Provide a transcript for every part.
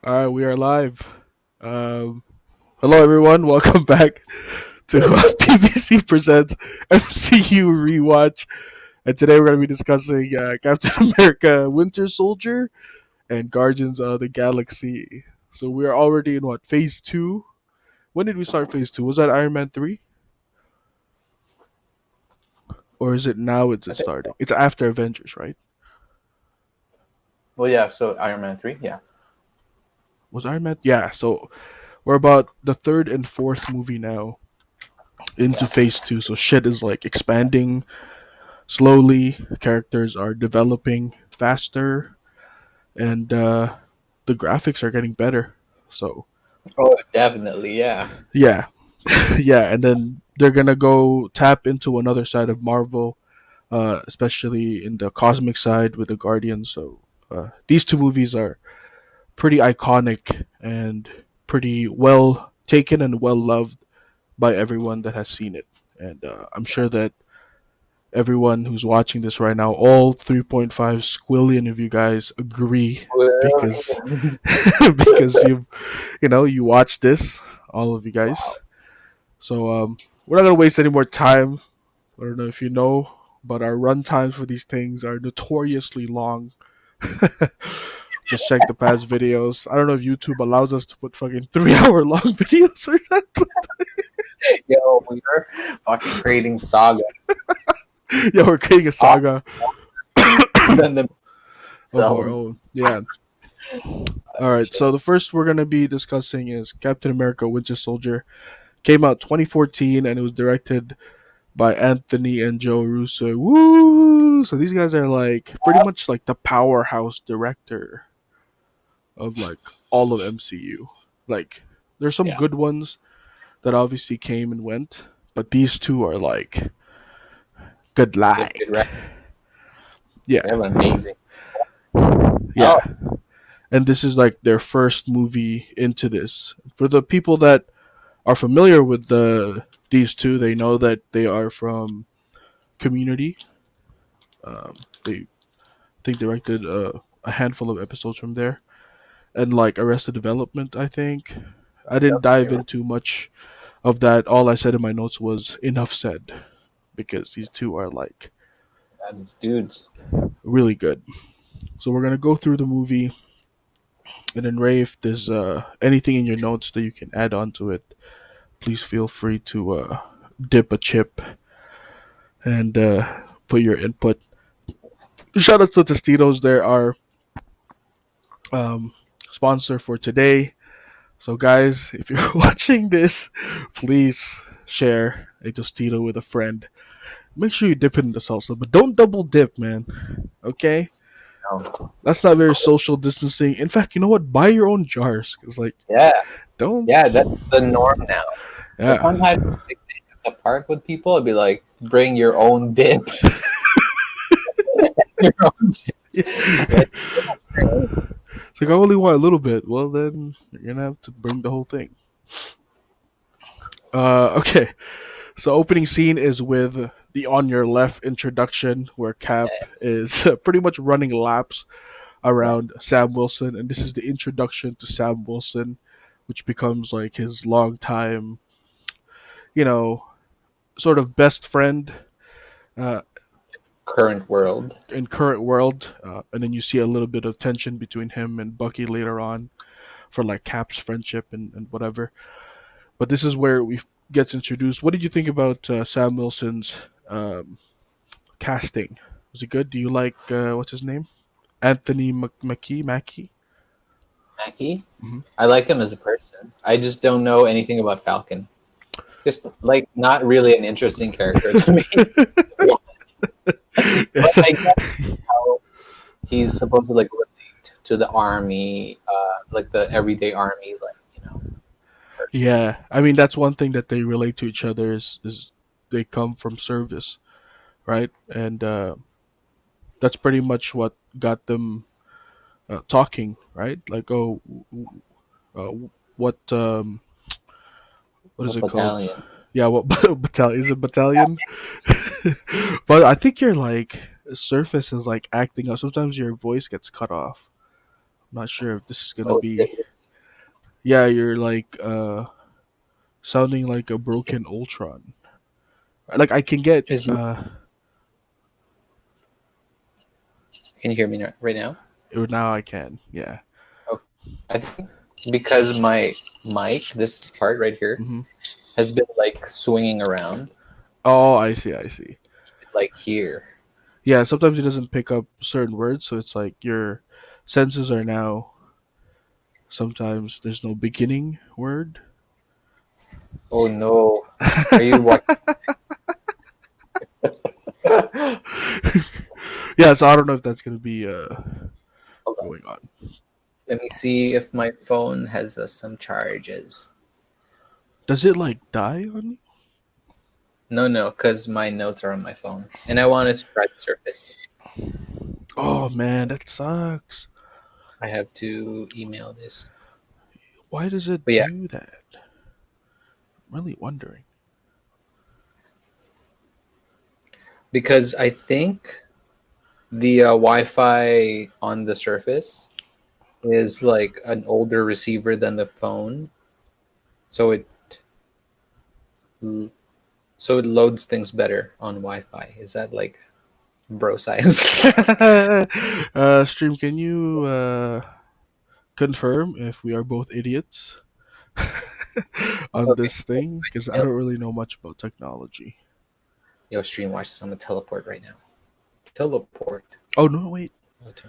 All right, we are live. Um, Hello, everyone. Welcome back to PBC presents MCU rewatch. And today we're going to be discussing Captain America: Winter Soldier and Guardians of the Galaxy. So we are already in what, phase two? When did we start phase two? Was that Iron Man 3, or is it now? It's I think. starting. It's after Avengers, right? Well, yeah. So Iron Man 3, yeah. Was Iron Man? Yeah. So we're about the third and fourth movie now into Yeah. phase two. So shit is like expanding slowly. Characters are developing faster, and the graphics are getting better. So Oh, definitely, yeah. yeah, yeah, and then they're gonna go tap into another side of Marvel, especially in the cosmic side with the Guardians. So these two movies are pretty iconic and pretty well taken and well loved by everyone that has seen it. And I'm sure that everyone who's watching this right now, all 3.5 squillion of you guys agree because Well, because you watch this, all of you wow. guys. So we're not gonna waste any more time. I don't know if you know, but our run times for these things are notoriously long. Just check the past videos. I don't know if YouTube allows us to put fucking 3 hour long videos or not. Yo, we are fucking creating saga Yeah, we're creating a off saga than of our themselves. own. Yeah. All right. Shit. So the first we're gonna be discussing is Captain America: Winter Soldier. Came out 2014 and it was directed by Anthony and Joe Russo. Woo! So these guys are like pretty much like the powerhouse director of like all of MCU. Like there's some Yeah. good ones that obviously came and went, but these two are like good They have good like. rec- Yeah. they have an amazing. Yeah. Oh, And this is like their first movie into this. For the people that are familiar with these two, they know that they are from Community. They think directed a handful of episodes from there, and like Arrested Development. I think I didn't yep, dive you're right. into much of that. All I said in my notes was enough said, because these two are like Yeah, these dudes. really good. So we're gonna go through the movie, and then Ray, if there's anything in your notes that you can add on to it, please feel free to dip a chip and put your input. Shout out to Tostitos. They're our um, sponsor for today. So, guys, if you're watching this, please share a Tostito with a friend. Make sure you dip it in the salsa, but don't double dip, man. Okay? No. That's not It's very cool. social distancing. In fact, you know what? Buy your own jars. Cause like, Yeah, don't. yeah, that's the norm now. Like Yeah. one time, like, at the park with people, I'd be like, bring your own dip. Your own dip. Like, It's like I only want a little bit. Well, then you're gonna have to bring the whole thing. Okay. So opening scene is with the on your left introduction, where Cap is pretty much running laps yeah, around Sam Wilson, and this is the introduction to Sam Wilson, which becomes like his longtime, you know, sort of best friend uh, current world. in current world, and then you see a little bit of tension between him and Bucky later on for like Cap's friendship and whatever. But this is where we gets introduced. What did you think about Sam Wilson's casting? Was it good? Do you like what's his name? Anthony Mackie? Mackie. Mm-hmm. I like him as a person. I just don't know anything about Falcon. Just like not really an interesting character to me. But Yes. I get how he's supposed to like relate to the army, like the everyday army, like person. Yeah, I mean that's one thing that they relate to each other is they come from service, right? And that's pretty much what got them talking, right? Like, oh, uh, what what is What it called? battalion? Yeah, what battalion is it? Battalion? But I think your like surface is like acting up. Sometimes your voice gets cut off. I'm not sure if this is gonna Oh, be shit. Yeah, you're like sounding like a broken Ultron. Like I can get Is Can you hear me right now? now I can. Yeah. Okay. I think because my mic, this part right here, Hmm. has been like swinging around, Oh, I see. I see. like here. Yeah, sometimes it doesn't pick up certain words, so it's like your senses are now. Sometimes there's no beginning word. Oh no! Are you watching? Yeah, so I don't know if that's gonna be Hold on. going on. Let me see if my phone has some charges. Does it like die on you? No, no, because my notes are on my phone, and I wanted to try the Surface. Oh man, that sucks. I have to email this, Why does it but yeah, do that? I'm really wondering. because I think the Wi-Fi on the Surface is like an older receiver than the phone, so it loads things better on Wi-Fi. Is that like bro science? Stream, can you confirm if we are both idiots on Okay, this thing? Because I email. don't really know much about technology. Yo, stream, watch this. I'm gonna teleport right now. Teleport. Oh no, wait. Okay.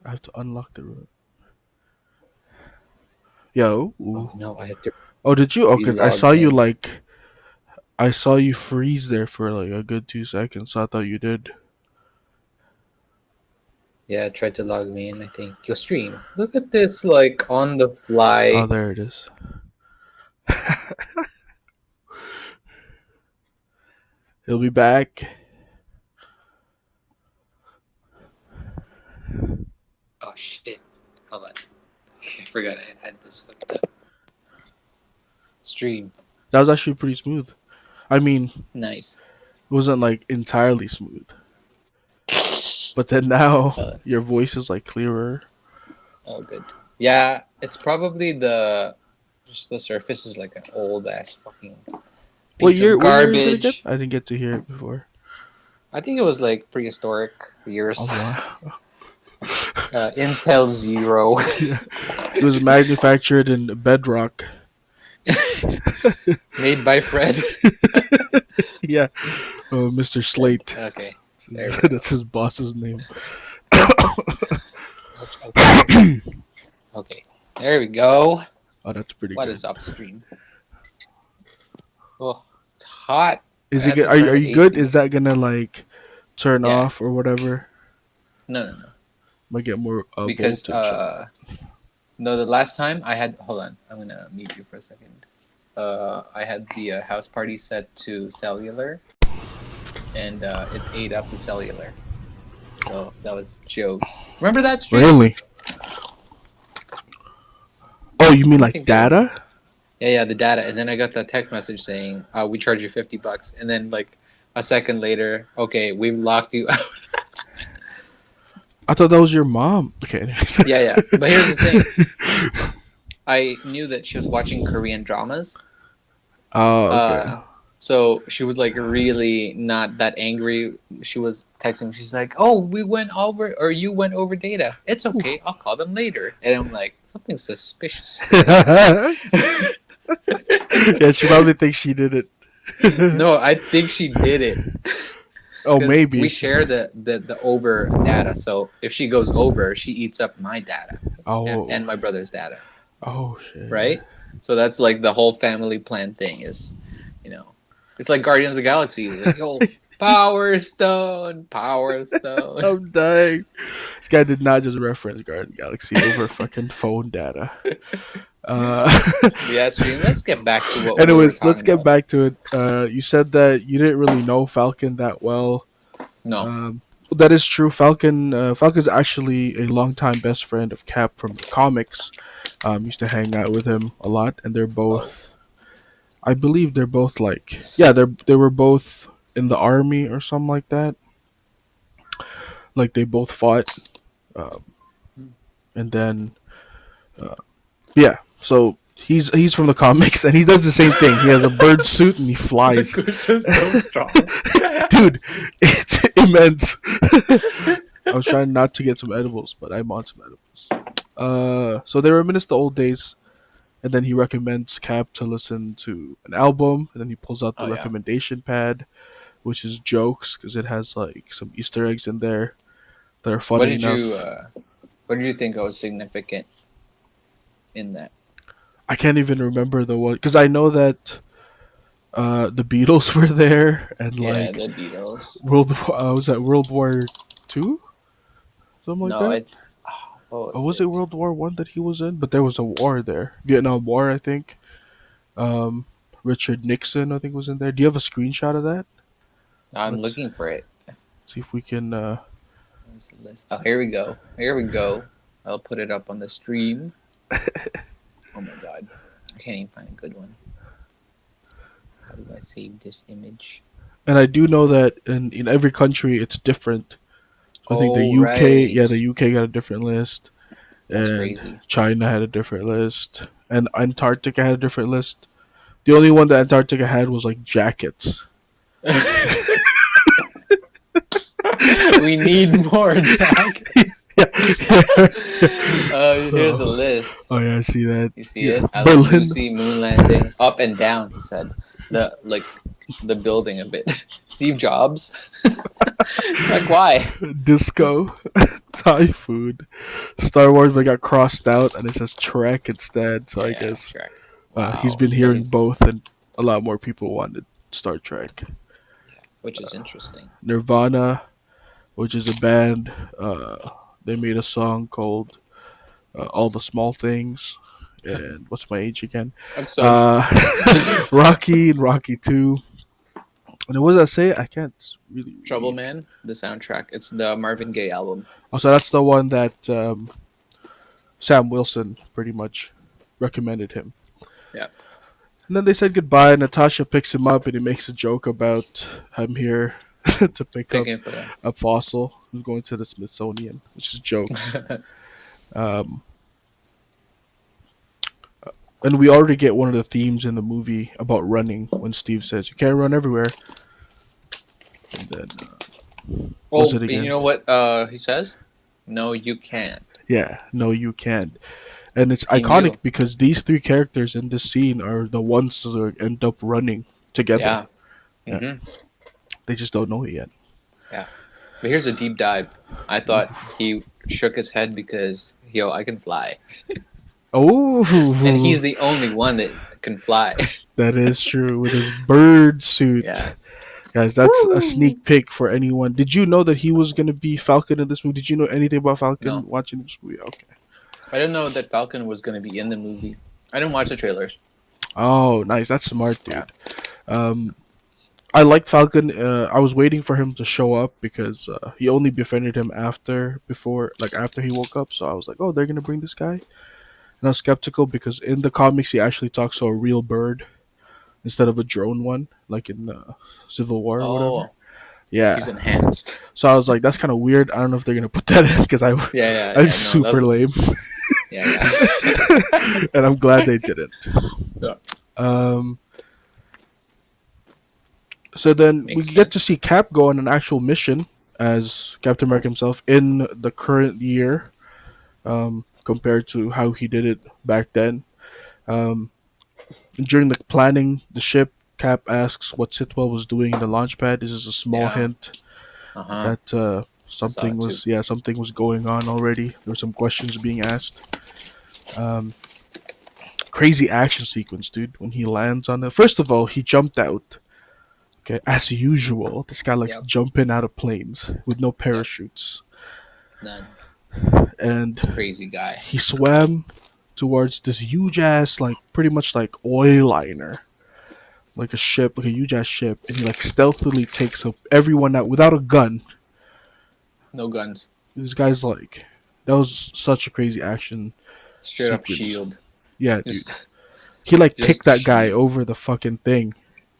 I have to unlock the room. Yo. Oh Ooh. no, I have to Oh, did you? Oh, because I re-log saw you in. like I saw you freeze there for like a good 2 seconds. So I thought you did. Yeah, I tried to log me in. I think your stream. Look at this, like on the Oh, fly. there it is. He'll be back. Oh shit! Hold on. I forgot I had this hooked up. Stream. That was actually pretty smooth. I mean, it Nice. wasn't like entirely smooth, but then now Uh, your voice is like clearer. oh, good. Yeah, it's probably the just the Surface is like an old ass fucking What piece year? of What year is it again? garbage. I didn't get to hear it before. I think it was like prehistoric Oh years. wow! Intel Zero. Yeah, it was manufactured in Bedrock. Made by Fred. Yeah, Mr. Fred. Slate. Okay, That's there his, we that's go. his boss's name. Okay, okay, there we go. Oh, that's pretty What good. is upstream? Oh, it's hot. I Is it have good? to Are turn are the you good? AC. Is that gonna like turn Yeah, off or whatever? no, no, no. Might get more Because voltage on that. no, the last time I had. Hold on, I'm gonna mute you for a second. I had the house party set to cellular, and it ate up the cellular. So that was jokes. Remember that stream? Really? Oh, you mean I like think they remember. data? Yeah, yeah, the data. And then I got the text message saying, "We charge you $50." And then like a second later, okay, we've locked you out. I thought that was your mom. Okay. Anyways. Yeah, yeah. But here's the thing: I knew that she was watching Korean dramas. Oh, okay. Uh, so she was like really not that angry. She was texting. She's like, "Oh, we went over, or you went over data. It's okay. I'll call them later." And I'm like, "Something suspicious here." Yeah, she probably thinks she did it. No, I think she did it Oh, because we maybe. share the over data. So if she goes over, she eats up my data Oh, and my brother's data, oh shit. right? So that's like the whole family plan thing is, you know, it's like Guardians of the Galaxy. Like, yo, Power Stone, Power Stone. I'm dying. This guy did not just reference Garden Galaxy over fucking phone data. Uh, Yeah, stream. Let's get back to what we were anyways, let's talking get about. back to it. You said that you didn't really know Falcon that well. No. Um, that is true. Falcon's actually a longtime best friend of Cap from the comics. Used to hang out with him a lot, and they're Oh. both. I believe they're both like, yeah, they were both in the army or something like that. Like they both fought, um, and then Yeah, so he's from the comics and he does the same thing. He has a bird suit and he The flies. kush is so strong. Dude, it's immense. I was trying not to get some edibles, but I'm on some edibles. So they reminisce the old days, and then he recommends Cap to listen to an album, and then he pulls out the Oh yeah. recommendation pad, which is jokes because it has like some Easter eggs in there that are What funny did you enough. uh what did you think was significant in that? I can't even remember the one because I know that the Beatles were there and Yeah, like the Beatles. Was that World War II, something like No, that. I what Or was was it it? World War I that he was in? But there was a war there, Vietnam War, I think. Um, Richard Nixon, I think, was in there. Do you have a screenshot of that? I'm Let's looking for it. see if we can. Where's the list? Oh, here we go. Here we go. I'll put it up on the stream. Oh my god. I can't even find a good one. How do I save this image? And I do know that in every country it's different. So I think the Oh, UK, yeah, the right. UK got a different list, That's and crazy. China had a different list, and Antarctica had a different list. The only one that That's Antarctica had was like jackets. we need more jackets. Yeah. Here's a Oh, list. oh yeah, I see that. You see Yeah, it? Alan Berlin. Lucy moon landing up and down. He said the building a bit. Steve Jobs. Like why? Disco, Thai food, Star Wars, but got crossed out and it says Trek instead. So I Yeah, guess Shrek. he's Wow. been So hearing he's both, and a lot more people wanted Star Trek. which is interesting. Nirvana, which is a band, they made a song called "All the Small Things." And what's my age again? I'm so Uh, Rocky and Rocky 2. And what does that say? I can't really Trouble read. Man, the soundtrack. It's the Marvin Gaye album. Also, that's the one that Sam Wilson pretty much recommended him. Yeah. And then they said goodbye. Natasha picks him up and he makes a joke about I'm here to pick up Thinking for that. a fossil who's going to the Smithsonian, which is jokes. Um, and we already get one of the themes in the movie about running when Steve says, "You can't run everywhere." And then, was Oh, it you again? know what he says? No, you can't. Yeah, no, you can't. And it's He iconic knew. because these three characters in this scene are the ones that end up running together. Yeah. Yeah, Hmm. they just don't know it yet. Yeah. But here's a deep dive. I thought he shook his head because yo, I can fly. And Oh, he's the only one that can fly. that is true with his bird suit. Yeah. Guys, that's a sneak peek for anyone. Did you know that he was gonna be Falcon in this movie? Did you know anything about Falcon No. watching this movie? Okay. I didn't know that Falcon was gonna be in the movie. I didn't watch the trailers. Oh, nice. That's smart, Yeah. dude. Um, I like Falcon. I was waiting for him to show up because he only befriended him after he woke up. So I was like, oh, they're gonna bring this guy. And I was skeptical because in the comics he actually talks to a real bird instead of a drone one, like in Civil War or whatever. Oh, he's Yeah. enhanced. So I was like, that's kind of weird. I don't know if they're gonna put that in because Yeah, yeah, I'm yeah. No, super that's lame, yeah, yeah. and I'm glad they didn't. Yeah. Um, so then we Makes get to sense. see Cap go on an actual mission as Captain America himself in the current year, compared to how he did it back then. Um, during the planning the ship, Cap asks what Sitwell was doing in the launch pad. This is a small Yeah. hint Uh huh. that I saw it too. something was going on already. There were some questions being asked. Um, Crazy action sequence, dude. When he lands on it, first of all, he jumped out. Okay, as usual, this guy likes Yep. jumping out of planes with no Yep. parachutes, None. This and crazy guy. he swam towards this huge ass, like pretty much like oil liner, like a ship, like a huge ass ship, and he like stealthily takes up everyone out without a gun. No guns. This guy's like, that was such a crazy action Straight up sequence. shield. Yeah, dude. Just He like kicked just that guy shield. over the fucking thing.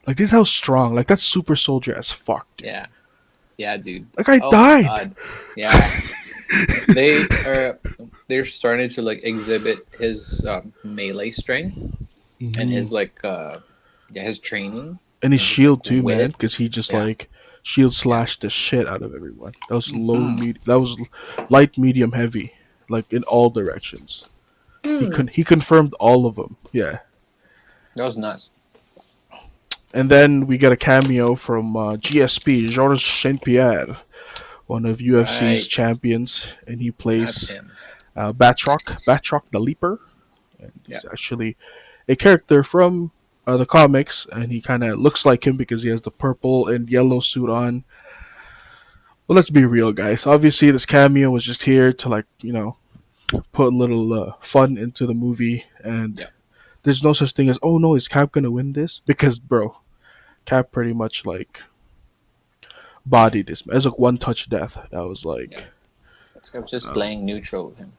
Like this is how strong. Like that's super soldier as fuck, dude. Yeah. Yeah, dude. That guy Oh my died. god. Yeah. They they're starting to like exhibit his melee strength and Hmm. his like yeah, his training And his and his like shield too, man, wit. because he just Yeah, like shield yeah. slashed the shit out of everyone. That was low, Hmm. that was light, medium, heavy, like in all directions. Hmm. He confirmed all of them. Yeah. That was nuts. And then we get a cameo from GSP Georges Saint Pierre, one of UFC's Right, champions, and he that's plays him. Batroc the Leaper, and Yeah. he's actually a character from the comics, and he kind of looks like him because he has the purple and yellow suit on. But let's be real, guys. Obviously, this cameo was just here to like put a little fun into the movie, and Yeah. there's no such thing as oh no, is Cap gonna win this? Because bro, Cap pretty much like bodied this. It was like one touch death. That was Yeah. like, I was just um, playing neutral with him.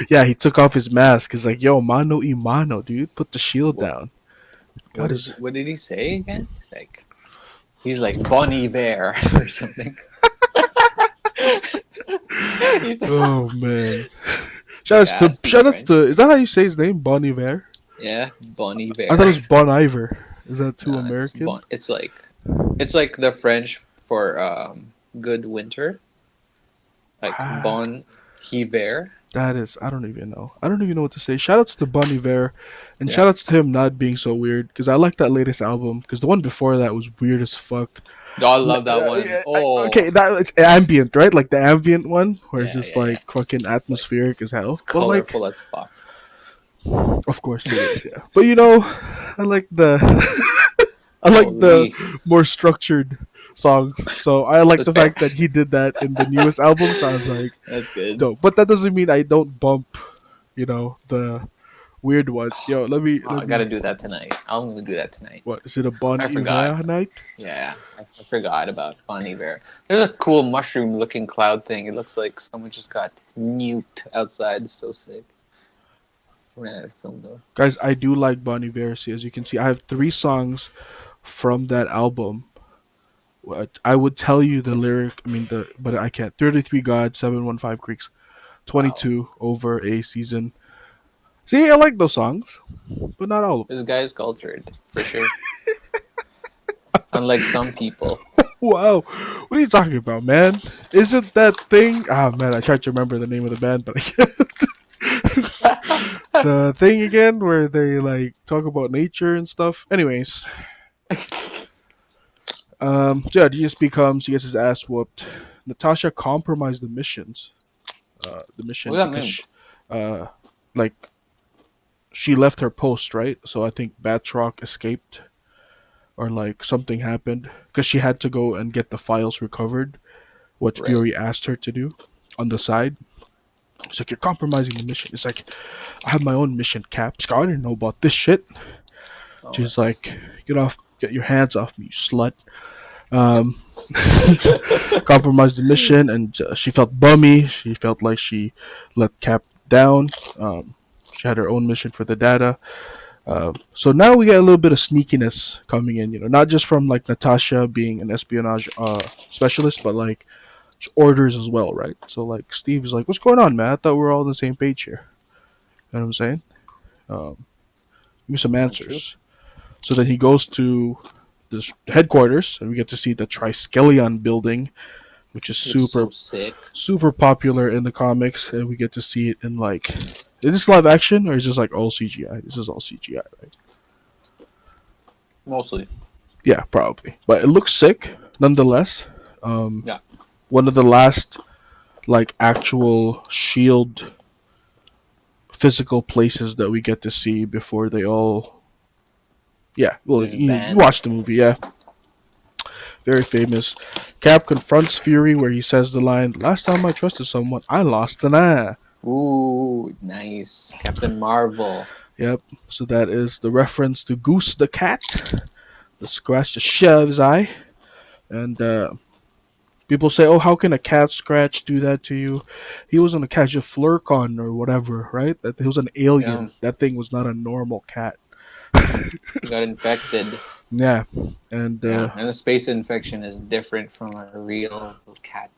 yeah, he took off his mask. He's like, yo, mano y mano, dude, put the shield What down. Got his. what did he say again? He's like Bonnie Bear or something. Oh man. Like asking Shout outs French. to, is that how you say his name? Bon Iver? Yeah, Bonnie I thought it Bear. was Bon Iver. Is that too No, it's American? bon. It's like the French for good winter, like Ah, Bon Hiver. that is, I don't even know. I don't even know what to say. Shout outs to Bon Iver, and Yeah. shout outs to him not being so weird because I like that latest album because the one before that was weird as fuck. Oh, I love that one. Yeah, Oh, okay, that it's ambient, right? Like the ambient one, where it's yeah, just yeah, yeah. like fucking It's like atmospheric as it's hell. But like, colorful as fuck. of course it is, yeah. But I like the I like the Holy, more structured songs. So I like that's the fair. fact that he did that in the newest album. So I was like, That's good. dope. But that doesn't mean I don't bump, the weird ones. Yo, Oh, let I gotta me. do that tonight. I'm gonna do that tonight. What is it? A Bon I forgot. Iver night? Yeah, I forgot about Bonnie Bear. There's a cool mushroom-looking cloud thing. It looks like someone just got nuked outside. It's so sick. Ran out of film though. Guys, I do like Bon Iver. See, as you can see, I have 3 songs from that album. What I would tell you the lyric. I mean but I can't. 33 gods, 715 creeks, Wow, 22 over a season. See, I like those songs, but not all of them. this guy is cultured for sure. Unlike some people. Wow, what are you talking about, man? Isn't that thing? Ah, man, I tried to remember the name of the band, but I can't. The thing again where they like talk about nature and stuff. Anyways, so yeah, GSP comes, he gets his ass whooped. Natasha compromised the What mission does that because mean? uh, like she left her post, right? So I think Batroc escaped or like something happened because she had to go and get the files recovered. What Right. Fury asked her to do on the side. It's like you're compromising the mission. It's like I have my own mission, Cap. Scott, I didn't know about this shit. Oh, She's like, get your hands off me, you slut. yep. Um, compromised the mission, and she felt bummy. She felt like she let Cap down. She had her own mission for the data. So now we get a little bit of sneakiness coming in. Not just from like Natasha being an espionage specialist, but like orders as well, right? So like Steve's like, "What's going on, man? I thought we were all on the same page here." You know what I'm saying? Um, Give me some That's true. answers. So then he goes to this headquarters, and we get to see the Triskelion building, which is Looks so super sick. super popular in the comics, and we get to see it in like. Is this live action or is this like all CGI? This is all CGI, right? Mostly. Yeah, probably. But it looks sick nonetheless. Um, Yeah. One of the last like actual shield physical places that we get to see before they all. Yeah, well, you Disband. watched the movie, yeah. Very famous. Cap confronts Fury where he says the line, "Last time I trusted someone, I lost an eye." Ooh, nice. Captain Marvel. Yep. So that is the reference to Goose the cat, the scratch the shit out of his eye, and people say, "Oh, how can a cat scratch do that to you?" He wasn't a cat, just Flurcon or whatever, right? That he was an Yeah. alien. That thing was not a normal cat. He got infected. Yeah, and Yeah. And a space infection is different from a real cat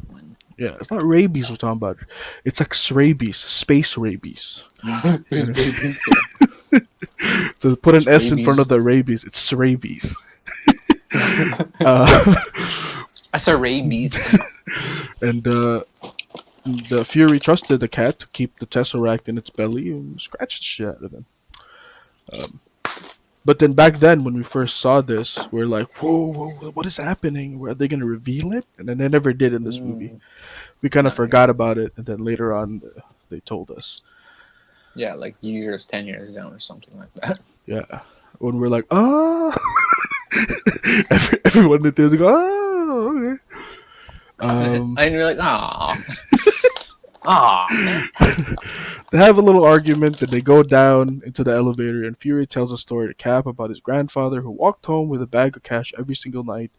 one. Yeah, it's not rabies we're talking about. It's like rabies, space rabies. You know what I mean? Yeah. So put an S in front of Rabies. the rabies. It's rabies. I Uh, saw rabies. and the Fury trusted the cat to keep the Tesseract in its belly and scratched the shit out of them. Um, but then back then, when we first saw this, we're like, whoa, whoa, what is happening? Are they going to reveal it? And then they never did in this movie. Mm, We kind of no, yeah. forgot about it, and then later on, they told us. Yeah, like years, 10 years down or something like that. Yeah. When we're like, oh, everyone in the theater go, oh, okay. Um, And you're like, ah, ah, man. they have a little argument, and they go down into the elevator, and Fury tells a story to Cap about his grandfather who walked home with a bag of cash every single night,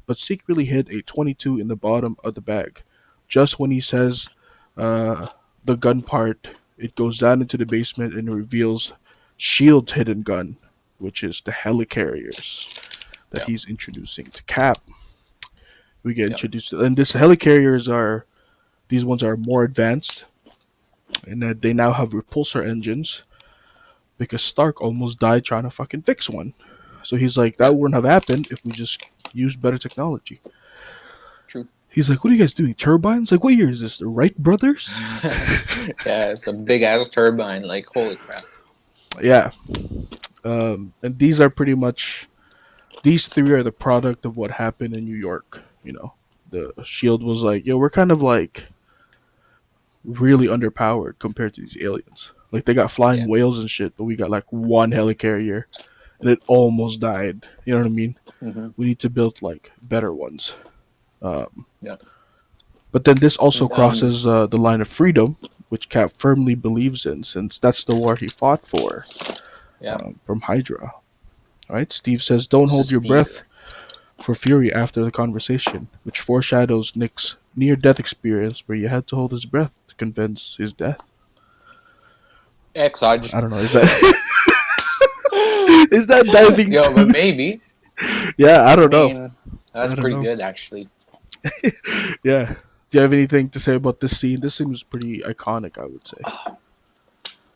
but secretly hid a 22 in the bottom of the bag. Just when he says uh, the gun part, it goes down into the basement and reveals Shield's hidden gun, which is the helicarriers that Yeah, he's introducing to Cap. We get yeah, introduced to, and this helicarriers are these ones are more advanced, and that they now have repulsor engines because Stark almost died trying to fucking fix one. So he's like, yeah, that wouldn't have happened if we just used better technology. true. He's like, what are you guys doing? Turbines? Like, what year is this? The Wright brothers? Yeah, it's a big ass turbine. Like, holy crap. Yeah. And these are pretty much, these three are the product of what happened in New York. You know, the Shield was like, yo, we're kind of like really underpowered compared to these aliens. Like, they got flying Yeah. whales and shit, but we got like one helicarrier and it almost died. You know what I mean? Mm-hmm. We need to build like better ones. Um, Yeah. but then this also Um. crosses the line of freedom, which Cap firmly believes in, since that's the war he fought for Yeah. from Hydra. Right? Steve says, "Don't This is hold your breath fear. for Fury after the conversation," which foreshadows Nick's near-death experience, where you had to hold his breath to convince his death. Exage. I don't know. Is that is that diving Yo, but too? maybe. Yeah, I I don't know. mean, I that's don't pretty know. good actually. Yeah. Do you have anything to say about this scene? This scene was pretty iconic, I would say.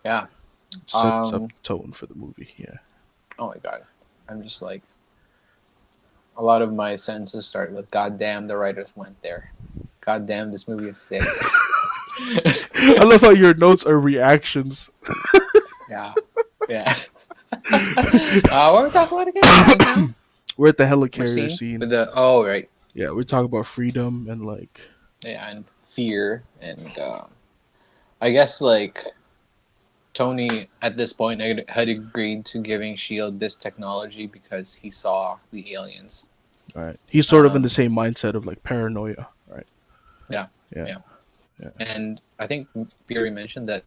Yeah. It sets up Um. the tone for the movie. Yeah. Oh my god. I'm just like a lot of my sentences start with "God damn, the writers went there." God damn, this movie is sick. I love how your notes are reactions. Yeah. Yeah. What are we talking about again? Just now? We're at the Which helicarrier scene? scene. With the right. Yeah, we're talking about freedom and like. Yeah, and fear and I guess like Tony at this point had agreed to giving Shield this technology because he saw the aliens. Right. He's sort of in the Um, same mindset of like paranoia. Right. yeah, Yeah. yeah, Yeah. and I think Fury mentioned that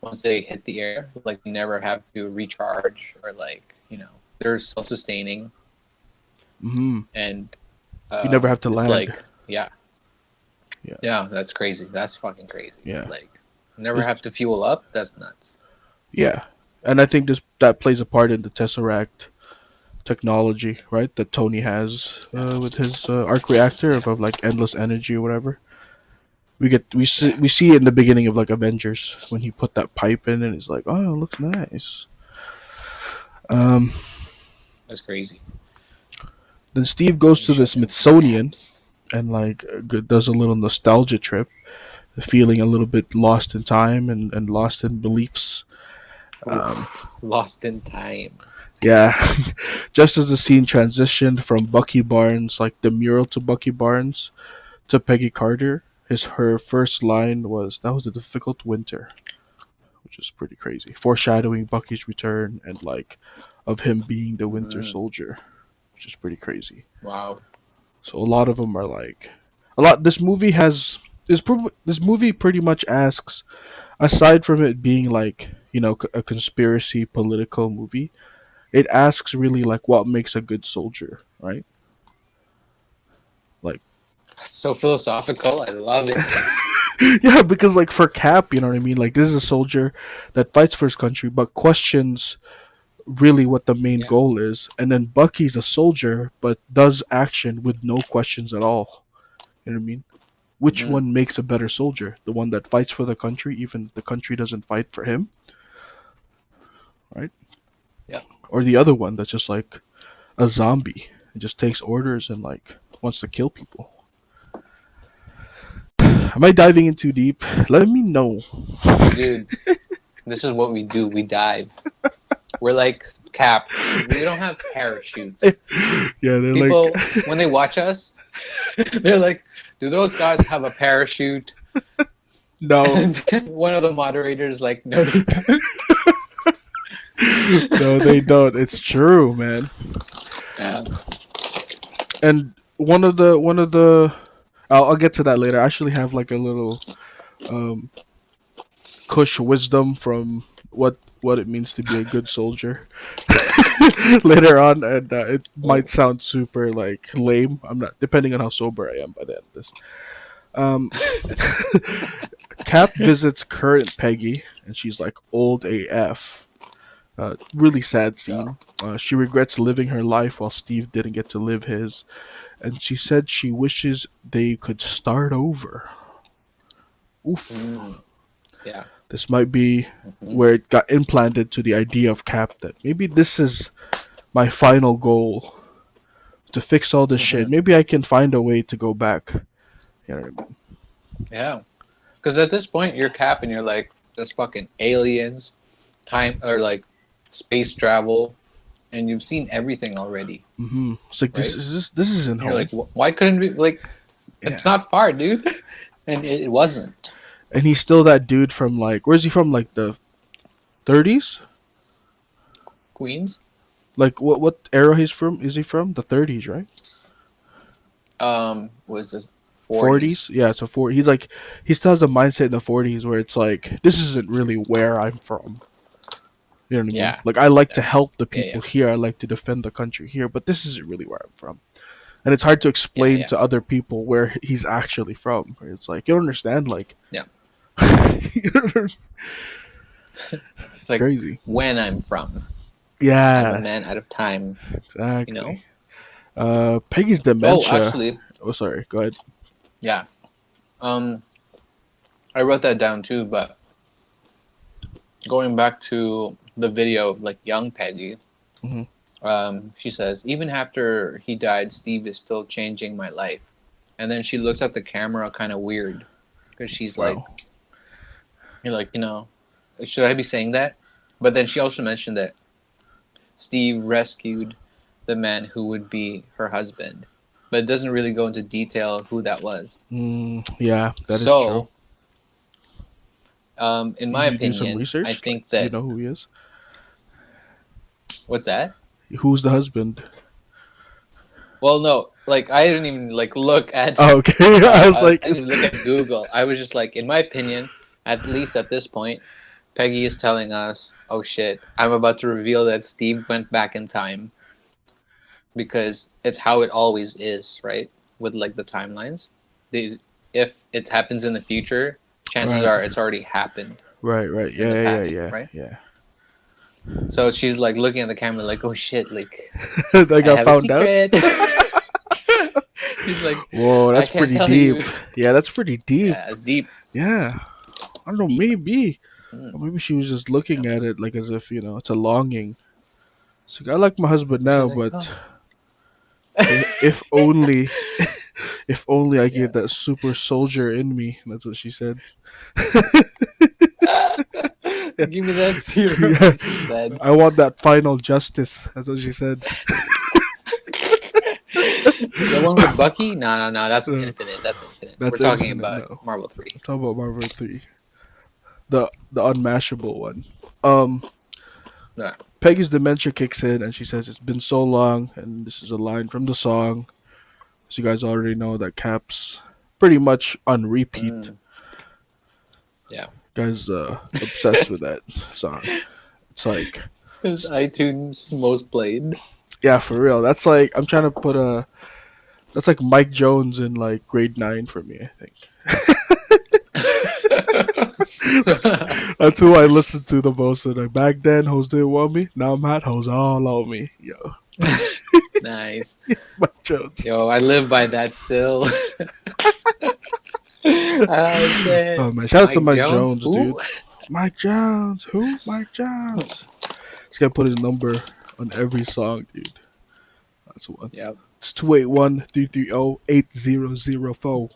once they hit the air, like they never have to recharge or like they're self-sustaining Hmm. and You never have to it's land. like yeah, Yeah. yeah, that's crazy. That's fucking crazy. Yeah. Like never It's, have to fuel up. That's nuts. yeah. And I think this that plays a part in the Tesseract technology, right? That Tony has Yeah, with his arc reactor yeah, of like endless energy or whatever. yeah. We see it in the beginning of like Avengers when he put that pipe in and it's like, oh, it looks nice. Yeah, Um, that's crazy. then Steve goes You to the shut down some Smithsonian tabs. and like does a little nostalgia trip, feeling a little bit lost in time and lost in beliefs. Um, Oof, lost in time. yeah, just as the scene transitioned from Bucky Barnes, like the mural to Bucky Barnes, to Peggy Carter, her first line was, "That was a difficult winter," which is pretty crazy, foreshadowing Bucky's return and like of him being the Winter Mm, Soldier, which is pretty crazy. wow. So a lot of them are like a lot. This movie has this movie pretty much asks, aside from it being like a conspiracy political movie, it asks really like what makes a good soldier, right? Like So philosophical. I love it. yeah, because like for Cap, you know what I mean. Like this is a soldier that fights for his country, but questions really what the main Yeah. goal is. And then Bucky's a soldier, but does action with no questions at all. You know what I mean? which Hmm. one makes a better soldier? The one that fights for the country, even if the country doesn't fight for him, right? Yeah. Or the other one that's just like a zombie and just takes orders and like wants to kill people? Am I diving in too deep? Let me know. Dude, this is what we do. We dive. We're like Cap. We don't have parachutes. Yeah, they're like, People, when they watch us, they're like, "Do those guys have a parachute?" no, And then one of the moderators like, "No, they don't." no, they don't. It's true, man. Yeah. And one of the, I'll get to that later. I actually have like a little um, Kush wisdom from what it means to be a good soldier later on, and it Oh. might sound super like lame. I'm not, depending on how sober I am by the end of this. Um, Cap visits current Peggy, and she's like old AF. Really sad Yeah. scene. She regrets living her life while Steve didn't get to live his, and she said she wishes they could start over. Oof. Mm. Yeah. This might be Hmm. where it got implanted to the idea of Cap that maybe this is my final goal to fix all this Hmm. shit. Maybe I can find a way to go back. You know what I mean? Yeah. Because at this point, you're Cap, and you're like, "There's fucking aliens, time, or like space travel, and you've seen everything already, It's like right?" this isn't And you're home. like, "Why couldn't we like? Yeah. It's not far, dude." And it wasn't. And he's still that dude from like, where's he from? Like the 30s? Queens. Like what era he's from? Is he from the 30s, right? Was this 40s? 40s? Yeah, so 40. He's like, he still has a mindset in the 40s where it's like, this isn't really where I'm from. You know what I mean? Yeah. Like, I like to Yeah. help the Yeah. Yeah. people here. I like to defend the country here, but this isn't really where I'm from. And it's hard to Yeah. explain Yeah. to other people where he's actually from. It's like, you don't understand. Like, Yeah. it's It's like crazy. when I'm from. I'm a Yeah, man out of time. You know. exactly. Peggy's Oh, dementia. actually, Oh, sorry. Go ahead. yeah. Um, I wrote that down too. But going back to the video of like young Peggy, Mhm. she says, "Even after he died, Steve is still changing my life." And then she looks at the camera kind of weird because she's like, Wow. "You're like, should I be saying that?" But then she also mentioned that Steve rescued the man who would be her husband, but it doesn't really go into detail who that was. Yeah, that is true. So, in my Did you do some opinion, I research? Like, think do you that know who he is? what's that? Who's the husband? Well, no, like I didn't even like look at. Oh, okay. I was I like, didn't look at Google. I was just like, in my opinion, at least at this point, Peggy is telling us, "Oh shit, I'm about to reveal that Steve went back in time." Because it's how it always is, right? With like the timelines, if it happens in the future, chances right, are it's already happened right. in Yeah, the yeah, past, yeah, right? yeah. So she's like looking at the camera, like, "Oh shit, like I I got have a found out. secret." She's like, Whoa, "I that's can't pretty tell deep. you." Yeah, that's pretty deep. Yeah, it's deep, Yeah, I don't know. deep. Maybe, Mm, or maybe she was just yeah. looking at it like as if it's a longing. It's like I like my husband She's now, like, but "Oh." if only, if only I Yeah. get that super soldier in me. That's what she said. Give me that Yeah, serum, she said. I want that final justice. That's what she said. The one with Bucky? No, no, no. That's Uh, Infinite. That's Infinite. We're that's talking infinite. about No, Marvel 3. I'm talking about Marvel 3, the unmashable one. Um, Yeah. Peggy's dementia kicks in, and she says it's been so long, and this is a line from the song. So you guys already know that Cap's pretty much on repeat. Mm, yeah. Guys, obsessed with that song. It's like, It's iTunes most played. yeah, for real. That's like I'm trying to put a. That's like Mike Jones in like grade 9 for me. I think that's that's who I listened to the most. And like back then, hoes didn't want me. Now I'm hot. Hoes all on me. Yo, Nice. Mike Jones. Yo, I live by that still. Oh shit. Oh man, shout out to Mike Mike Jones? Jones, Who? dude. Mike Jones, who? Mike Jones. This guy put his number on every song, dude. That's one. Yep. It's 281-330-8004.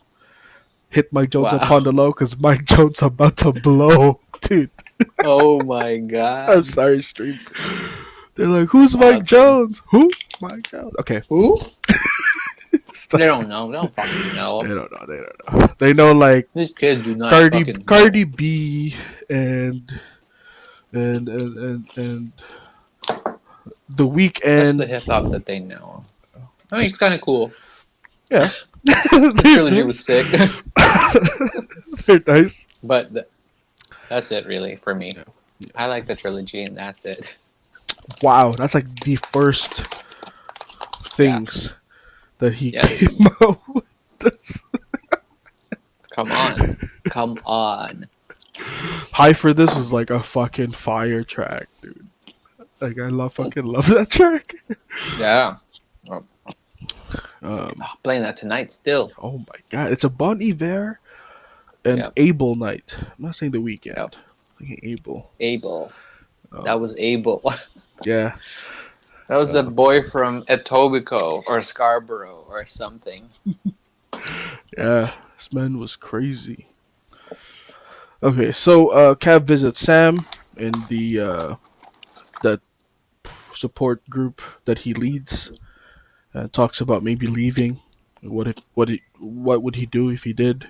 Hit Mike Jones Wow. up on the low because Mike Jones about to blow, dude. Oh my I'm god. sorry, stream. They're like, who's Mike Awesome. Jones? Who? Mike Jones. Okay, Who? stop. They don't know. They don't fucking They know. don't know. They don't know. They know like These kids do not Cardi fucking know. Cardi B and and the That's the weekend. hip hop that they know. I mean, it's kind of cool. Yeah, The trilogy was sick, they're nice. but that's it really for me. Yeah. Yeah. I like the trilogy, and that's it. Wow, that's like the first Yeah. things that he Yeah. came out with. That's Come on. Come on. High for This was like a fucking fire track, dude. Like I fucking love that track. Yeah. Oh, Um, playing that tonight still. oh my god, it's a Bon Iver and Yep. Abel night. I'm not saying the Yep. weekend. I'm saying Abel. Abel. That Um, was Abel. yeah. That was the boy from Etobicoke or Scarborough or something. Yeah, this man was crazy. Okay, so Cav visits Sam in the support group that he leads. Talks about maybe leaving. What would he do if he did?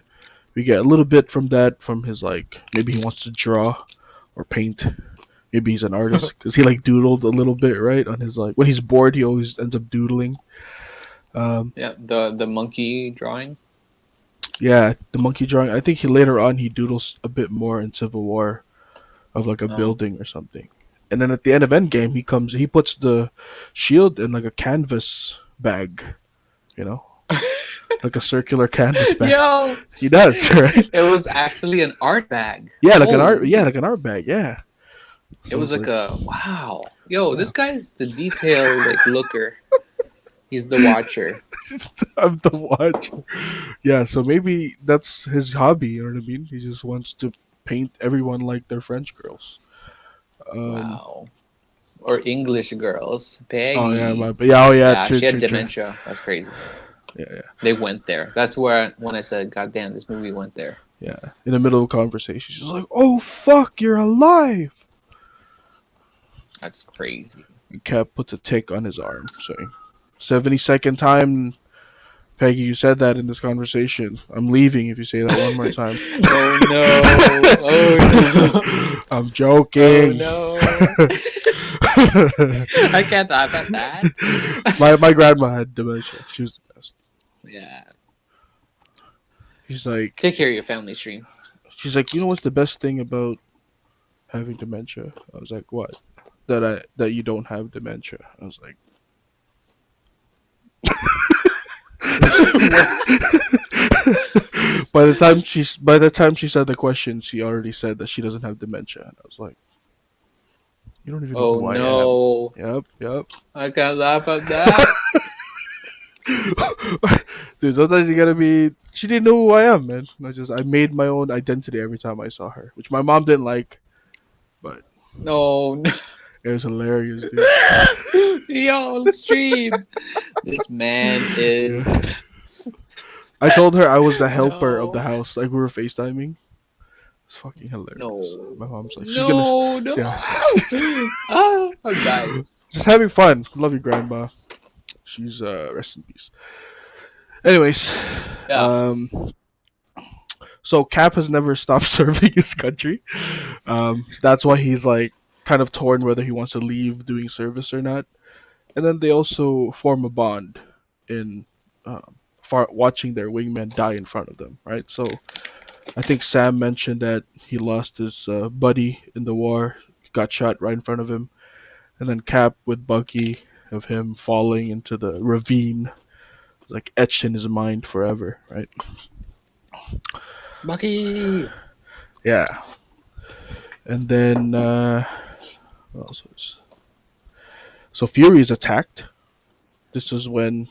We get a little bit from that from his like maybe he wants to draw or paint. Maybe he's an artist because he like doodled a little bit right on his like when he's bored he always ends up doodling. Um, Yeah, the monkey drawing. yeah, the monkey drawing. I think he later on he doodles a bit more in Civil War of like a Oh. building or something. And then at the end of Endgame, he puts the shield in like a canvas bag, you know, like a circular canvas bag. Yo, He does, right? it was actually an art bag. Yeah, like an art. Holy. Yeah, like an art bag. Yeah. It So was it's like a wow. Yo, this guy is the detail like looker. He's the watcher. I'm the watcher. Yeah, so maybe that's his hobby. You know what I mean? He just wants to paint everyone like they're French girls. Um. Wow. Or English girls. Oh yeah, Peggy. yeah. Oh yeah. Yeah, True. she had True. True. dementia. That's crazy. Yeah. Yeah. They went there. That's where when I said, "God damn, this movie went there." Yeah. In the middle of a conversation, she's like, "Oh fuck, you're alive." That's crazy. And Cap puts a tick on his arm, saying, 72nd time, Peggy, you said that in this conversation. I'm leaving if you say that one more time. Oh no! Oh no! I'm Oh joking. no! I can't laugh at that. my grandma had dementia. She was the best. Yeah. She's like, Take care of your family stream. you know what's the best thing about having dementia? I was like, what? That you don't have dementia. I was like, by the time she said the question, she already said that she doesn't have dementia. And I was like, you don't even know Oh who I no! am. Yep. I can't laugh at that. Dude, sometimes you gotta be. She didn't know who I am, man. I made my own identity every time I saw her, which my mom didn't like, but No. it was hilarious, dude. Yo, stream. This man is. Yeah. I told her I was the helper of No. the house. Like we were FaceTiming. It's fucking hilarious. No. My mom's like, she's gonna, No. yeah, Ah, I'm dying. just having fun. Love you, grandma. She's rest in peace. Anyways, Yeah. um, so Cap has never stopped serving his country. That's why he's like kind of torn whether he wants to leave doing service or not. And then they also form a bond in watching their wingman die in front of them, right? So I think Sam mentioned that he lost his buddy in the war, got shot right in front of him, and then Cap with Bucky of him falling into the ravine, like etched in his mind forever, right? Bucky. Yeah, and then what else was? So Fury is attacked. This is when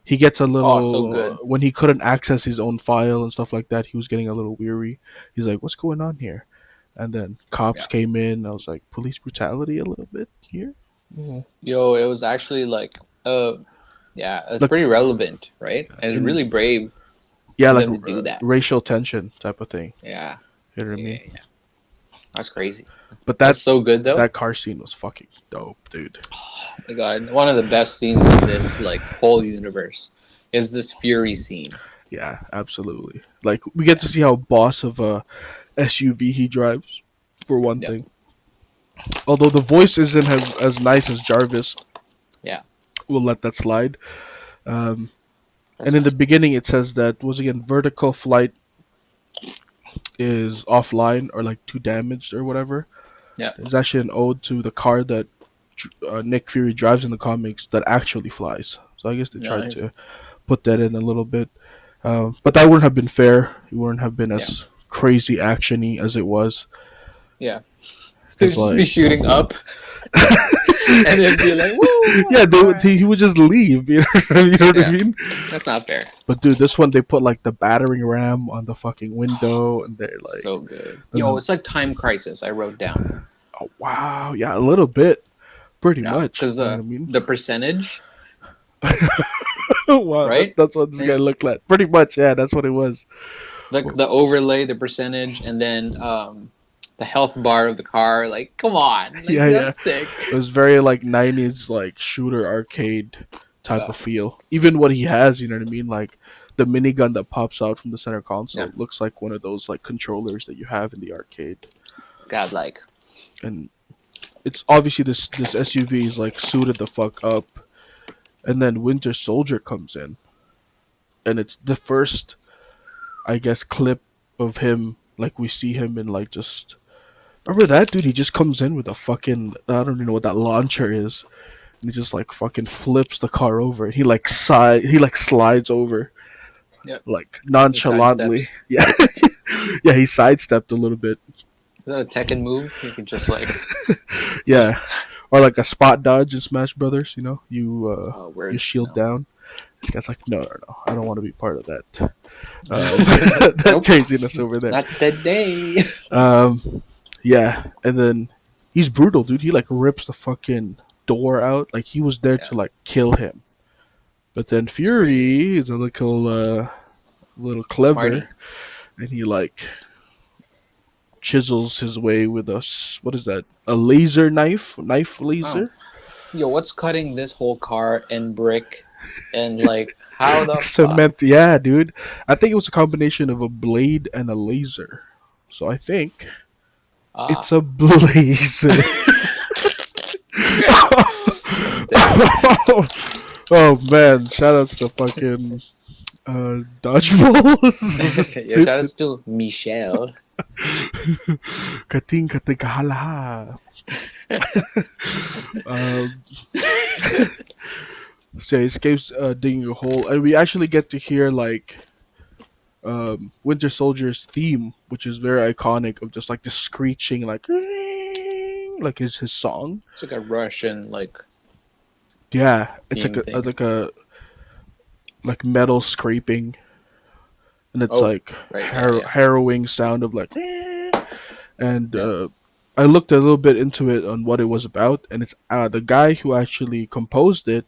He gets a Oh, so little good. when he couldn't access his own file and stuff like that. He was getting a little weary. He's like, "What's going on here?" And then cops Yeah. came in. I was like, "Police brutality a little bit here." Yo, it was actually like, yeah, it was Like, pretty relevant, right? And it's in really brave yeah, for like them to do that. racial tension type of thing. Yeah, You know what I yeah, mean? yeah. That's crazy. But That's so good though. that car scene was fucking dope, dude. Oh my god, one of the best scenes in this like whole universe is this Fury scene. Yeah, absolutely. Like we get Yeah, to see how boss of a SUV he drives, for one yep, thing. Although the voice isn't as nice as Jarvis, yeah. we'll let that slide. Um, That's and in the fine. beginning, it says that was again vertical flight is offline or like too damaged or whatever. Yeah, It's actually an ode to the car that Nick Fury drives in the comics that actually flies. So I guess they tried nice. to put that in a little bit. But that wouldn't have been fair. It wouldn't have been Yeah, as crazy actiony as it was. yeah. They'd Because just be like, shooting up, and it'd be like, woo! yeah, All right. he would just leave. You know what I Yeah, mean? that's not fair. But dude, this one they put like the battering ram on the fucking window, and they're like, So good. and Yo, then, it's like Time Crisis. I wrote down. oh wow, yeah, a little bit, pretty Yeah, much. because You know what the I mean? the percentage, Wow, right? that's what this guy It's looked like. Pretty much, yeah, that's what it was. like the overlay, the percentage, and then the health bar of the car. Like, come on, like Yeah, yeah. that's sick. It was very like '90s like shooter arcade type Yeah, of feel. Even what he has, you know what I mean? Like the minigun that pops out from the center yeah. console looks like one of those like controllers that you have in the arcade. God, like, And it's obviously this SUV is like suited the fuck up. And then Winter Soldier comes in, and it's the first, I guess, clip of him. Like we see him in like just remember that dude. He just comes in with a fucking I don't even know what that launcher is, and he just like fucking flips the car over. He like slides over yep. like He nonchalantly. sidesteps. Yeah, yeah. He sidestepped a little bit. Is that a Tekken move? You could just like, just Yeah, or like a spot dodge in Smash Brothers. You know, oh, you word. shield No. down. This guy's like, no, no, no. I don't want to be part of that. That Nope. craziness over there. Not today. Yeah, and then he's brutal, dude. He like rips the fucking door out. Like he was there Yeah, to like kill him. But then sweet. Fury is a little Smarty. clever, and he like chisels his way with what is that? A laser knife Oh, laser. yo, what's cutting this whole car and brick and like how the fuck? Cement. Yeah, dude. I think it was a combination of a blade and a laser. So I think Ah, it's a blazer. damn. Oh man! Shout outs to fucking dodgeball. Yo, shout Stupid. outs to Michelle. Kating katigala. Um, so yeah, he escapes digging a hole, and we actually get to hear like Winter Soldier's theme, which is very iconic of just like the screeching, like his song. It's like a Russian like Yeah, it's theme thing. like a like metal scraping, and it's Oh, like right, yeah, yeah, harrowing sound of like, and yeah. I looked a little bit into it on what it was about, and it's the guy who actually composed it.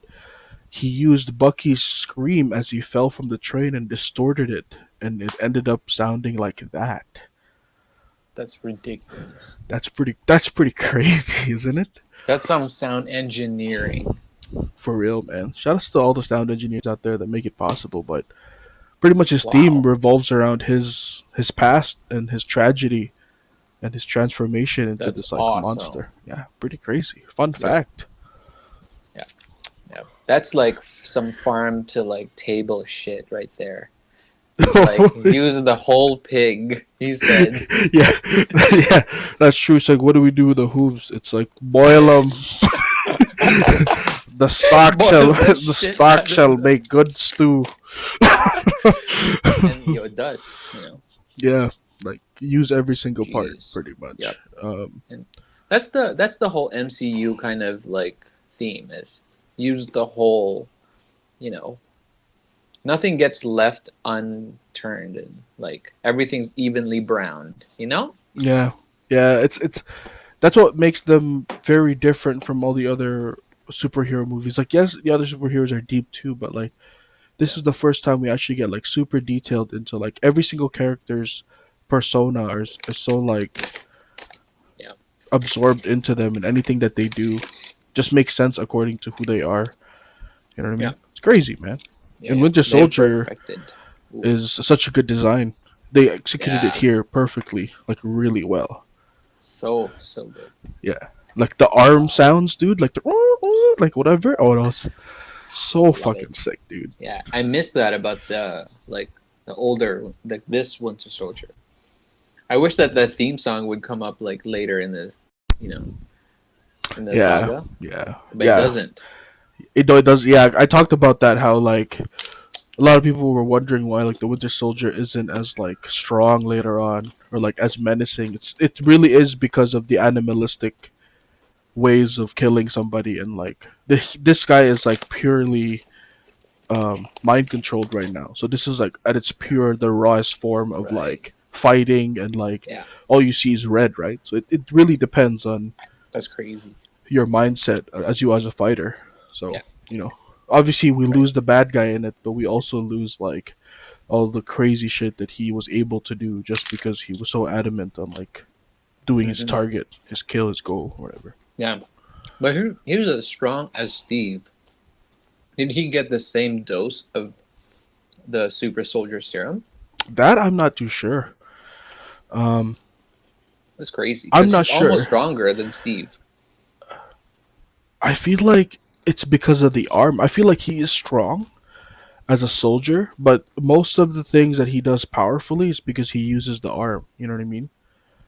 He used Bucky's scream as he fell from the train and distorted it, and it ended up sounding like that. That's ridiculous. That's pretty crazy, isn't it? That's some sound engineering. For real, man. Shout out to all the sound engineers out there that make it possible, but pretty much his theme Wow, revolves around his past and his tragedy and his transformation into that's this like awesome. monster. Yeah, pretty crazy. Fun Yeah, fact. yeah, yeah. That's like some farm to like table shit right there. It's like use the whole pig. He said, Yeah, yeah, that's true. It's like, what do we do with the hooves? It's like boil them. The stock shall boil the the shit stock out of shall them, make good stew. and yo, it does. Yeah, like use every single part, Jeez. pretty much. Yep. And that's the whole MCU kind of like theme is use the whole, you know, Nothing gets left unturned, and like everything's evenly browned. You know? Yeah, yeah. It's that's what makes them very different from all the other superhero movies. Like, yes, the other superheroes are deep too, but like this Yeah. is the first time we actually get like super detailed into like every single character's persona is so like Yeah. absorbed into them, and anything that they do just makes sense according to who they are. You know what I Yeah. mean? It's crazy, man. Yeah. And Yeah. Winter They've Soldier perfected. Ooh. is such a good design. They executed it Yeah. here perfectly, like really well. So good. Yeah, like the arm sounds, dude. Like the like whatever. Oh, it was so Love it. fucking sick, dude. Yeah. I miss that about the older like this Winter Soldier. I wish that the theme song would come up like later in the, you know, in the Yeah, saga, yeah, but it yeah. doesn't. It does. Yeah, I talked about that. How like a lot of people were wondering why like the Winter Soldier isn't as like strong later on or like as menacing. It really is because of the animalistic ways of killing somebody, and like this guy is like purely mind controlled right now. So this is like at its pure the rawest form of Right. like fighting, and like Yeah. all you see is red, right? So it really depends on That's crazy. your mindset as you as a fighter. So, Yeah. you know, obviously we Right. lose the bad guy in it, but we also lose like all the crazy shit that he was able to do just because he was so adamant on like doing his Hmm. target, his kill, his goal, whatever. Yeah. But he was as strong as Steve. Did he get the same dose of the super soldier serum? That I'm not too sure. Um, That's crazy I'm because not he's almost sure. stronger than Steve. I feel like it's because of the arm. I feel like he is strong as a soldier, but most of the things that he does powerfully is because he uses the arm. You know what I mean?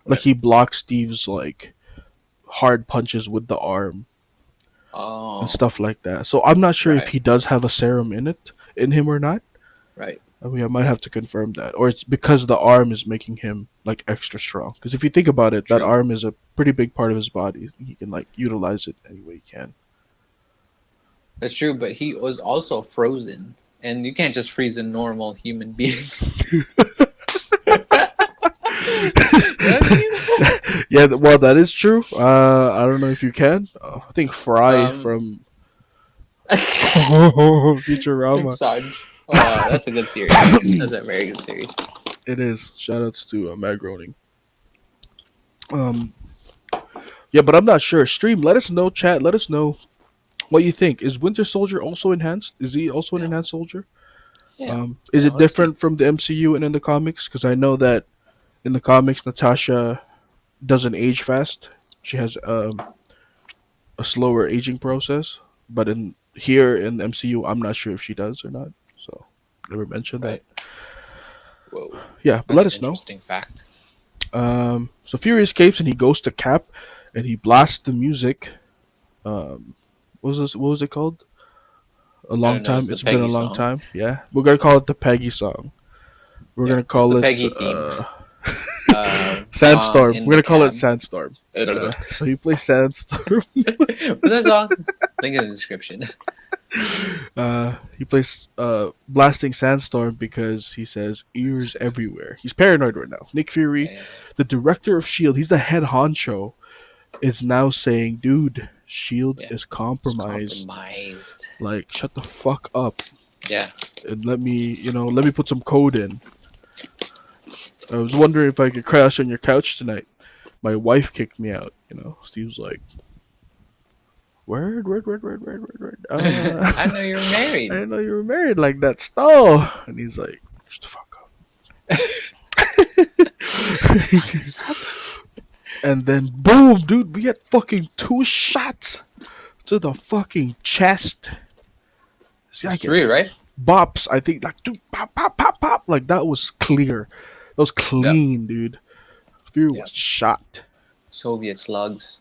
Like Right. he blocks Steve's like hard punches with the arm and Oh, stuff like that. So I'm not sure if right. he does have a serum in him or not. Right. I mean, I might have to confirm that, or it's because the arm is making him like extra strong. Because if you think about it, that True. arm is a pretty big part of his body. He can like utilize it any way he can. That's true, but he was also frozen, and you can't just freeze a normal human being. You know what I mean? Yeah, well, that is true. I don't know if you can. I think Fry Um, from Futurama. Sarge. Oh, that's a good series. That's a very good series. It is. Shoutouts to Matt Groening. Um, yeah, but I'm not sure. Stream, let us know. Chat, let us know what you think. Is Winter Soldier also enhanced? Is he also an Yeah, enhanced soldier? yeah, Is yeah. it Let's see. different from the MCU and in the comics? Because I know that in the comics, Natasha doesn't age fast. She has a slower aging process. But in here in the MCU, I'm not sure if she does or not. So never mentioned that. Right. Whoa, Yeah, but that's let an us know. interesting fact. So Fury escapes and he goes to Cap, and he blasts the music. Um, what was this? What was it called? A I long don't know. It's time. the It's been a Peggy long song. time. Yeah, we're gonna call it the Peggy song. We're Yeah, gonna it's the call it Peggy theme. Song Sandstorm. in We're the gonna call it cab. Sandstorm. Put So you play Sandstorm. that song. Link in the description. He plays blasting Sandstorm because he says ears everywhere. He's paranoid right now. Nick Fury, Yeah, the director of Shield, he's the head honcho, is now saying, "Dude, Shield yeah. is It's compromised. compromised. Like, shut the fuck up Yeah. and let me put some code in." I was wondering if I could crash on your couch tonight. My wife kicked me out. Steve's like, word, word, word, word, word, word, word. I know you're I married. didn't know you were married like that. Stall. And he's like, shut the fuck up. What's up? And then boom, dude, we had fucking two shots to the fucking chest. See, I It's get three, right? bops. I think like dude, pop, pop, pop, pop. Like that was clear. That was Yep. clean, dude. Fury was Yep. shot. Soviet slugs.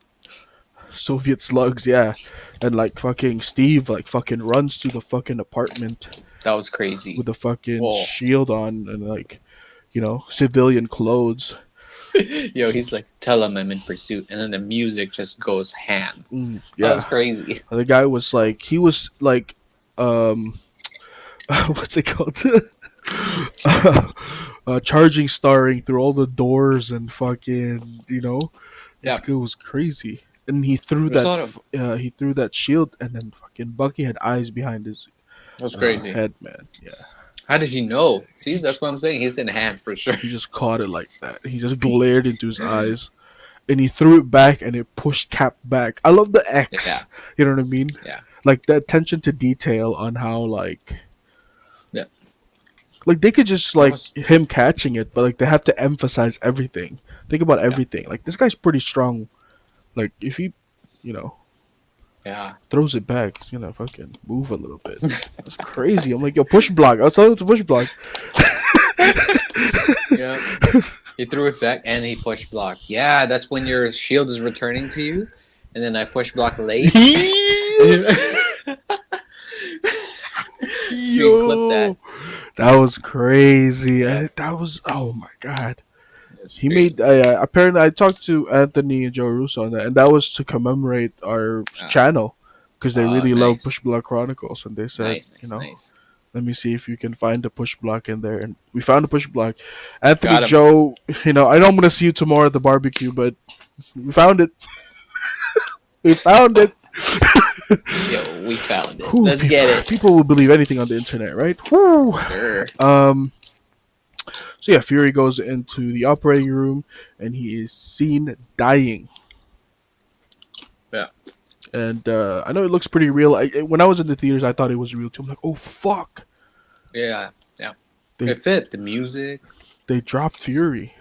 Soviet slugs, yeah. And like fucking Steve like fucking runs to the fucking apartment That was crazy. with a fucking Oh. shield on and like, civilian clothes. Yo, he's like, tell him I'm in pursuit. And then the music just goes ham. That was Yeah. crazy. The guy was like he was like um what's it called? Charging starring through all the doors and fucking, this Yeah, guy was crazy. And there's a lot of he threw that shield, and then fucking Bucky had eyes behind his that's crazy. head, man. Yeah, How did he know? See, that's what I'm saying. He's enhanced for sure. he just caught it like that. He just glared into his eyes, and he threw it back, and it pushed Cap back. I love the Yeah, X. You know what I mean? yeah, Like the attention to detail on how yeah. like they could just That like was him catching it, but like they have to emphasize everything. Think about yeah, everything. Like this guy's pretty strong. Like if he, you know, yeah, throws it back, it's gonna fucking move a little bit. That's crazy. I'm like, yo, push block. I was telling him to push block. yeah. He threw it back and he push block. Yeah, that's when your shield is returning to you, and then I push block late. Street clip that. Yo, that was crazy. Yeah, That was, oh my god. that's He crazy. made apparently I talked to Anthony and Joe Russo on that, and that was to commemorate our Ah, channel because they really love nice, Push Block Chronicles, and they said, nice, nice, nice. let me see if you can find a push block in there, and we found a push block. Anthony, Got him. Joe, I know I'm gonna see you tomorrow at the barbecue, but we found it. We found it. Yo, we found it. Whew, Let's get it. people will believe anything on the internet, right? Whew. Sure. Um. So yeah, Fury goes into the operating room, and he is seen dying. Yeah. And I know it looks pretty real. When I was in the theaters, I thought it was real too. I'm like, oh fuck! Yeah. Yeah. They It fit the music. they dropped Fury.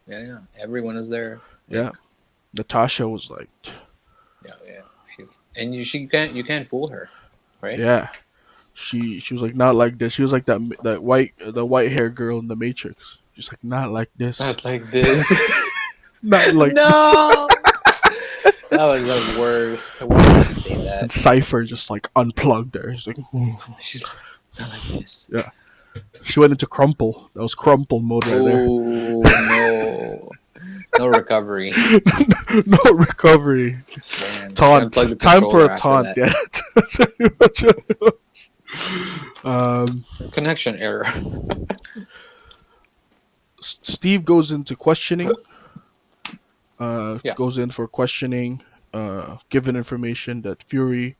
Yeah. Yeah. Everyone was there. Yeah, Natasha was like, Yeah. Yeah. She was, and you can't fool her, right? yeah. She was like not like this. She was like the white hair girl in the Matrix. She's like not like this, Not like this. not like this. No. That was the worst. Why did she say And that? Cipher just like unplugged her. She's like, "Ooh." She's not like this. Yeah. She went into crumple. That was crumple mode right there. Oh no. No recovery. No recovery. Damn. Taunt. Unplug the Time for controller a after taunt. that. Yeah. That's pretty much what it was. Connection error. Steve goes into questioning. Yeah. Goes in for questioning. Given information that Fury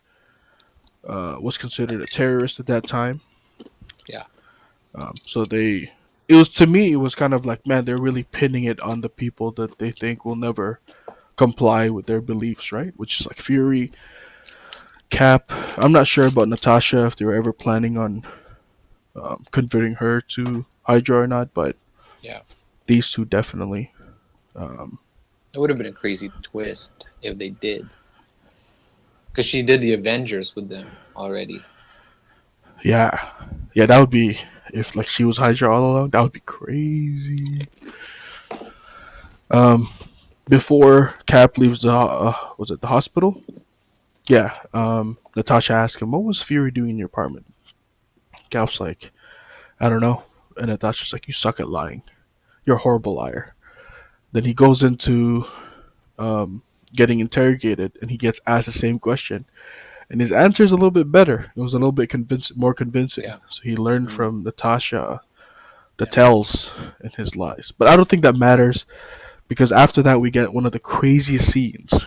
was considered a terrorist at that time. Yeah. So it was to me, it was kind of like, man, they're really pinning it on the people that they think will never comply with their beliefs, right? Which is like Fury, Cap. I'm not sure about Natasha if they were ever planning on converting her to Hydra or not, but Yeah. these two definitely. Um, It would have been a crazy twist if they did. Because she did the Avengers with them already. yeah, yeah, that would be if like she was Hydra all along. That would be crazy. Um, before Cap leaves was it the hospital? Yeah. Natasha asked him, "What was Fury doing in your apartment?" Cap's like, "I don't know." And Natasha's like, "You suck at lying. You're a horrible liar." Then he goes into getting interrogated, and he gets asked the same question, and his answer is a little bit better. It was a little bit more convincing. Yeah. So he learned Mm, from Natasha the yeah. tells and his lies. But I don't think that matters because after that we get one of the craziest scenes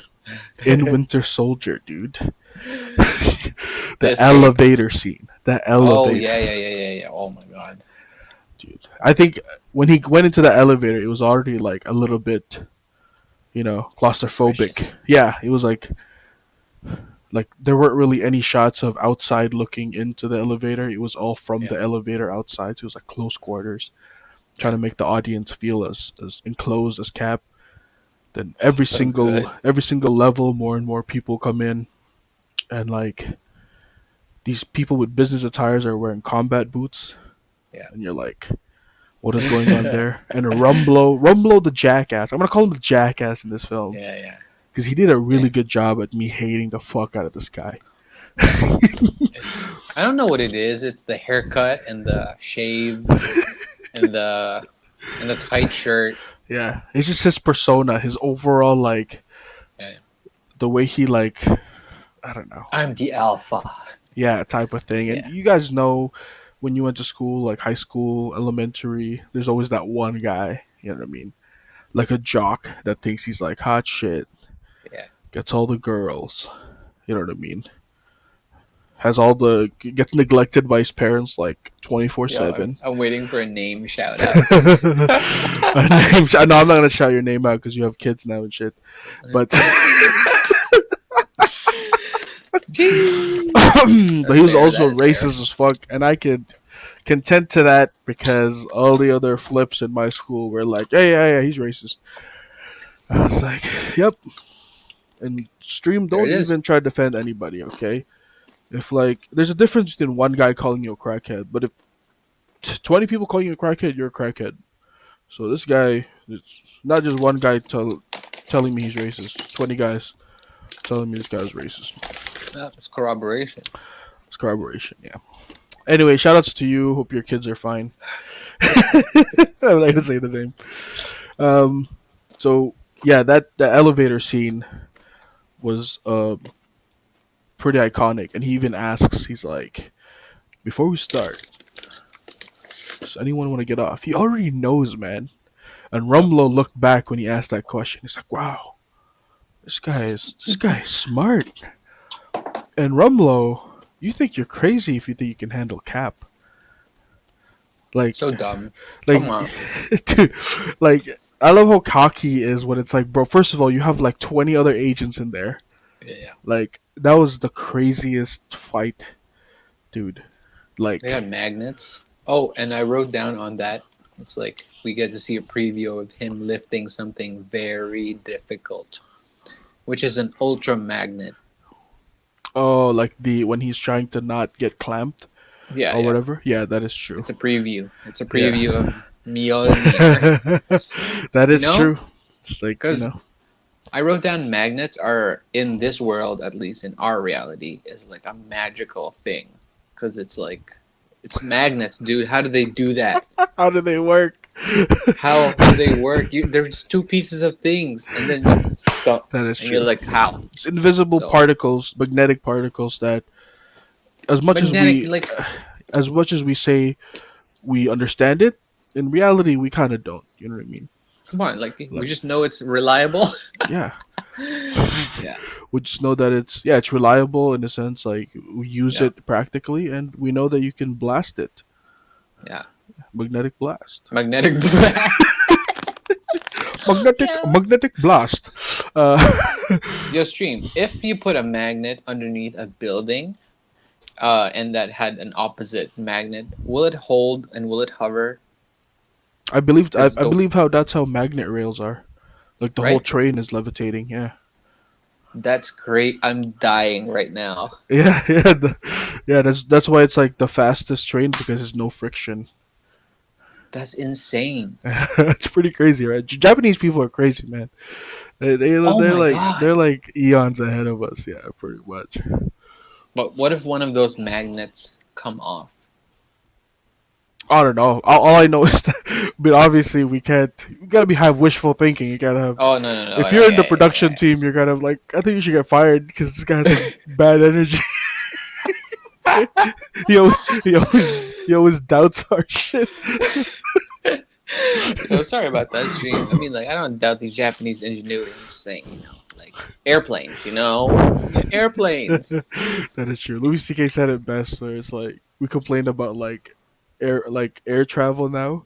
in Winter Soldier, dude. The The escape. elevator scene. The Oh, elevator. yeah, yeah, yeah, yeah, yeah. Oh, my God. Dude. I think when he went into the elevator, it was already like a little bit, claustrophobic. Suspicious. Yeah, it was like there weren't really any shots of outside looking into the elevator. It was all from Yeah. the elevator outside. So it was like close quarters, trying Yeah. to make the audience feel as enclosed as Cap. Then So good. every single level, more and more people come in, and like these people with business attires are wearing combat boots, Yeah. and you're like, what is going on there? And Rumblo the jackass. I'm gonna call him the jackass in this film Yeah, yeah. because he did a Yeah. really good job at me hating the fuck out of this guy. I don't know what it is. It's the haircut and the shave and the tight shirt. Yeah, it's just his persona, his overall like Yeah. the way he I don't know, I'm the alpha. yeah, type of thing. And Yeah. you guys know when you went to school, like high school, elementary, there's always that one guy, you know what I mean? Like a jock that thinks he's like hot shit, Yeah. gets all the girls, you know what I mean? Has all the gets neglected by his parents like Yo, I'm, 24/7. I'm waiting for a name shout out. A name, no, I'm not gonna shout your name out because you have kids now and shit. But Gee. but he That's was fair. That also is fair. racist as fuck, and I could contend to that because all the other flips in my school were like, "Hey, yeah, he's racist." I was like, "Yep." And stream, There it don't is. even try to defend anybody, okay? If like, there's a difference between one guy calling you a crackhead, but if 20 people calling you a crackhead, you're a crackhead. So this guy, it's not just one guy telling me he's racist. 20 guys telling me this guy is racist. It's corroboration. It's corroboration, yeah. Anyway, shout outs to you. Hope your kids are fine. I'm not gonna say the name. Um, so yeah, that the elevator scene was pretty iconic, and he even asks, he's like, before we start, does anyone want to get off? He already knows, man. And Yep. Rumlow looked back when he asked that question. He's like, wow, this guy is smart. And Rumlow, you think you're crazy if you think you can handle Cap. Like, So dumb. Come like, on. dude, like, I love how cocky he is when it's like, bro, first of all, you have like 20 other agents in there. Yeah. Like, that was the craziest fight, dude. They got Like, magnets. Oh, and I wrote down on that. It's like we get to see a preview of him lifting something very difficult, which is an ultra magnet. oh, like the when he's trying to not get clamped Yeah, or yeah. whatever. Yeah, that is true. It's a preview. It's a Yeah. preview of Mjolnir. That You is know, true. Just like, because I wrote down magnets are in this world, at least in our reality, is like a magical thing. Because it's like it's magnets, dude. How do they do that? how do they work? How do they work? There's two pieces of things, and then you stop, That is and you're true. like, how? It's invisible So particles, magnetic particles that as much as magnetic, we like, as much as we say we understand it, in reality we kind of don't. You know what I mean? come on, like we Like, just know it's reliable. yeah, Yeah, we just know that it's reliable in a sense. Like we use yeah, it practically, and we know that you can blast it. yeah. Magnetic blast. Magnetic blast. Magnetic Yeah. magnetic blast. Uh, Yo, stream. If you put a magnet underneath a building, and that had an opposite magnet, will it hold and will it hover? I believe I, Because I the believe how that's how magnet rails are. Like the whole right, train is levitating. Yeah. that's great. I'm dying right now. Yeah, yeah. That's why it's like the fastest train because there's no friction. That's insane. It's pretty crazy, right? Japanese people are crazy, man. Oh They're my like god. they're like eons ahead of us. Yeah, pretty much. But what if one of those magnets come off? I don't know. All I know is that, but obviously we can't. You gotta have wishful thinking. You gotta have. Oh no no no! If Yeah you're in the yeah yeah production yeah. team, you're kind of like, I think you should get fired because this guy has some bad energy. he always, he always doubts our shit. Sorry about that, stream. I mean, like, I don't doubt these Japanese ingenuity. I'm just saying, like airplanes. Airplanes. That is true. Louis C.K. said it best, where it's like we complain about like air travel now.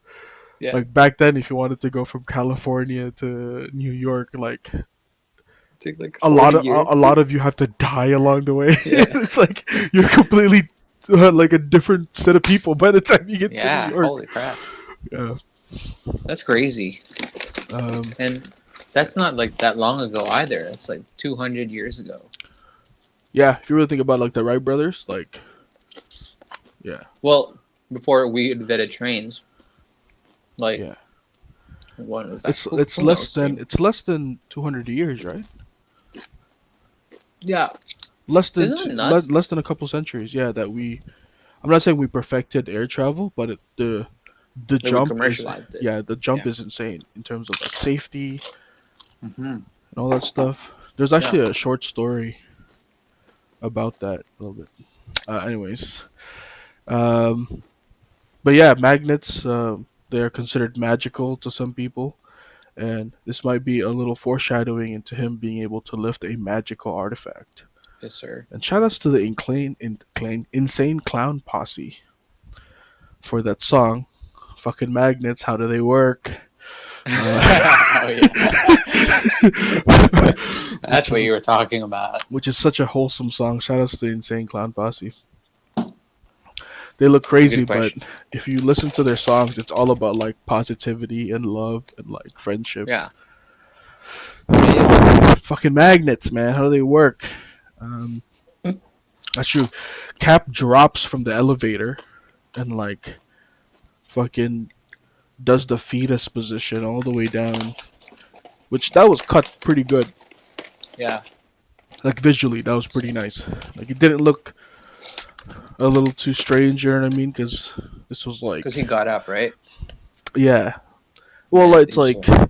Yeah, Like back then, if you wanted to go from California to New York, like take like a 40 lot of a years. lot of you have to die along the way. Yeah, It's like you're completely like a different set of people by the time you get to New yeah. York. Holy crap, Yeah. that's crazy. Um, And that's not like that long ago either. It's like 200 years ago. yeah. If you really think about like the Wright brothers, like yeah, Well, before we invented trains, like yeah. when was that? It's Who, it's who less knows, than stream? 200 years, right? Yeah, isn't it nuts Less than a couple centuries. Yeah, that we. I'm not saying we perfected air travel, but the that we jump is commercialized it? yeah, the jump Yeah. is insane in terms of like safety Mm-hmm. and all that stuff. There's Yeah. actually a short story about that a little bit. Anyways, um, But yeah, magnets, they're considered magical to some people, and this might be a little foreshadowing into him being able to lift a magical artifact. Yes, sir. And shout outs to the Insane Clown Posse for that song. Fucking magnets, how do they work? Oh yeah. which That's what is you were talking about. which is such a wholesome song. Shout outs to the Insane Clown Posse. They look That's a crazy, good but question. if you listen to their songs, it's all about like positivity and love and like friendship. Yeah. Yeah, yeah. Fucking magnets, man. How do they work? Um, that's true. Cap drops from the elevator and like fucking does the fetus position all the way down, which that was cut pretty good. Yeah. Like visually, that was pretty nice. Like it didn't look a little too strange, you know what I mean? Because this was Because like, he got up, right? yeah. Well, Yeah. it's They just like,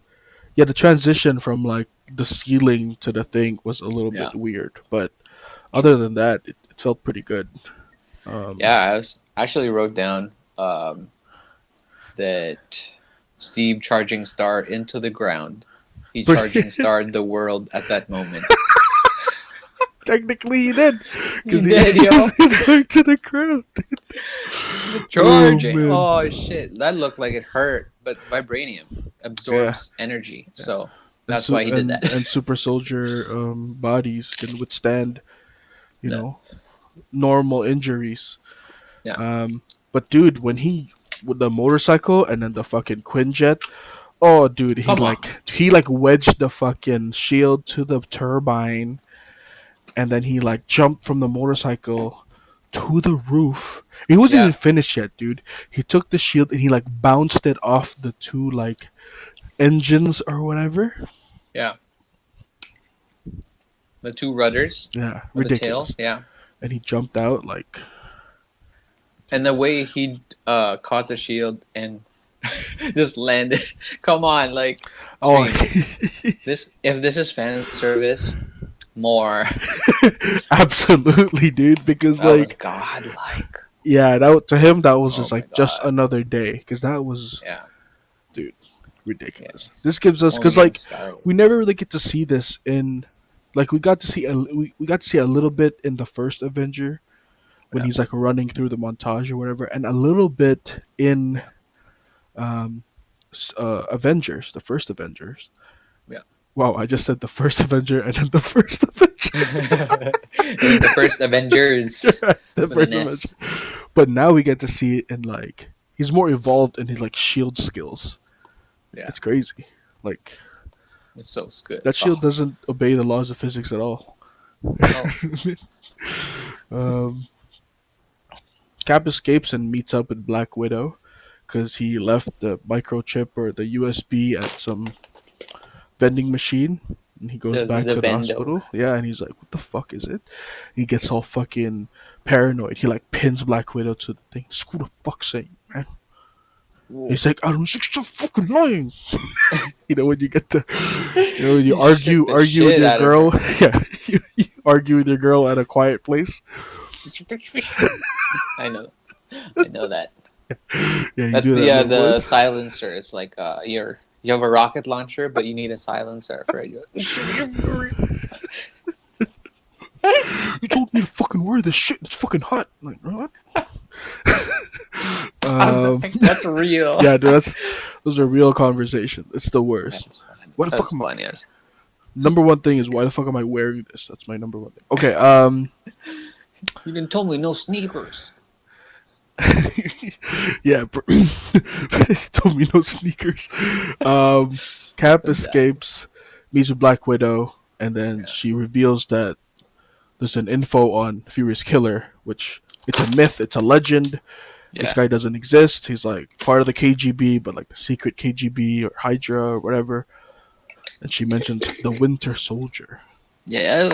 yeah, the transition from like the ceiling to the thing was a little yeah. bit weird, but other True. than that, it felt pretty good. Um, Yeah. I actually wrote down that Steve charging Star into the ground. He charging starred the world at that moment. technically, he did He because did, yo. he's going to the ground. The Oh charging. man, Oh shit, that looked like it hurt, but vibranium yeah, absorbs energy, yeah. so that's why he did that. And super soldier bodies can withstand, you Yeah, know, normal injuries. yeah. Um, but dude, when he with the motorcycle and then the fucking Quinjet, oh dude, Come on. he like wedged the fucking shield to the turbine, and then he like jumped from the motorcycle to the roof. It wasn't even Yeah, finished yet, dude. He took the shield and he like bounced it off the two like engines or whatever. yeah. The two rudders Yeah, or the tail. ridiculous. Yeah, And he jumped out like, and the way he caught the shield and just landed. Come on, like oh, stream this. If this is fan service, more. absolutely, dude. Because That was like, godlike. yeah, to him that was Oh just my like just god. another day. Because that was, Yeah, dude, yeah. ridiculous. This gives us Only because getting like started. we never really get to see this in, like we got to see a little bit in the first Avenger when Yeah, he's like running through the montage or whatever, and a little bit in um, Avengers, the first Avengers. yeah. Wow, I just said the first Avenger and then the first Avenger. In the first Avengers The with an first Avenger. S. But now we get to see it in like he's more evolved in his like shield skills. Yeah, It's crazy. Like it's so good. that shield Oh, doesn't obey the laws of physics at all. oh, um, Cap escapes and meets up with Black Widow because he left the microchip or the USB at some vending machine. And he goes back the to the Vendo. hospital. Yeah, and he's like, "What the fuck is it?" He gets all fucking paranoid. He like pins Black Widow to the thing. Who the fuck say, man? Ooh. He's like, "I don't think you're fucking lying." You know when you get to, when you He shook the argue with shit your out of girl. her. Yeah, you argue with your girl at a quiet place. I know, I know that. Yeah, you That's do that little the voice. silencer. It's like you have a rocket launcher, but you need a silencer for it. You told me to fucking wear this shit. It's fucking hot. I'm like, what? I'm like, that's real. Yeah, dude, those are real conversations. It's the worst. That's funny. Why the fuck That's am I? funny. Yes. Number one thing is why the fuck am I wearing this? That's my number one thing. Okay, You didn't tell me no sneakers. yeah, told me no sneakers. Um, Cap But that. escapes, meets with Black Widow, and then Yeah. she reveals that there's an info on Furious Killer, which it's a myth, it's a legend. This Yeah. guy doesn't exist. He's like part of the KGB, but like the secret KGB or Hydra or whatever. And she mentions the Winter Soldier. Yeah.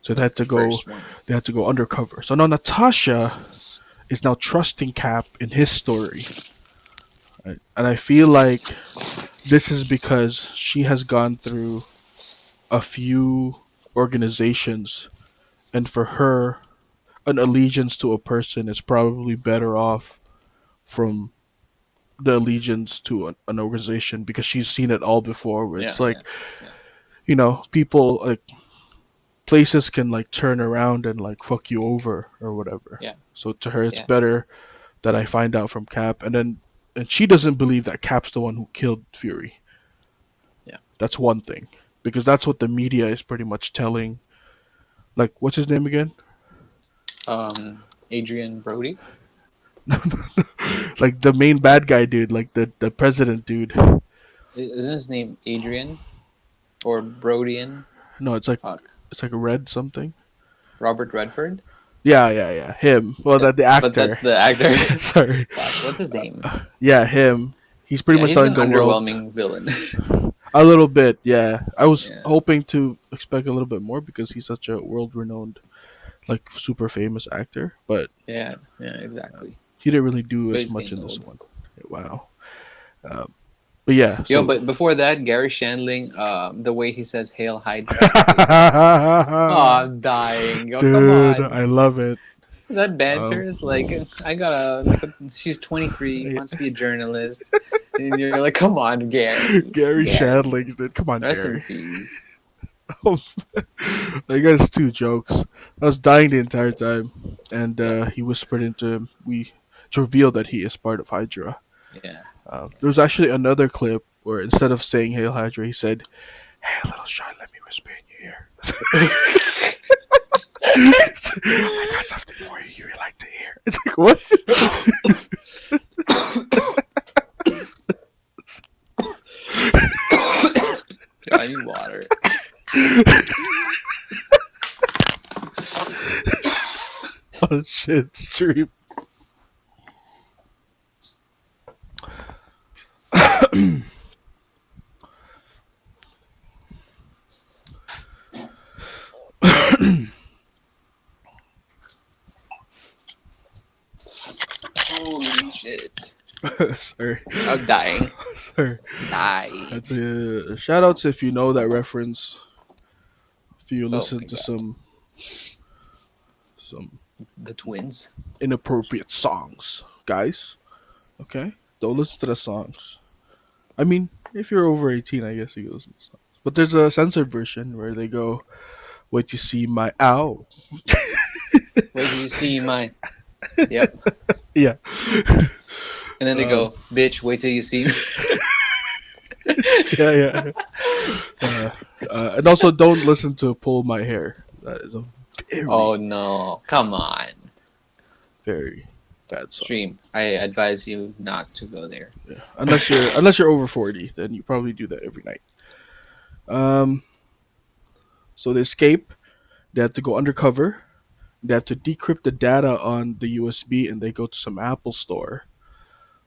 So That's the first one. they had to go undercover. So now Natasha is now trusting Cap in his story. Right? And I feel like this is because she has gone through a few organizations, and for her, an allegiance to a person is probably better off from the allegiance to an organization because she's seen it all before. Where it's Yeah, yeah, like, yeah, people like places can like turn around and like fuck you over or whatever. yeah, So to her, it's yeah, better that I find out from Cap, and she doesn't believe that Cap's the one who killed Fury. yeah. That's one thing because that's what the media is pretty much telling. Like, what's his name again? Adrian Brody. Like the main bad guy dude, like the president dude. Isn't his name Adrian or Brodian? No, Fuck. it's like a red something. Robert Redford. Yeah, yeah, yeah. Him. Well, Yeah, that the but actor. that's the actor. Sorry. Fuck. What's his name? Yeah, him. He's pretty Yeah, much he's an telling the world underwhelming villain. a little bit. Yeah, I was Yeah, hoping to expect a little bit more because he's such a world-renowned, like super famous actor, but yeah, yeah, exactly. he didn't really do But as he's much getting in this old. one. Wow. But yeah, Yo, so. but before that, Gary Shandling, the way he says "Hail Hydra," it's like, oh, I'm dying. Yo, come Dude, on. I love it. That banter Um, is like, I gotta like. She's 23, wants to be a journalist, and you're like, come on, Gary, Gary Gary, Shadlings, dude. Come on, rest in Gary. peace. I guess two jokes. I was dying the entire time, and Yeah, he whispered into him. We to reveal that he is part of Hydra. yeah. There was actually another clip where instead of saying "Hail Hydra," he said, "Hey, little shot, let me whisper in your ear. I got something for you you'd like to hear." It's like what? Yo, I need water. Oh shit! Stream. Holy shit! Sorry, I'm dying. sorry. Die. That's a shout outs if you know that reference. If you Oh listen my to god, some the twins. inappropriate songs, guys. Okay, don't listen to the songs. I mean, if you're over 18, I guess you can listen to songs. But there's a censored version where they go, "Wait, you see my ow." Wait till you see my. Yep. Yeah. And then they Um, go, bitch. Wait till you see. yeah, yeah. Uh, and also, don't listen to "Pull My Hair." That is a Oh very, no! Come on, very bad song. stream. I advise you not to go there. Yeah. Unless you're over 40, then you probably do that every night. Um, so they escape. They have to go undercover. They have to decrypt the data on the USB, and they go to some Apple store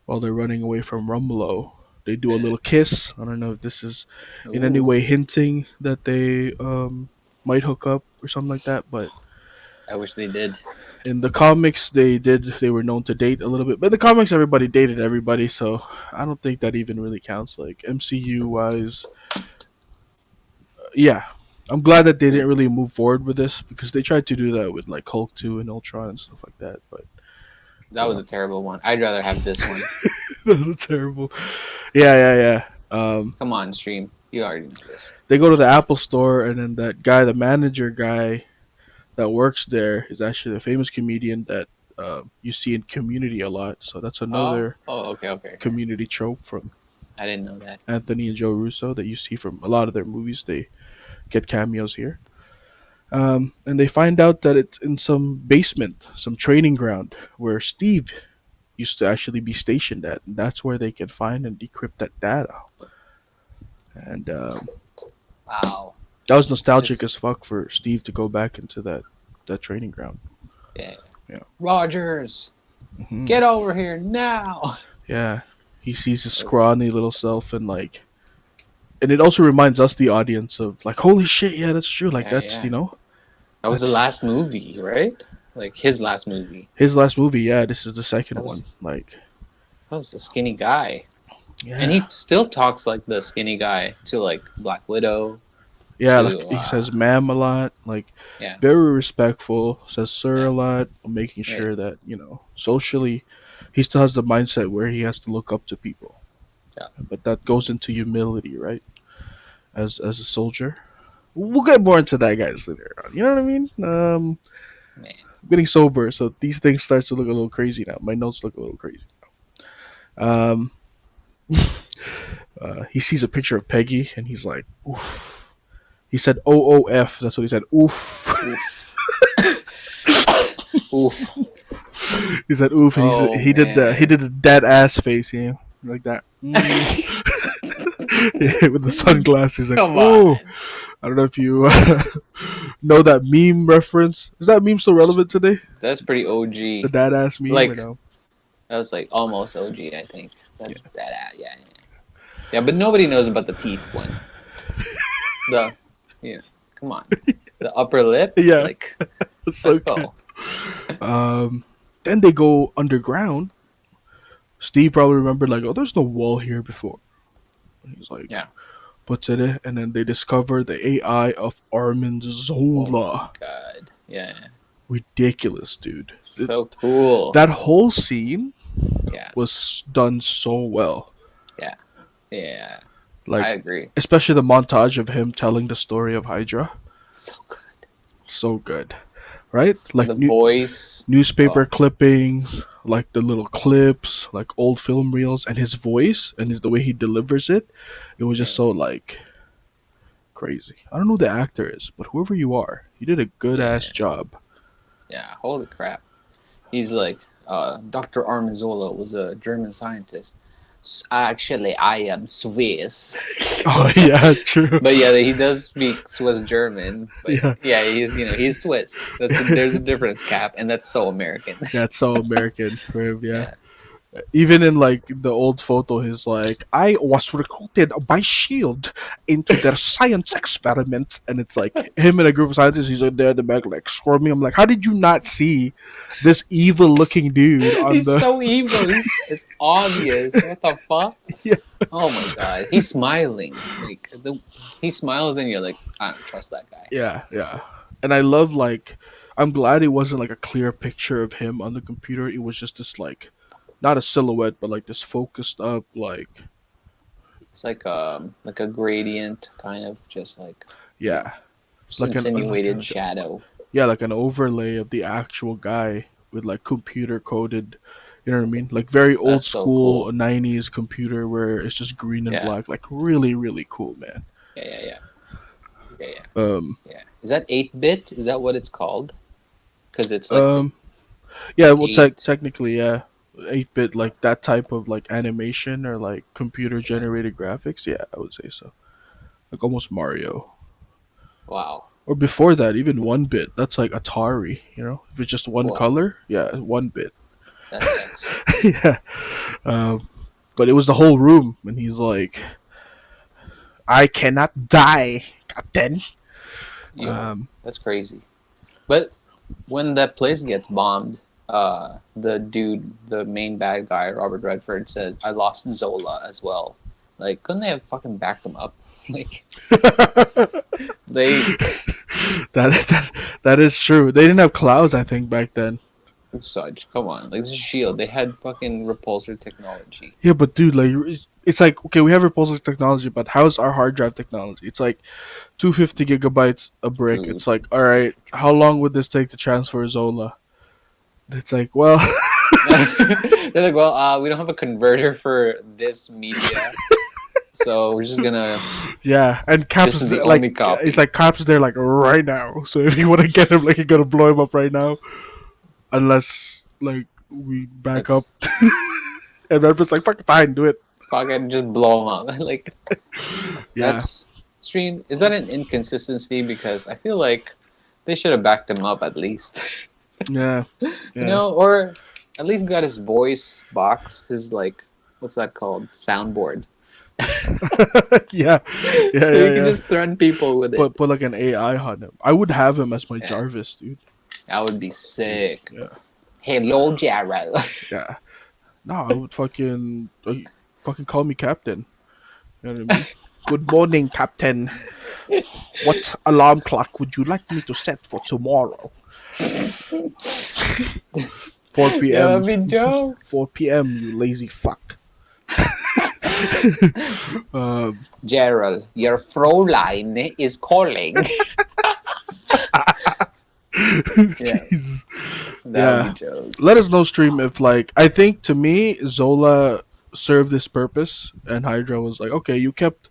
while they're running away from Rumlow. They do a Yeah. little kiss. I don't know if this is in any Ooh, way hinting that they might hook up or something like that, but I wish they did. in the comics they were known to date a little bit. But in the comics everybody dated everybody, so I don't think that even really counts like MCU wise. Yeah. I'm glad that they didn't really move forward with this because they tried to do that with like Hulk 2 and Ultron and stuff like that, but That was a terrible one. I'd rather have this one. that was terrible. Yeah, yeah, yeah. Come on, stream. You already know this. They go to the Apple store, and then that guy, the manager guy that works there, is actually a famous comedian that you see in Community a lot. So that's Oh, another oh, okay, okay, okay. Community trope from I didn't know that. Anthony and Joe Russo that you see from a lot of their movies. They get cameos here. And they find out that it's in some basement, some training ground where Steve used to actually be stationed at. And that's where they can find and decrypt that data. And Wow. that was nostalgic Just as fuck for Steve to go back into that training ground. yeah. Yeah. Rogers, Hmm. get over here now. Yeah. He sees his That was, scrawny little self and like, and it also reminds us, the audience, of like, holy shit, yeah, that's true. Like, yeah, that's, yeah. That was the that's last movie, right? Like his last movie. his last movie. Yeah, this is the second That one. was Like, that was a skinny guy, and he yeah. still talks like the skinny guy to like Black Widow. Yeah, like To he says ma'am a lot, like yeah, very respectful, says sir yeah, a lot, making yeah, sure that, socially he still has the mindset where he has to look up to people, Yeah, but that goes into humility, right? As a soldier, we'll get more into that, guys, later on. You know what I mean? man. I'm getting sober, so these things start to look a little crazy now. My notes look a little crazy. Um, he sees a picture of Peggy, and he's like, "Oof." He said "OOF." That's what he said. Oof. Oof. Oof. He said "oof," and Oh he man. did the dead ass face, like that. Yeah, with the sunglasses, like, Come oh, on. I don't know if you know that meme reference. Is that meme still relevant today? That's pretty The OG. dad ass meme, or Like no? that was like almost OG, I think. Yeah, That's that. Yeah, yeah. Yeah, but nobody knows about the teeth one. The, come on, the upper lip. yeah, Like, it's so let's good. go. Um, then they go underground. Steve probably remembered, like, oh, there's no wall here before. And he's like, Yeah. puts it in, and then they discover the AI of Armin Oh my Zola. god. Yeah. Ridiculous, dude. So cool. That whole scene Yeah. was done so well. Yeah. Yeah. I Like, agree. especially the montage of him telling the story of Hydra. So good. So good, right? Like The voice. newspaper Oh clippings, like the little clips, like old film reels, and his voice and the way he delivers it. It was just man. so like crazy. I don't know who the actor is, but whoever you are, you did a good ass Yeah. job. Yeah. Holy crap. He's like, Dr. Armanzola was a German scientist. Actually, I am Swiss. Oh yeah, true. But yeah, he does speak Swiss German. But Yeah, yeah, he's Swiss. There's a difference, Cap, and that's so American. yeah, it's so American for him. Yeah, Yeah. even in like the old photo, he's like, "I was recruited by Shield into their science experiment," and it's like him and a group of scientists. He's like there in the back, like squirming. I'm like, how did you not see this evil-looking dude on He's the? so evil. It's obvious. What the fuck? Yeah, Oh my god. He's smiling. He smiles and you're like, I don't trust that guy. yeah, yeah. And I love like, I'm glad it wasn't like a clear picture of him on the computer. It was just this like, not a silhouette, but like this focused up like, It's like a gradient kind of just like you know yeah, just like insinuated shadow. yeah, like an overlay of the actual guy with like computer coded, you know what I mean? Like very old That's so school cool. 90s computer where it's just green and Yeah. black. Like really, really cool, man. Yeah, yeah, yeah. Yeah, yeah. Um, Yeah. Is that 8-bit? Is that what it's called? Because it's like um, yeah, the well, 8. technically, yeah. 8-bit, like that type of like animation or like computer Yeah. generated graphics, yeah, I would say so. Like almost Mario. Wow. Or before that, even 1-bit. That's like Atari, you know? If it's just one Wow. color, yeah, 1-bit. That's X. Yeah. Um, but it was the whole room, and he's like, I cannot die, Captain. Yo, Um, that's crazy. But when that place gets bombed, the main bad guy, Robert Redford, says, I lost Zola as well. Like, couldn't they have fucking backed him up? Like, they that is true. They didn't have clouds, I think, back then. such. Come on. Like, this is S.H.I.E.L.D. They had fucking repulsor technology. Yeah, but dude, like, it's like okay, we have repulsive technology, but how's our hard drive technology? It's like 250 gigabytes a brick. True. It's like, all True, right, true, true. how long would this take to transfer Zola? It's like, well, They're like, well, we don't have a converter for this media, so we're just gonna. yeah, and This Caps is is the there, only like, it's copy. like Caps is there like right now. So if you want to get him, like, you gotta blow him up right now, unless like we back up. That's And Redford's like, fuck, fine, do it. fucking just blow them up. Like Yeah, that's stream. Is that an inconsistency? Because I feel like they should have backed him up at least, yeah, yeah, or at least got his voice box, his like, what's that called, soundboard, yeah, yeah, so yeah, you can yeah. just threaten people with it. Put like an AI on him. I would have him as my Yeah, Jarvis, dude. that would be sick. Yeah, Hello, Jarrell. yeah. No, I would fucking call me Captain. You know what I mean? Good morning, Captain. What alarm clock would you like me to set for tomorrow? 4 Yo, I p.m. mean jokes. 4 p.m. You lazy fuck. um, Gerald, your Fräulein is calling. Yeah, jeez. that would be Yeah. jokes. Let us know, stream, if like I think to me Zola served this purpose, and Hydra was like, okay, you kept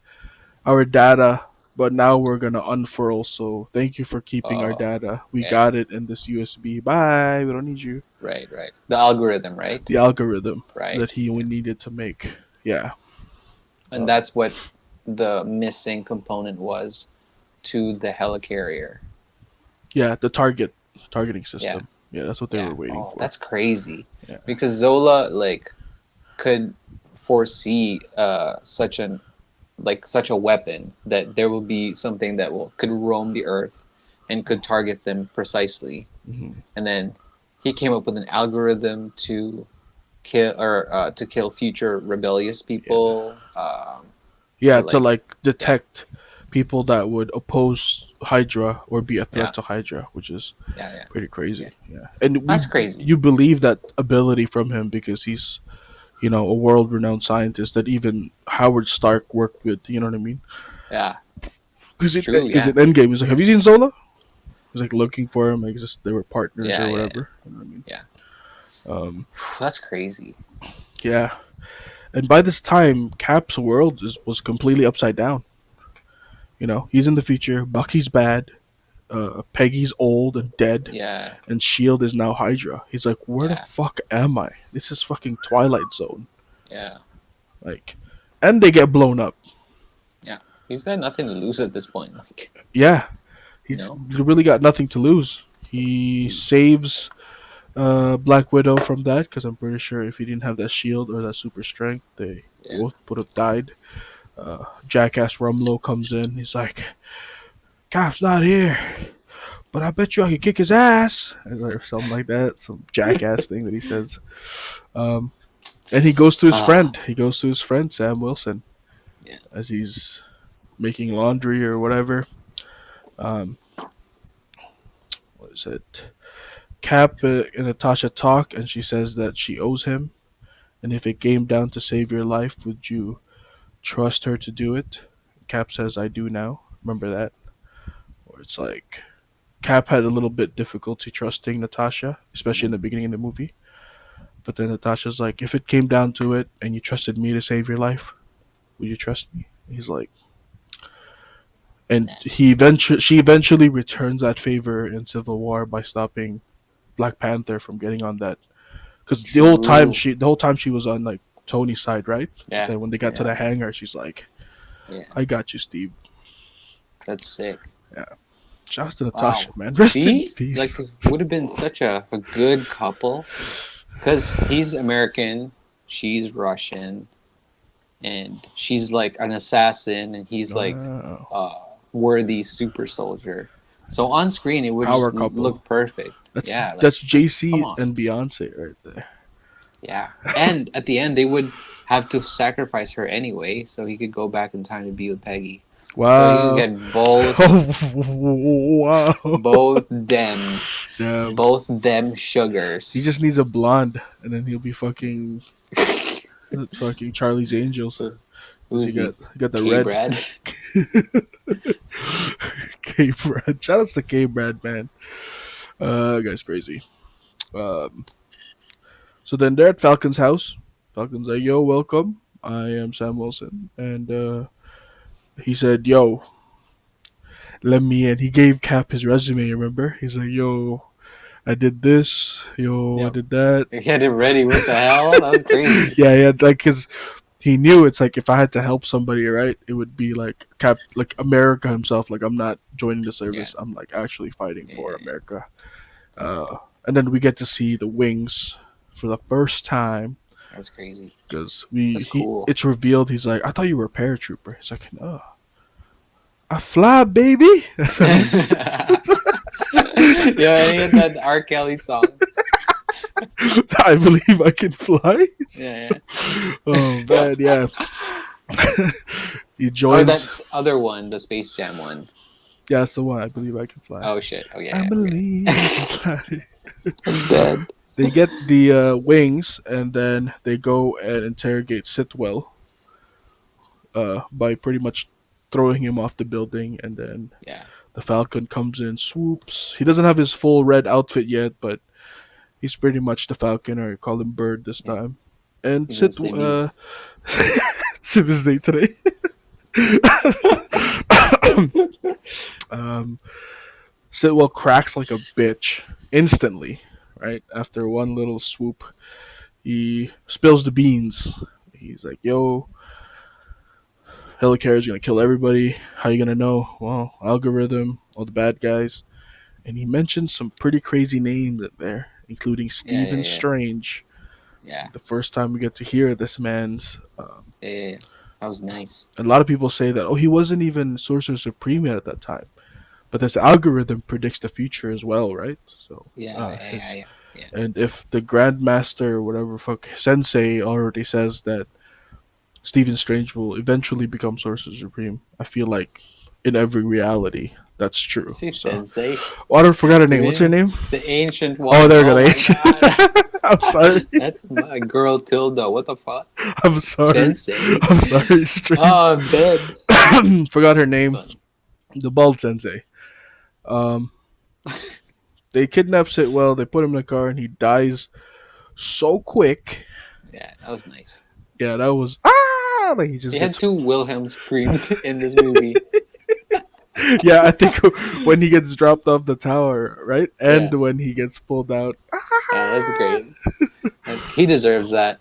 our data, but now we're gonna unfurl. So thank you for keeping our Oh, data. We yeah, got it in this USB. Bye. We don't need you. right, right. The algorithm, right? The algorithm that Right. he Yeah. needed to make. Yeah. And that's what the missing component was to the helicarrier. Yeah. The targeting Yeah, system. Yeah, that's what they yeah. were waiting Oh, for. that's crazy. Yeah. Because Zola like could foresee such a weapon that there will be something that will could roam the earth and could target them precisely. Hmm. And then he came up with an algorithm to kill future rebellious Yeah. people. Yeah. Or To like like yeah, detect people that would oppose Hydra or be a threat yeah, to Hydra, which is yeah, yeah, pretty yeah. crazy. Yeah. And That's crazy. you believe that ability from him because he's a world renowned scientist that even Howard Stark worked with. You know what I mean? Yeah, Because it's true. in Yeah, Endgame, he's like, "Have you seen Zola?" He's like looking for him. Like just they were partners yeah, or yeah, yeah. whatever. You know what I mean? Yeah. Um, That's crazy. yeah. And by this time, Cap's world was completely upside down. He's in the future. Bucky's bad. Peggy's old and dead, Yeah, and Shield is now Hydra. He's like, "Where the yeah, fuck am I? This is fucking Twilight Zone." yeah, Like, and they get blown up. yeah. He's got nothing to lose at this point. Like, Yeah, you he's know, really got nothing to lose. He he, saves Black Widow from that because I'm pretty sure if he didn't have that shield or that super strength, they yeah, both would have died. Jackass Rumlow comes in. He's like, "Cap's not here, but I bet you I could kick his ass," or something like that. Some jackass thing that he says. Um, and he goes to his ah, friend. He goes to his friend Sam Wilson yeah, as he's making laundry or whatever. Um, what is it? Cap and Natasha talk, and she says that she owes him. And if it came down to save your life, would you trust her to do it? Cap says, "I do now." Remember that? Or it's like Cap had a little bit difficulty trusting Natasha, especially in the beginning of the movie. But then Natasha's like, "If it came down to it, and you trusted me to save your life, would you trust me?" He's like, and nice. she eventually returns that favor in Civil War by stopping Black Panther from getting on that. Because True. the whole time she was on like Tony's side, right? But Yeah, then when they got to yeah, the hangar, she's like, yeah. "I got you, Steve." That's sick. Yeah. Shouts to Natasha, Wow. man. Rest in See, like, peace. it would have been such a good couple because he's American, she's Russian, and she's like an assassin, and he's like Wow. a worthy super soldier. So on screen, it would Power just couple. look perfect. That's Yeah, like, that's come JC on. and Beyonce right there. Yeah. And at the end, they would have to sacrifice her anyway, so he could go back in time to be with Peggy. So you Wow. get both, Wow. both them, Damn. both them He sugars. just needs a blonde, and then he'll be fucking Charlie's Angels. Cause Who's he? he got the K red. Brad. K Brad. Shout out to K Brad, man. Guy's crazy. Um, so then they're at Falcon's house. Falcon's like, "Yo, welcome. I am Sam Wilson," and he said, "Yo, let me in." He gave Cap his resume. Remember? He's like, "Yo, I did this. Yo, I Yep. did that." He had it ready. What the hell? That was crazy. Yeah, yeah. Like his he knew it's like if I had to help somebody, right, it would be like Cap, like America himself. Like I'm not joining the Yeah. service. I'm like actually fighting Yeah. for Yeah. America. And then we get to see the wings for the first time That was crazy. because That's cool. it's revealed he's like, "I thought you were a paratrooper." He's like, "No, I fly, baby." That's how he's, Yeah, and he had that R. Kelly song. I believe I can fly. Yeah, Oh man, yeah. yeah. He Or joins. that other one, the Space Jam one. Yeah, that's the one. I believe I can fly. Oh shit. Oh I yeah, yeah. believe I can Okay. fly. I'm dead. They get the wings, and then they go and interrogate Sitwell by pretty much throwing him off the building, and then Yeah, the Falcon comes in, swoops. He doesn't have his full red outfit yet, but he's pretty much the Falcon, or call him Bird this yeah. time. And He's in Sit Sibby's. it's his day today. um, Sitwell cracks like a bitch instantly, right after one little swoop. He spills the beans. He's like, "Yo, Helicarrier is gonna kill everybody. How you gonna know? Well, algorithm, all the bad guys." And he mentions some pretty crazy names in there, including Yeah, Stephen yeah, yeah, Strange. yeah, The first time we get to hear this man's, yeah, yeah. That was nice. a lot of people say that, oh, he wasn't even Sorcerer Supreme yet at that time, but this algorithm predicts the future as well, right? So Yeah, yeah, yeah, his yeah. Yeah. and if the Grandmaster, whatever fuck Sensei, already says that Stephen Strange will eventually become Sorcerer Supreme, I feel like in every reality that's true. See, So, Sensei, oh, I forgot her name. What's her the name? the ancient Oh, one. there we go. Oh The my ancient. god, I'm sorry. that's my girl Tilda. What the fuck, I'm sorry. Sensei? I'm sorry. Strange. Oh, I'm dead. Forgot her This name. one. The bald sensei. Um, they kidnap Sitwell. They put him in a car, and he dies so quick. Yeah, that was nice. Yeah, that was like he just They had gets. two Wilhelm screams in this movie. Yeah, I think when he gets dropped off the tower, right, and Yeah, when he gets pulled out. yeah, that's great. He deserves that.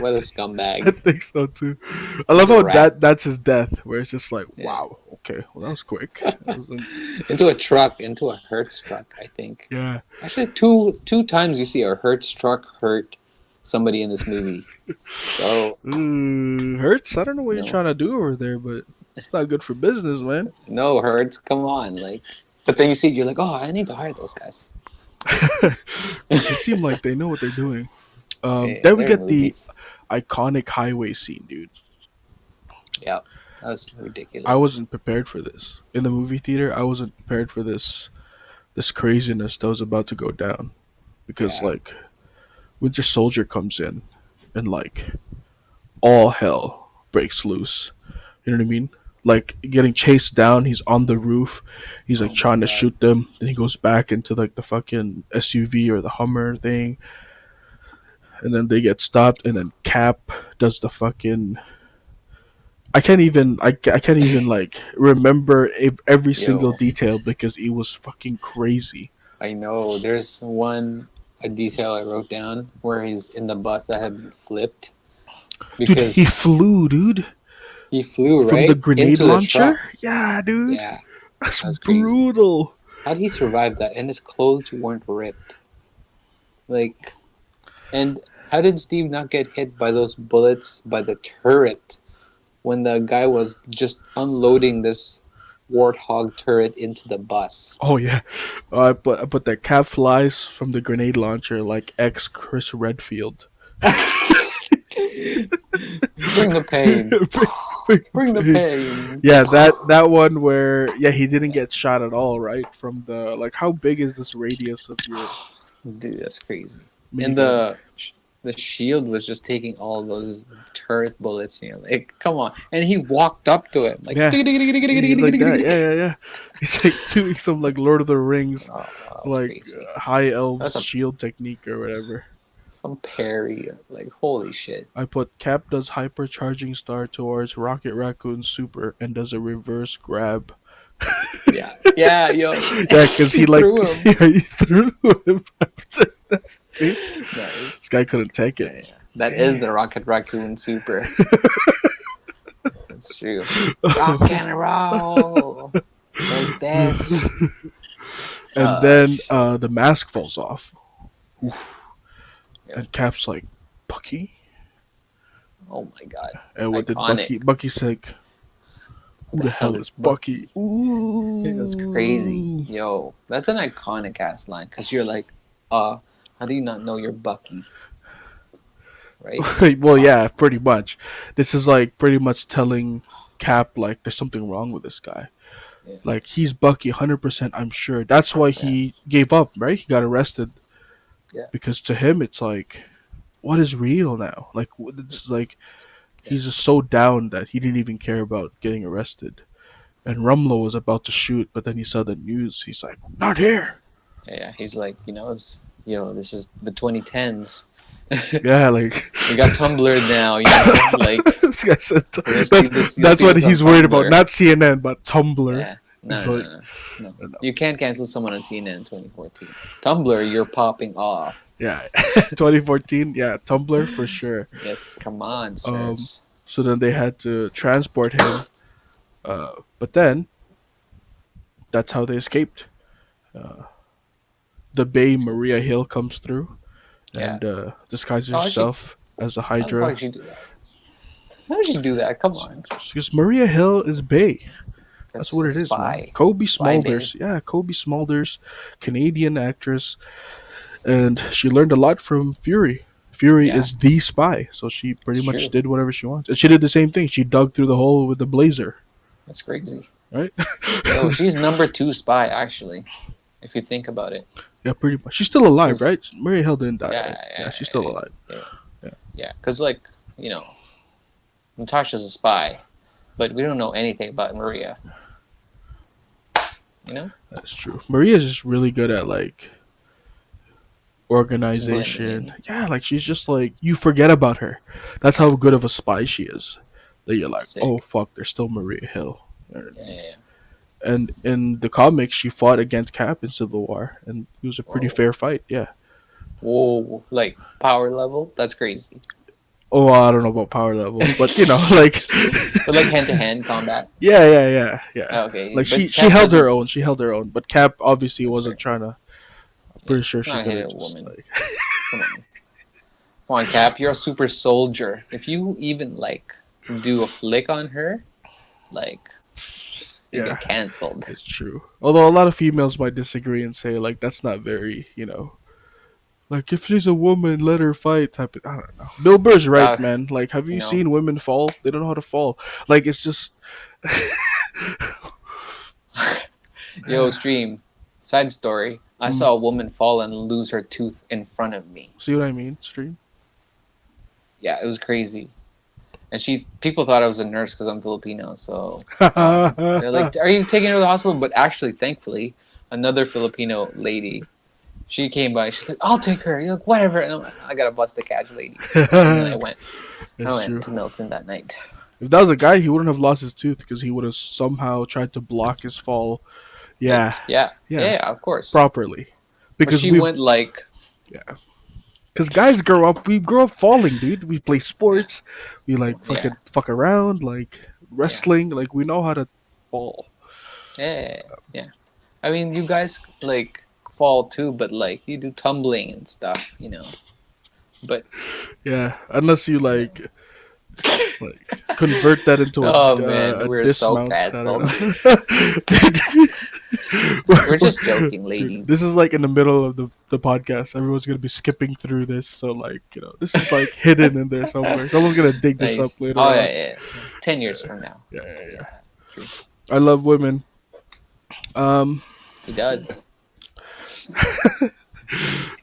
What a I scumbag. think so too. I love He's a how rat. that's his death, where it's just like, Yeah. wow, okay, well that was quick. It wasn't, Into a truck, into a Hertz truck, I think. yeah. Actually, two times you see a Hertz truck hurt somebody in this movie. So Hurts. I don't know what you're no, trying to do over there, but it's not good for business, man. no Hertz. Come on, like. But then you see, it, you're like, oh, I need to hire those guys. They seem like they know what they're doing. Yeah, Then we they're in get the movies. iconic highway scene, dude. Yeah, that's I ridiculous. wasn't prepared for this in the movie theater. I wasn't prepared for this craziness that was about to go down because Yeah, like Winter Soldier comes in and like all hell breaks loose. You know what I mean? Like getting chased down, he's on the roof. He's like oh my trying to god. shoot them. Then he goes back into like the fucking SUV or the Hummer thing, and then they get stopped. And then Cap does the fucking. I can't even like remember every single Yo, detail because it was fucking crazy. I know. There's one a detail I wrote down where he's in the bus that had been flipped Dude, he because flew, dude, he flew from the right grenade into the launcher. truck. Yeah, dude, Yeah, that's that's crazy. brutal. How did he survive that? And his clothes weren't ripped. Like, and how did Steve not get hit by those bullets by the turret when the guy was just unloading this warthog turret into the bus? Oh yeah, I put that Cap flies from the grenade launcher like ex Chris Redfield. Bring the pain. Bring the Bring- pain. Yeah, that one where yeah he didn't get shot at all, right? From the like how big is this radius of your Dude, that's crazy. And minigun? the shield was just taking all those turret bullets. You know, like come on. And he walked up to it like. Yeah, he's like that. Yeah, yeah, yeah. He's like doing some like Lord of the Rings Oh, that's like crazy. high elves That's a shield technique or whatever. some parry. Like holy shit. I put Cap does hypercharging star towards Rocket Raccoon Super and does a reverse grab. Yeah, yeah, yo. Yeah, because he like threw him. yeah, he threw him after that. Nice. This guy couldn't take Yeah, it. yeah. That is the Rocket Raccoon Super. That's true. Rock and roll like this. And then Shit. the mask falls off, Yeah. and Cap's like, Bucky, Oh my god. and what did Iconic. Bucky's like, who the hell is Bucky? That's crazy. Ooh. Yo, that's an iconic ass line because you're like, how do you not know you're Bucky? Right? Well, yeah, pretty much. This is like pretty much telling Cap like there's something wrong with this guy. Yeah. Like he's Bucky 100%. I'm sure. That's why Yeah. he gave up. Right? He got arrested Yeah. because to him it's like, what is real now? Like it's like Yeah. he's just so down that he didn't even care about getting arrested. And Rumlow was about to shoot, but then he saw the news. He's like, not here. Yeah. He's like, this is the 2010s. Yeah, like We got Tumblr now, like this guy said, you'll see this. You'll that's see what this on he's worried about. Tumblr. Not CNN, but Tumblr. Yeah. It's No, no, like, no, no. no. You can't cancel someone on CNN in 2014. Tumblr, you're popping off. Yeah, 2014. Yeah, Tumblr for sure. Yes, come on, Um, sirs. so then they had to transport him. But then that's how they escaped. Uh, the Bay Maria Hill comes through Yeah. and disguises How did she? herself as a How the fuck Hydra. did she do that? How did she do that? Come on. Because Maria Hill is Bay. That's That's what a it is, man. spy. Kobe Spy bay. Smulders. Yeah, Kobe Smulders, Canadian actress. And she learned a lot from Fury. Fury Yeah, is the spy, so she pretty it's much true. did whatever she wants. And she did the same thing. She dug through the hole with the blazer, That's crazy. right? Yo, she's number 2 spy actually, if you think about it. Yeah, pretty much. She's still alive, 'Cause- right? Maria Hill didn't die, yeah, right? Yeah, yeah, she's still yeah, alive. yeah, Yeah, yeah. Because you know, Natasha's a spy, but we don't know anything about Maria. You know, that's true. Maria's just really good at like just blending organization. in. Yeah, like she's just like you forget about her. That's how good of a spy she is. That you're It's like, oh sick. fuck, there's still Maria Hill. You know what I Yeah, mean? yeah, yeah. And in the comics, she fought against Cap in Civil War, and it was a pretty Whoa, fair fight. Yeah. whoa, like power level. That's crazy. Oh, I don't know about power level, but like, But like hand to hand combat. yeah. Okay, Like but she Cap held her doesn't. own. She held her own, but Cap obviously That's wasn't fair. trying to. I'm Yeah, pretty sure it's she not could hit have a just woman. like. Come on. Come on, Cap. You're a super soldier. If you even do a flick on her, like you Yeah, get canceled. it's true. Although a lot of females might disagree and say like that's not very, like if she's a woman, let her fight type of. I don't know. Bill Burr's right, Uh, man. Like, have you you know, seen women fall? They don't know how to fall. Like, it's just. yo, stream. Side story. I Mm. saw a woman fall and lose her tooth in front of me. See what I mean? Stream. Yeah, it was crazy. And people thought I was a nurse because I'm Filipino. So they're like, "Are you taking her to the hospital?" But actually, thankfully, another Filipino lady, she came by. She's like, "I'll take her." You're like, "Whatever." And I'm like, I gotta bust the catch lady. And then I went. I That's went true. to Milton that night. If that was a guy, he wouldn't have lost his tooth because he would have somehow tried to block his fall. Yeah, Yeah, yeah, yeah, yeah, of course. properly. But Because she went like, yeah. Because guys grow up, we grow up falling, dude. We play sports, we like yeah, fuck around, like yeah, wrestling, like we know how to fall. yeah, yeah. I mean, you guys fall too, but you do tumbling and stuff. But Yeah, unless you like convert that into oh man, a we're so dismount. I don't cancelled. know. We're just joking, Dude, this ladies. is like in the middle of the podcast. Everyone's gonna be skipping through this, so like this is like hidden in there somewhere. Someone's gonna dig this up Nice. later Oh on. yeah, yeah. 10 years from now. Yeah. Yeah, true. I love women. Um. He does.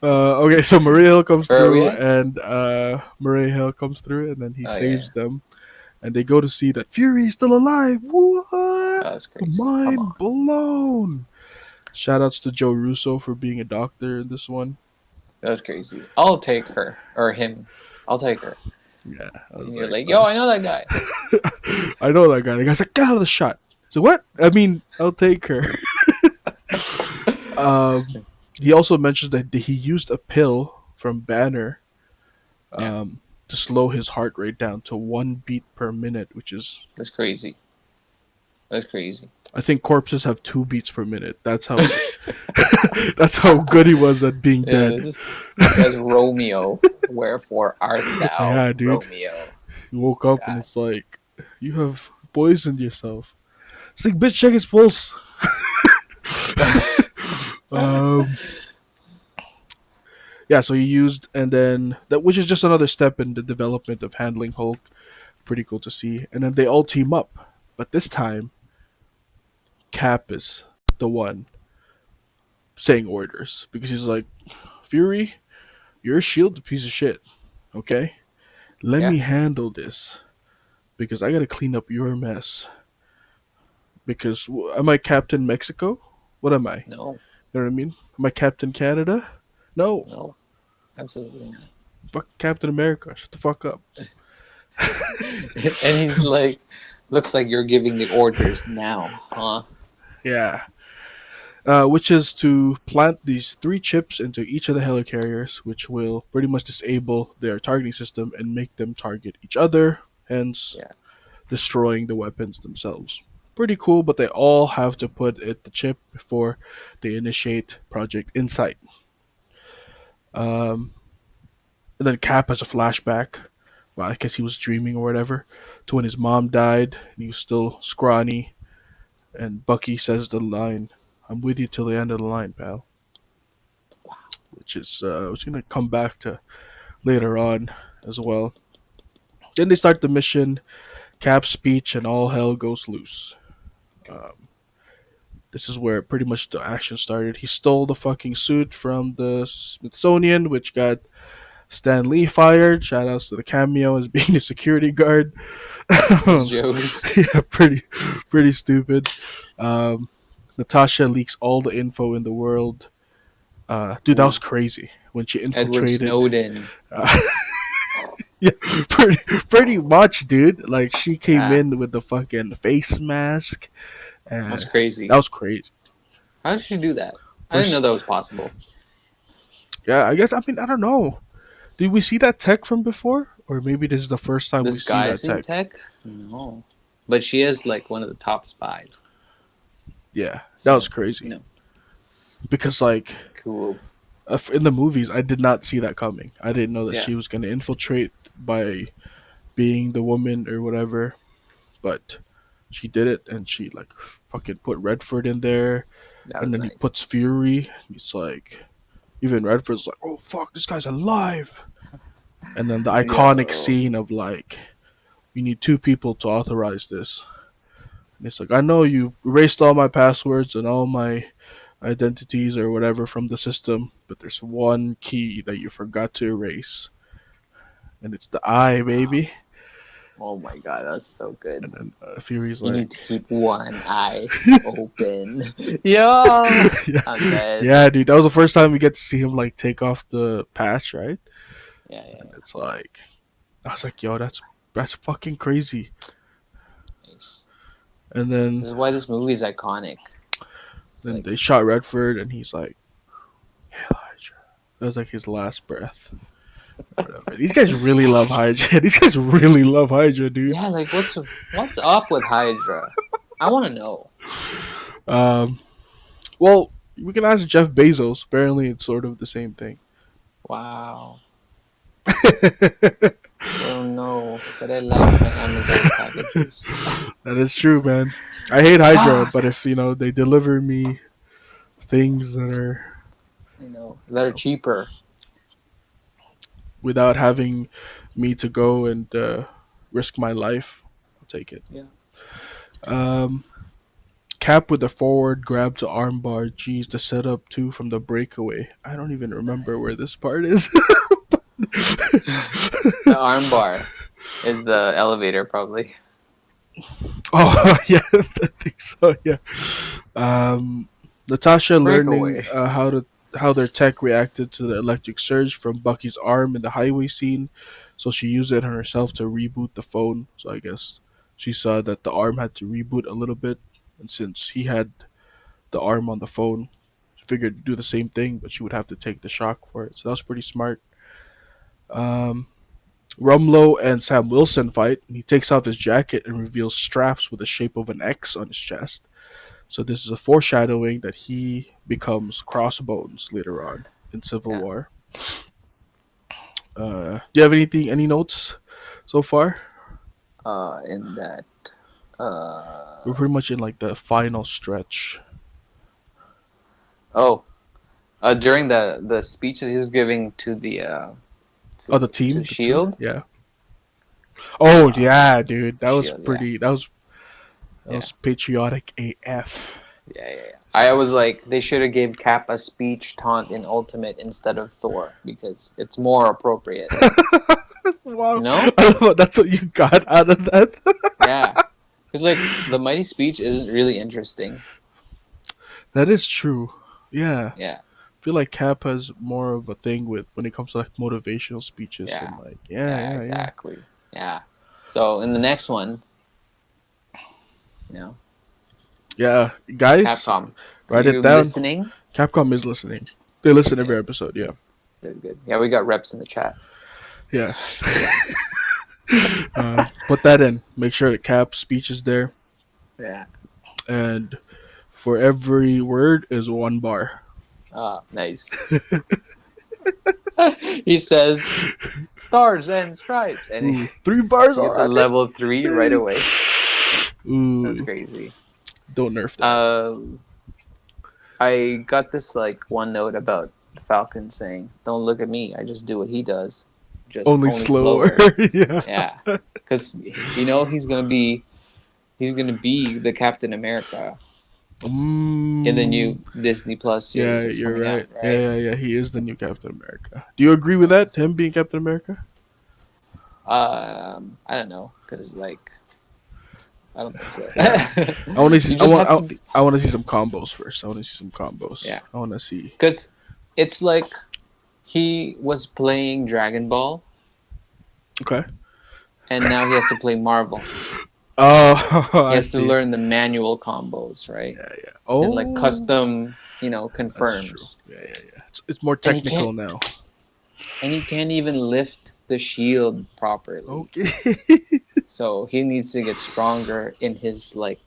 Okay, so Maria Hill comes Where are we through, at? and Maria Hill comes through, and then he Oh yeah, saves them, and they go to see that Fury is still alive. What? that was crazy. Come on, Mind blown. Shout outs to Joe Russo for being a doctor in this one. that was crazy. I'll take her or him. I'll take her. Yeah, I And was you're like, like, yo, I know that guy. I know that guy. The guy's like, get out of the shot. So what? I mean, I'll take her. um, he also mentioned that he used a pill from Banner Yeah, to slow his heart rate down to 1 beat per minute, which is, that's crazy. That's crazy. I think corpses have 2 beats per minute. That's how that's how good he was at being Yeah, dead. this guy's Romeo. Wherefore art thou, Yeah, dude. Romeo? He woke up and God. it's like, you have poisoned yourself. It's like, bitch, check his pulse. um, yeah, so he used, and then that, which is just another step in the development of handling Hulk. Pretty cool to see. And then they all team up, but this time, Cap is the one saying orders because he's like, Fury, You're a shield piece of shit. Okay, let Yeah. me handle this because I gotta clean up your mess. Because am I Captain Mexico? What am I? No. You know what I mean? Am I Captain Canada? No. No. Absolutely not. Fuck Captain America. Shut the fuck up. And he's like, looks like you're giving the orders now, huh? Yeah. Which is to plant these three chips into each of the helicarriers, which will pretty much disable their targeting system and make them target each other, hence Yeah. destroying the weapons themselves. Pretty cool, but they all have to put it the chip before they initiate Project Insight. Um, and then Cap has a flashback. Well, I guess he was dreaming or whatever, to when his mom died and he was still scrawny. And Bucky says the line, "I'm with you till the end of the line, pal," which is gonna come back to later on as well. Then they start the mission, Cap's speech, and all hell goes loose. Um, this is where pretty much the action started. He stole the fucking suit from the Smithsonian, which got Stan Lee fired. Shout outs to the cameo as being a security guard. Those jokes. Yeah, pretty stupid. Um, Natasha leaks all the info in the world. Dude, that was Ooh. crazy when she Edward infiltrated. Snowden. Uh, yeah, pretty pretty much, dude. Like she came Yeah. in with the fucking face mask. That's And crazy. that was crazy. How did you do that? I didn't know First, that was possible. yeah, I guess I mean I don't know. Did we see that tech from before, or maybe this is the first time we This see guy that seen tech? tech? No. But she is like one of the top spies. Yeah, that was So, you crazy know, because like cool. in the movies, I did not see that coming. I didn't know that Yeah. she was going to infiltrate by being the woman or whatever, but she did it, and she like fucking put Redford in there, That and was then he nice. puts Fury. It's like even Redford's like, "Oh fuck, this guy's alive!" And then the iconic Yo. scene of like, "You need two people to authorize this." And it's like, "I know you erased all my passwords and all my identities or whatever from the system, but there's one key that you forgot to erase, and it's the eye, Wow. baby." Oh my god, that's so good. And then Fury's You need to like, keep one eye open. Yo, yeah, I'm dead. yeah, dude, that was the first time we get to see him like take off the patch, right? Yeah, yeah, And yeah. it's like, I was like, yo, that's fucking crazy. Nice. And This then is why this movie is iconic. It's then like, they shot Redford, and he's like, "Hail Hydra." That was like his last breath. Or whatever. These guys really love Hydra. These guys really love Hydra, dude. yeah, like what's up with Hydra? I want to know. Um, well, we can ask Jeff Bezos. Apparently, it's sort of the same thing. Wow. Oh no, but I like my Amazon packages. That is true, man. I hate Hydra, Fuck. but if they deliver me things that are I know that are cheaper. without having me to go and risk my life, I'll take it. Yeah. Um, Cap with the forward grab to armbar. Geez, the setup too from the breakaway. I don't even remember where Nice. this part is. The armbar is the elevator, probably. Oh yeah, I think so. Yeah. Um, Natasha learning Breakaway. how their tech reacted to the electric surge from Bucky's arm in the highway scene, so she used it on herself to reboot the phone. So I guess she saw that the arm had to reboot a little bit, and since he had the arm on the phone, she figured to do the same thing, but she would have to take the shock for it. So that was pretty smart. Um, Rumlow and Sam Wilson fight, and he takes off his jacket and reveals straps with the shape of an X on his chest. So this is a foreshadowing that he becomes Crossbones later on in Civil Yeah. War. Do you have any notes so far? In that. We're pretty much in like the final stretch. Oh, during the speech that he was giving to the Oh, the team, to the two, Shield. yeah. Oh Uh, yeah, dude, that was Shield. Yeah. pretty. That Yeah. was patriotic AF. Yeah, yeah, yeah. I was like, they should have gave Cap a speech taunt in Ultimate instead of Thor because it's more appropriate. Wow, You know? I love how that's what you got out of that. Yeah. Because like the mighty speech isn't really interesting. That is true. Yeah, I Yeah, feel like Cap has more of a thing with when it comes to like motivational speeches yeah, and like yeah, yeah, yeah, yeah, exactly. Yeah. So in the next one, you know, yeah. Guys, Capcom, are write it you down. listening? Capcom is listening. They listen every Good, episode. Yeah, good, good. Yeah, we got reps in the chat. yeah. Put that in. Make sure that Cap's speech is there, Yeah. and for every word is one bar. Ah, nice. He says stars and stripes, and Ooh, 3 bars he gets a already. level 3 right away. That's Ooh, crazy. don't nerf that. Um, I got this like one note about the Falcon saying, "Don't look at me. I just do what he does, just Only only slower. slower." Yeah. Yeah, because he's gonna be the Captain America in the Mm, new Disney Plus yeah, series that's you're coming out, right. Yeah, right? yeah, yeah. He is the new Captain America. Do you agree with that? Him being Captain America? I don't know, because like I don't think so. Yeah. I want to see. You just have to be, I want to see some combos first. I want to see some combos. yeah, I want to see. because it's like he was playing Dragon Ball, Okay. and now he has to play Marvel. Oh, He I has to see. learn the manual combos, right? Yeah, yeah. And like Oh, custom, that's true. confirms. Yeah, yeah, yeah. It's more And he technical can't now. and he can't even lift the shield properly. Okay. So he needs to get stronger in his like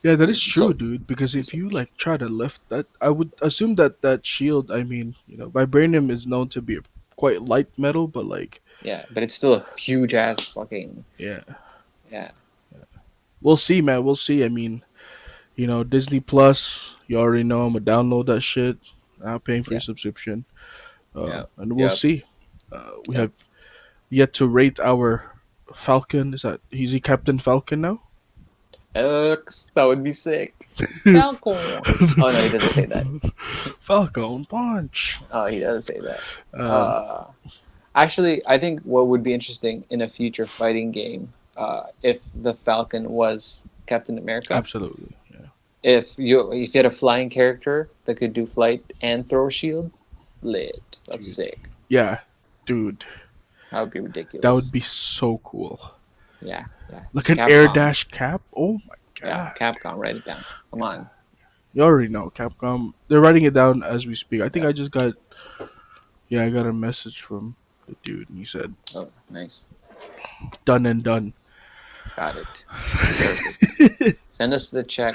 Yeah, that is true, so dude. Because if so you like try to lift that, I would assume that that shield. I mean, vibranium is known to be a quite light metal, but like, yeah, but it's still a huge ass fucking yeah, yeah. we'll see, man. We'll see. I mean, Disney Plus. You already know I'm gonna download that shit. I'm paying for your Yeah. subscription, Yeah. and we'll Yep. see. We Yep. have yet to rate our Falcon. Is he Captain Falcon now? That would be sick. Falcon. Oh no, he doesn't say that. Falcon Punch. Oh, he doesn't say that. Um, Uh Actually, I think what would be interesting in a future fighting game, if the Falcon was Captain America, Absolutely. Yeah. if you had a flying character that could do flight and throw a shield, lit. That's Dude. sick. Yeah, dude. That would be That would ridiculous. be so cool. Yeah, yeah. Like an air Capcom. dash cap. Oh my Yeah, god. Capcom. Write it down. Come Yeah. on. You already know Capcom. They're writing it down as we speak. I think Yeah. I just got I got a message from the dude and he said Oh, nice. done and done. Got it. Perfect. Send us the check.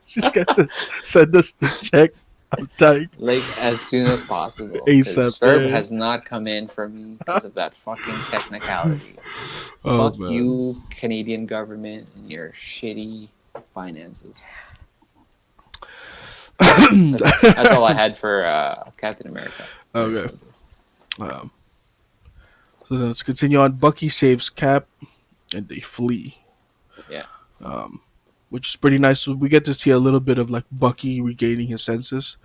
Just got to send us the check. I'm tight. Like as soon as possible. Because ASAP. Serb Yeah. has not come in for me because of that fucking technicality. Oh Fuck man. you, Canadian government, and your shitty finances. That's all I had for Captain America. Winter Okay. Soldier. Um, so then let's continue on. Bucky saves Cap and they flee. Yeah. Um, which is pretty nice. So we get to see a little bit of like Bucky regaining his senses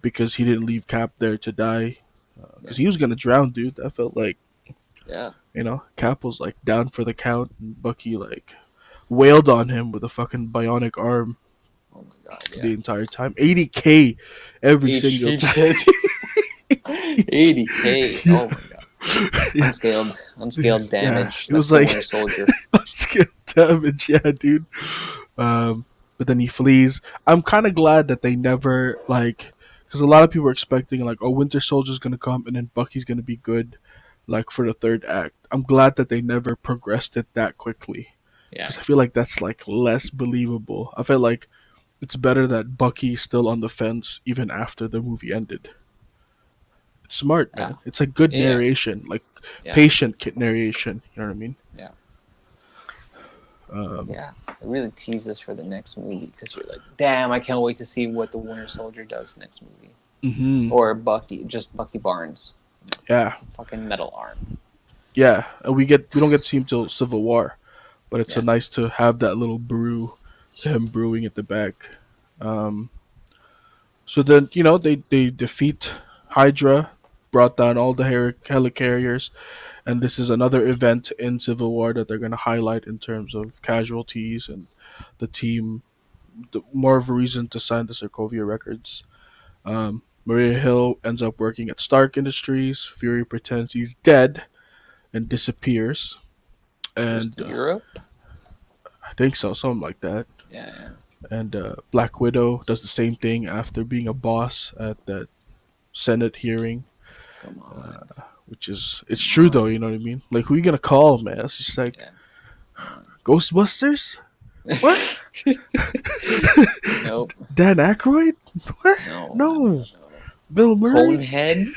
because he didn't leave Cap there to die Yeah. because he was gonna drown, dude. I felt like Yeah. Cap was like down for the count, and Bucky like wailed on him with a fucking bionic arm Oh my god, yeah. the entire time. 80K every single Each time. hit. 80K. Oh my god. Yeah, Unscaled yeah. damage. It That's was the like Winter Soldier. unskilled damage, yeah, dude. But then he flees. I'm kind of glad that they never like, because a lot of people were expecting like, oh, Winter Soldier's gonna come and then Bucky's gonna be good, like for the third act. I'm glad that they never progressed it that quickly, Yeah. because I feel like that's like less believable. I feel like it's better that Bucky's still on the fence even after the movie ended. It's smart, Yeah. man. It's like good Yeah. narration, like Yeah. patient narration. You know what I mean? Yeah. Um, Yeah. It really teases for the next movie because you're like, damn, I can't wait to see what the Winter Soldier does next movie. hmm Or Bucky, just Bucky Barnes. Yeah, Fucking metal arm. yeah. And we don't get to see him till Civil War, but it's a Yeah. nice to have that little brew to him brewing at the back. Um, so then they defeat Hydra, brought down all the helicarriers, and this is another event in Civil War that they're going to highlight in terms of casualties and the team. More of a reason to sign the Sokovia Records. Maria Hill ends up working at Stark Industries. Fury pretends he's dead and disappears. Goes And to Europe. I think so, something like that. Yeah, yeah. And Black Widow does the same thing after being a boss at that Senate hearing, Come on. which is it's Come true though. on. You know what I mean? Like, who you gonna call, man? It's just like Yeah. Come on. Ghostbusters. What? Nope. Dan Aykroyd? What? No, no, no, No. no. Bill Murray? Conehead?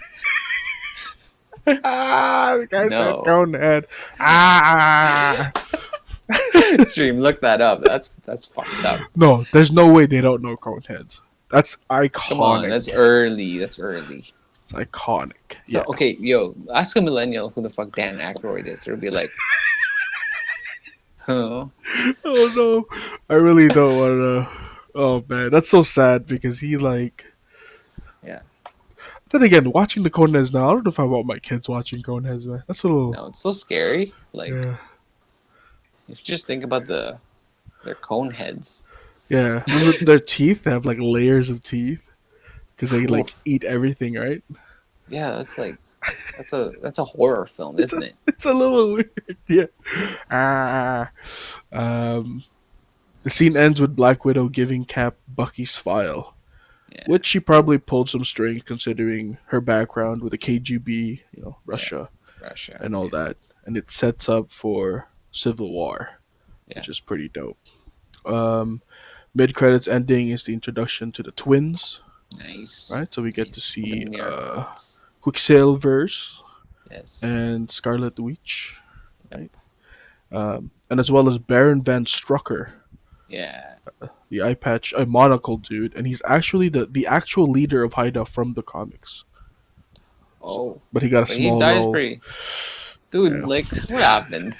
The guy said No. Conehead. Ah. Stream, look that up. That's fucked up. No, there's no way they don't know Coneheads. That's Come on, iconic. that's early. That's early. It's iconic. So Yeah. okay, yo, ask a millennial who the fuck Dan Aykroyd is. They'll be like, huh? Oh no, I really don't want to. Oh man, that's so sad because he like. Yeah. Then again, watching the Coneheads now, I don't know if I want my kids watching Coneheads, man. That's a little. No, it's so scary. Like, Yeah. if you just think about their cone heads. Yeah. Remember their teeth? They have like layers of teeth because they like Oof. eat everything, right? Yeah, that's like that's a horror film, isn't it? It's a little weird. Yeah. Ah. Um. The scene ends with Black Widow giving Cap Bucky's file, Yeah, which she probably pulled some strings considering her background with the KGB, yeah. Russia, Russia. and all Yeah, that. And it sets up for Civil War, yeah. which is pretty dope. Mid credits ending is the introduction to the twins, Nice. right? So we get to Nice. The see miracles. Quicksilver's Yes. and Scarlet Witch, Yep. right? And as well as Baron Van Strucker, Yeah. the eye patch, a monocle dude, and he's actually the actual leader of Haida from the comics. So, Oh, but he got a but he small died role. pretty. Dude, Yeah. like, what happened?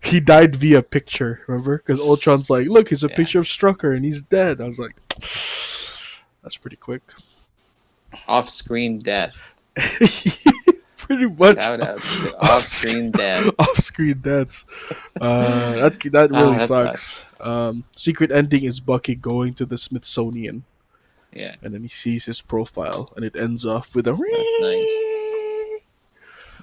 He died via picture, remember? Because Ultron's like, look, here's a Yeah. picture of Strucker, and he's dead. I was like, that's pretty quick. Off-screen death. Pretty much. Shout out to off-screen death. Off-screen deaths. That really that sucks. Secret ending is Bucky going to the Smithsonian, Yeah, and then he sees his profile, and it ends off with a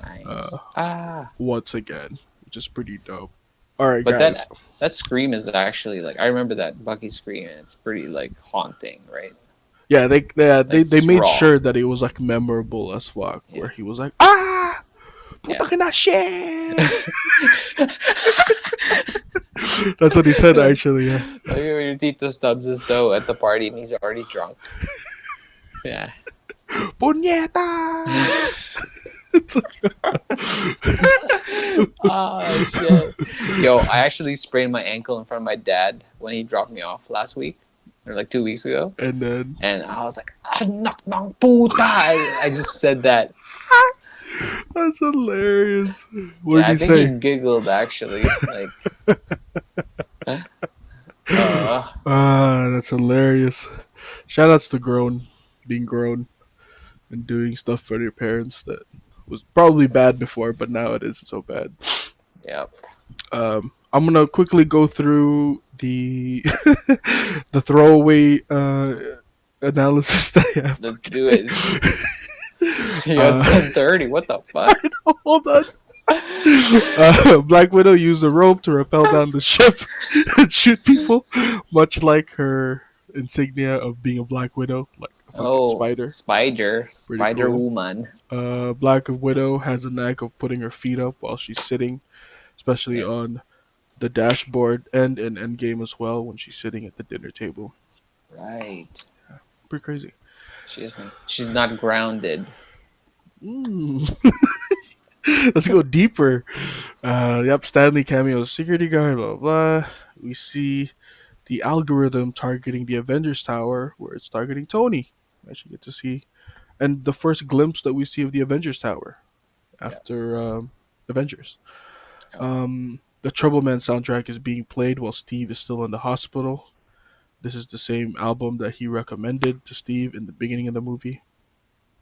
that's nice. once again, which is pretty dope. All right, But guys. that scream is actually like I remember that Bucky scream, and it's pretty like haunting, right? Yeah, they it's made raw. sure that it was like memorable as fuck, Yeah. where he was like, ah, Yeah. puta que na shit. That's what he said actually. Yeah. Like when your Tito stubs his toe at the party and he's already drunk. Yeah. Puñeta. Oh shit. Yo, I actually sprained my ankle in front of my dad when he dropped me off last week. Or like 2 weeks ago. And then And I was like, anak ng puta. I just said that. that's hilarious. What Yeah, I did he think say? he giggled actually. Like That's hilarious. Shout outs to being grown and doing stuff for your parents that was probably bad before, but now it isn't so bad. yep. I'm gonna quickly go through the the throwaway analysis that I have. Let's do it. Yeah, it's 10:30. What the fuck? Hold on. Black Widow used a rope to rappel down the ship and shoot people, much like her insignia of being a Black Widow, like a fucking spider. Spider cool. woman. Black Widow has a knack of putting her feet up while she's sitting, especially Yeah. on the dashboard and in Endgame as well when she's sitting at the dinner table. Right. Pretty crazy. She isn't. She's not grounded. Mm. Let's go deeper. Yep, Stanley cameo, security guard, blah, blah. We see the algorithm targeting the Avengers Tower, where it's targeting Tony. Actually, get to see, and the first glimpse that we see of the Avengers Tower after Avengers. Yep. The Trouble Man soundtrack is being played while Steve is still in the hospital. This is the same album that he recommended to Steve in the beginning of the movie.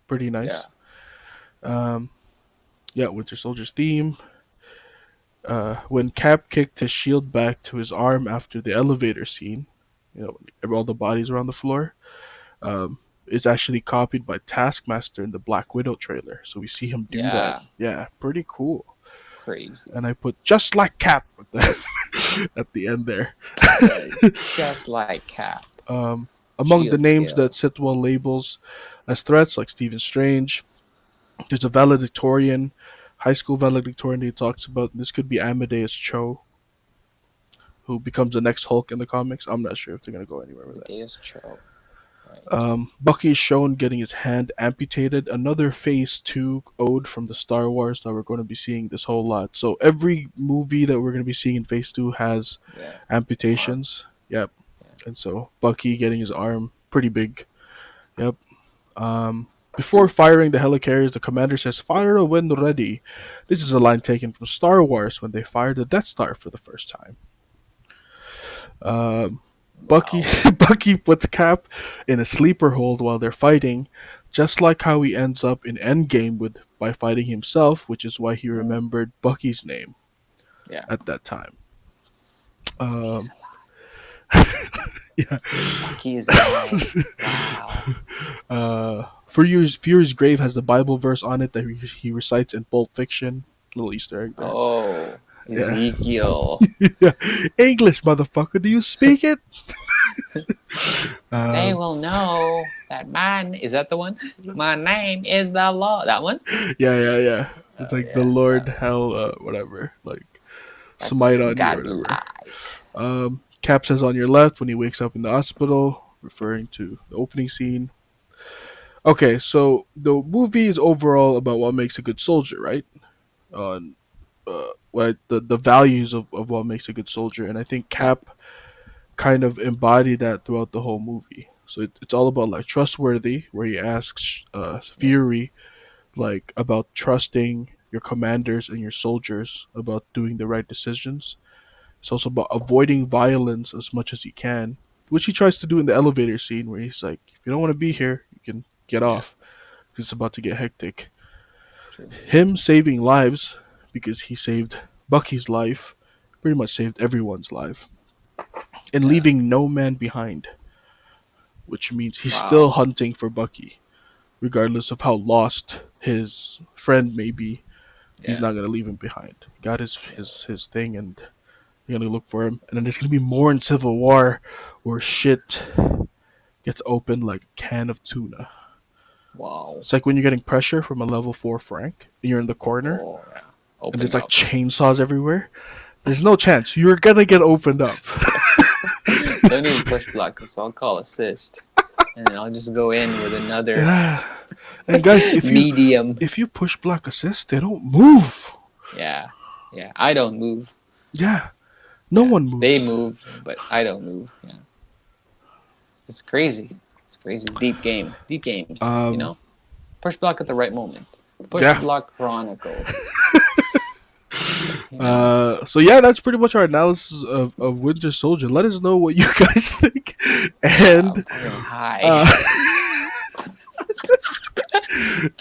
Pretty Yeah. nice. Um, yeah, Winter Soldier's theme. When Cap kicked his shield back to his arm after the elevator scene, all the bodies are on the floor. It's actually copied by Taskmaster in the Black Widow trailer, so we see him do that. Yeah. Yeah, pretty cool. Crazy. And I put just like Cap at at the end there. Yeah. Just like Cap. um, Among the Shield names that skill. Sitwell labels as threats, like Stephen Strange, there's a valedictorian, high school valedictorian he talks about. This could be Amadeus Cho, who becomes the next Hulk in the comics. I'm not sure if they're gonna go anywhere with that. Amadeus Cho. Right. Bucky is shown getting his hand amputated. Another Phase 2 ode from the Star Wars that we're going to be seeing this whole lot. So every movie that we're going to be seeing in Phase 2 has Yeah. Arm. amputations. Yep. Yeah. And so Bucky getting his arm pretty big. Yep. Before firing the helicarriers, the commander says, "Fire when ready." This is a line taken from Star Wars when they fired the Death Star for the first time. Um, Bucky Wow. Bucky puts Cap in a sleeper hold while they're fighting, just like how he ends up in Endgame with by fighting himself, which is why he Mm. remembered Bucky's name Yeah. at that time. Bucky is Um, alive. yeah. Bucky is alive. Wow. Fury's grave has the Bible verse on it that he recites in Pulp Fiction. Little Easter egg there. Oh, Yeah. Ezekiel. Yeah. English, motherfucker. Do you speak it? They Um, will know that mine is that the one? My name is the law. That one? yeah. It's Oh like the yeah, Lord that one. hell, whatever. Like That's smite on you or whatever. godlike. Cap says on your left when he wakes up in the hospital, referring to the opening scene. Okay, so the movie is overall about what makes a good soldier, right? On what the values of what makes a good soldier, and I think Yeah, Cap kind of embodied that throughout the whole movie. So it's all about like trustworthy, where he asks yeah, Fury like about trusting your commanders and your soldiers about doing the right decisions. It's also about avoiding violence as much as you can, which he tries to do in the elevator scene where he's like, if you don't want to be here, you can get yeah. off because it's about to get hectic. True. Him saving lives because he saved Bucky's life, pretty much saved everyone's life, and Yeah. leaving no man behind, which means he's still Wow. hunting for Bucky, regardless of how lost his friend may be. He's Yeah. not gonna leave him behind. He got Yeah. his thing, and you're gonna look for him. And then there's gonna be more in Civil War, where shit gets opened like a can of tuna. Wow. It's like when you're getting pressure from a level 4 Frank, and you're in the corner, Oh yeah. and Opened there's like up. chainsaws everywhere. There's no chance you're gonna get opened up. Don't even push block, cause I'll call assist, and I'll just go in with another Yeah. And guys, medium. if you push block assist, they don't move. Yeah. Yeah. I don't move. Yeah. No Yeah. one They moves. move, but I don't move. Yeah. It's crazy. It's crazy. Deep game. Deep games. You Um know. Push block at the right moment. Push yeah. block chronicles. You know. So yeah, that's pretty much our analysis of Winter Soldier. Let us know what you guys think, Yeah. I'm and fucking high. uh,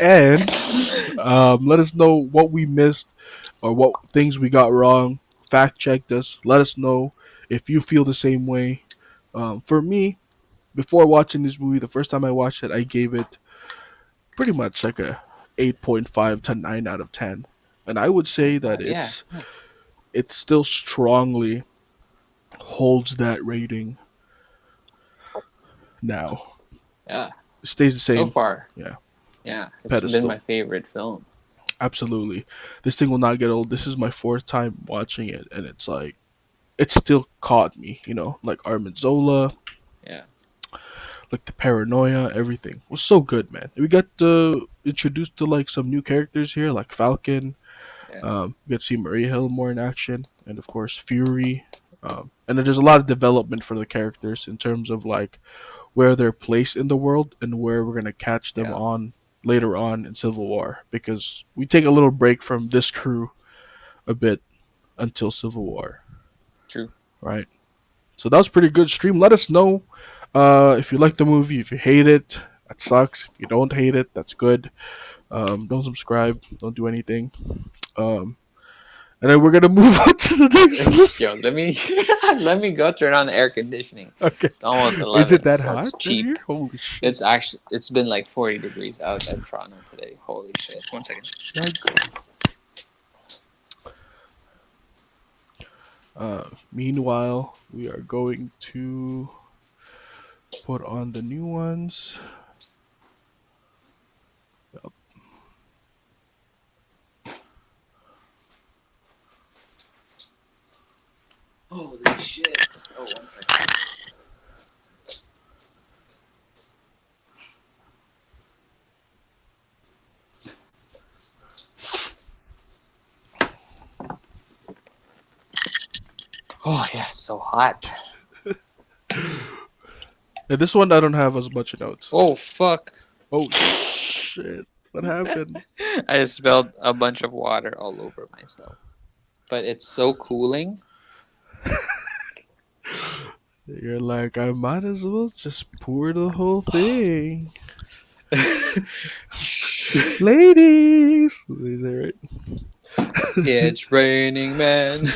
and let us know what we missed or what things we got wrong. Fact checked us. Let us know if you feel the same way. For me, before watching this movie, the first time I watched it, I gave it pretty much like a 8.5 to 9 out of 10, and I would say that 0.5. Yeah. it still strongly holds that rating now. Yeah. It stays the So same. far. Yeah, Yeah. It's been my pedestal. favorite film. Absolutely. This thing will not get old. This is my fourth time watching it, and it's like, it still caught me, like Armanzola, Yeah. like the paranoia, everything was so good, man. We got introduced to like some new characters here, like Falcon. Yeah. We get to see Maria Hill more in action, and of course Fury. And then there's a lot of development for the characters in terms of like where they're placed in the world and where we're gonna catch them Yeah. on later on in Civil War, because we take a little break from this crew a bit until Civil War, True. right? So that was pretty good stream. Let us know if you like the movie. If you hate it, that sucks. If you don't hate it, that's good. Don't subscribe. Don't do anything. Um, and then we're gonna move on to the next Yo, movie. let me let me go turn on the air conditioning. Okay. It's almost Is it 11, that so hot it's in here? cheap. Holy shit. It's been like 40 degrees out at Toronto today. Holy shit. One second. Yikes. Meanwhile, we are going to put on the new ones. Holy shit. Oh, one second. Oh yeah, it's so hot. Yeah, this one I don't have as much notes. Oh fuck. Oh shit! What happened? I just spilled a bunch of water all over myself. But it's so cooling. You're like, I might as well just pour the whole thing. Ladies! Is that right? It's raining, man.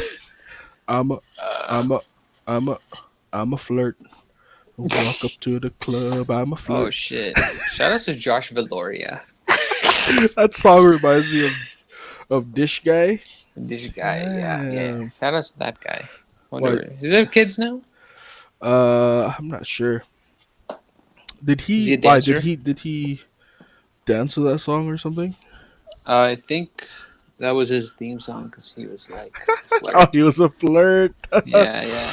I'm a, Uh, I'm a, I'm a, I'm a flirt. Walk up to the club. I'm a oh flirt. shit. Shout out to Josh Valoria. That song reminds me of Dish Guy. This guy, yeah, yeah. Damn. Shout out to that guy. Why? Wonder, does he have kids now? I'm not sure. Did Is he he? a Why did dancer? he dance to that song or something? I think that was his theme song because he was like Oh, flirt. he was a flirt. Yeah, yeah,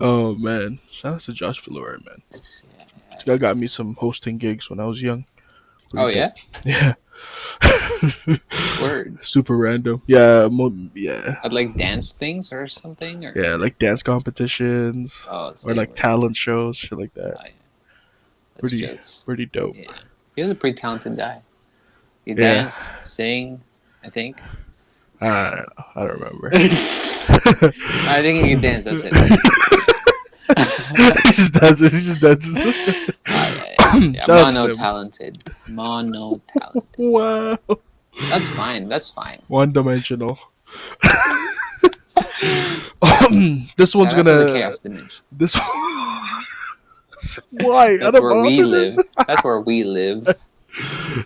Oh man, shout out to Josh Valora, man. yeah, This yeah. guy got me some hosting gigs when I was young. Pretty Oh dope. yeah, Yeah. word. Super random. Yeah, yeah, I'd like dance things or something or yeah, like dance competitions oh or same like word. talent shows, shit like that. Oh, yeah. That's Pretty, jokes. pretty dope. Yeah, he was a pretty talented guy. He Yeah, dance, sing, I think. I don't know. I don't remember. I think he can dance. That's it. That's it. Yeah. He just dances. He just dances. Oh yeah, yeah, yeah. Shout out to Mono them. talented. Mono talented. Wow. That's fine. That's fine. One dimensional. This one's Shout out to the gonna. chaos dimension. This. Why? Out That's of where all we of them? live. That's where we live.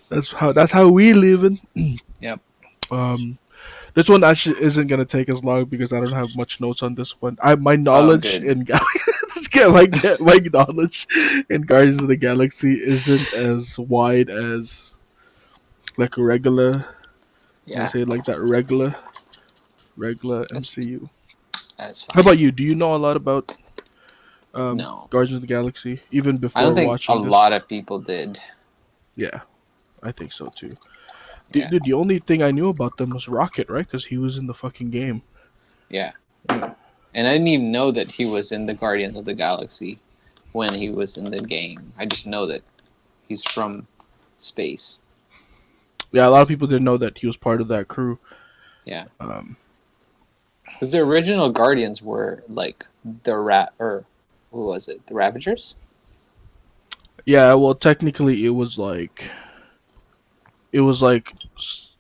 That's how we living. Yep. Um, this one actually isn't gonna take as long because I don't have much notes on this one. I my Oh, knowledge good. in my knowledge in Guardians of the Galaxy isn't as wide as like a regular. I Yeah, say it like that regular that's MCU. that's How fine. about you? Do you know a lot about No, Guardians of the Galaxy even I don't before think a watching this? lot of people did. Yeah, I think so too. Yeah, Dude, the only thing I knew about them was Rocket, right? Because he was in the fucking game. yeah. Yeah. And I didn't even know that he was in the Guardians of the Galaxy when he was in the game. I just know that he's from space. Yeah, a lot of people didn't know that he was part of that crew. Yeah, Um, because the original Guardians were like the rat or who was it? The Ravagers. yeah, well, technically, it was like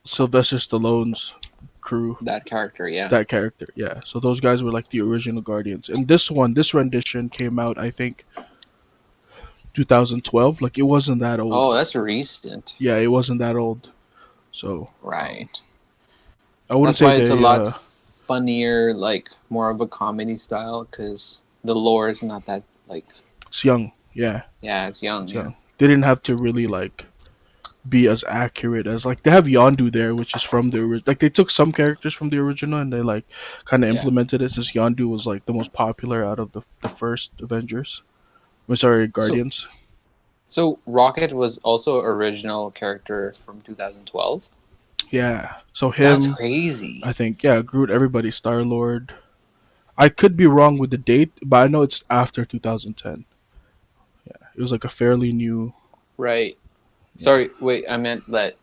Sylvester Stallone's crew. That character, yeah. That character, yeah. So those guys were like the original Guardians. And this rendition came out, I think, 2012. Like it wasn't that old. Oh, that's recent. Yeah, it wasn't that old. So Right. I wouldn't That's say why it's a they. lot funnier, like more of a comedy style, because the lore is not that like. It's young. Yeah, Yeah, it's young. it's Yeah. young. They didn't have to really like be as accurate as like they have Yondu there, which is from the like they took some characters from the original and they like kind of Yeah. implemented it since Yondu was like the most popular out of the first Avengers. I'm sorry, So, Guardians. so Rocket was also original character from 2012. Yeah. So That's him, crazy. I think, yeah, Groot, everybody, Star Lord. I could be wrong with the date, but I know it's after 2010. Yeah, it was like a fairly new. Right. Yeah. Sorry. Wait. I meant that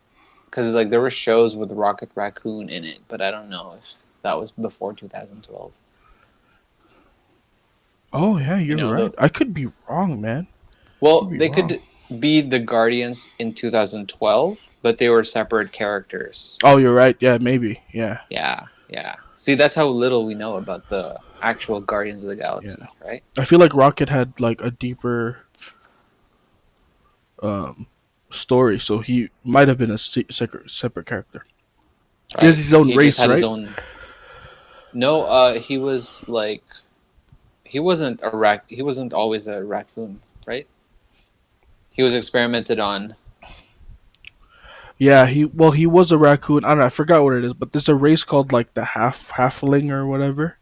because like there were shows with Rocket Raccoon in it, but I don't know if That was before 2012. Oh yeah, You you're know right. the I could be wrong, man. Could Well, be they wrong. could be the Guardians in 2012, but they were separate characters. Oh, you're right. Yeah, maybe. Yeah, Yeah, yeah. See, that's how little we know about the actual Guardians of the yeah. Galaxy, right? I feel like Rocket had like a deeper um story, so he might have been a separate character. He has Right. his own He just race, had his right? own. No, he was like he wasn't always a raccoon, right? He was experimented on. Yeah, he was a raccoon. I don't know, I forgot what it is, but there's a race called like the halfling or whatever,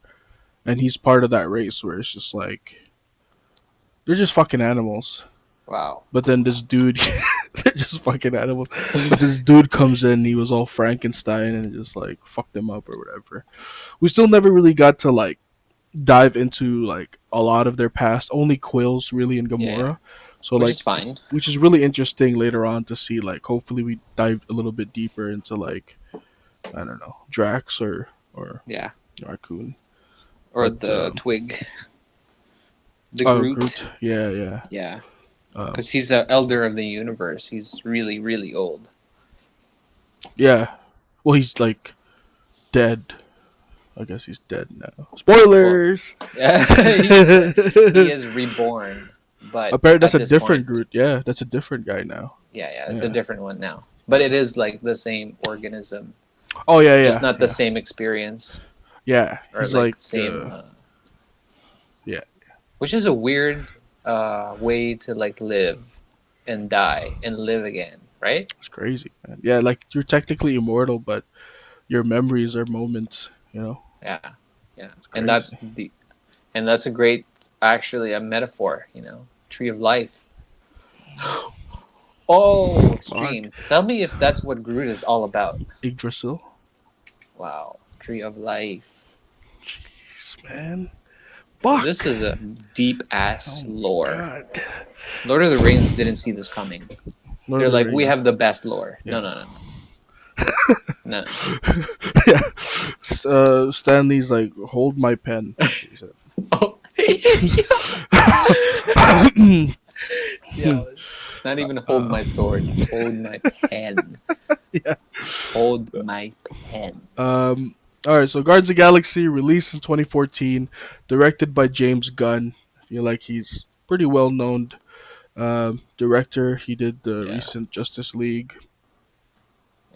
and he's part of that race where it's just like they're just fucking animals. Wow. But then this dude, they're just fucking animals. But this dude comes in, he was all Frankenstein and just like fucked them up or whatever. We still never really got to like dive into like a lot of their past. Only Quills really and Yeah, yeah. Gamora. So Which like, is fine. which is really interesting later on to see. Like, hopefully we dive a little bit deeper into like I don't know Drax or Yeah. Raccoon. Or But the Twig, the oh Groot. Groot, yeah, yeah, Yeah, um, because he's the elder of the universe. He's really, really old. yeah. Well, he's like dead. I guess he's dead now. Well, Spoilers. yeah, he is reborn, but Apparently, that's at a this different point, Groot. Yeah, that's a different guy now. yeah, yeah, it's a Yeah. different one now. But it is like the same organism, Oh yeah, just yeah, not the yeah, same experience yeah. or He's like like, same. yeah, Which is a weird way to like live and die and live again, right? it's crazy, man. Yeah, like you're technically immortal, but your memories are moments. You know, Yeah, yeah, it's and that's crazy. the and that's a great actually a metaphor. Tree of life. Oh, Fuck, extreme. Tell me if that's what Groot is all about. Yggdrasil. Wow. Tree of life. Jeez, man. This Fuck. is a deep Oh ass my lore. god. Lord of the Rings didn't see this coming. Lord They're of the like, we Rings. have the best lore. Yeah. No, no, no, no. No, no. Yeah. Stanley's like, hold my pen. That's what he said. Oh. Yo, not even hold my sword. Hold my pen. Yeah. Hold my pen. All right. So, Guardians of the Galaxy released in 2014, directed by James Gunn. I feel like he's pretty well known director. He did the Yeah, recent Justice League.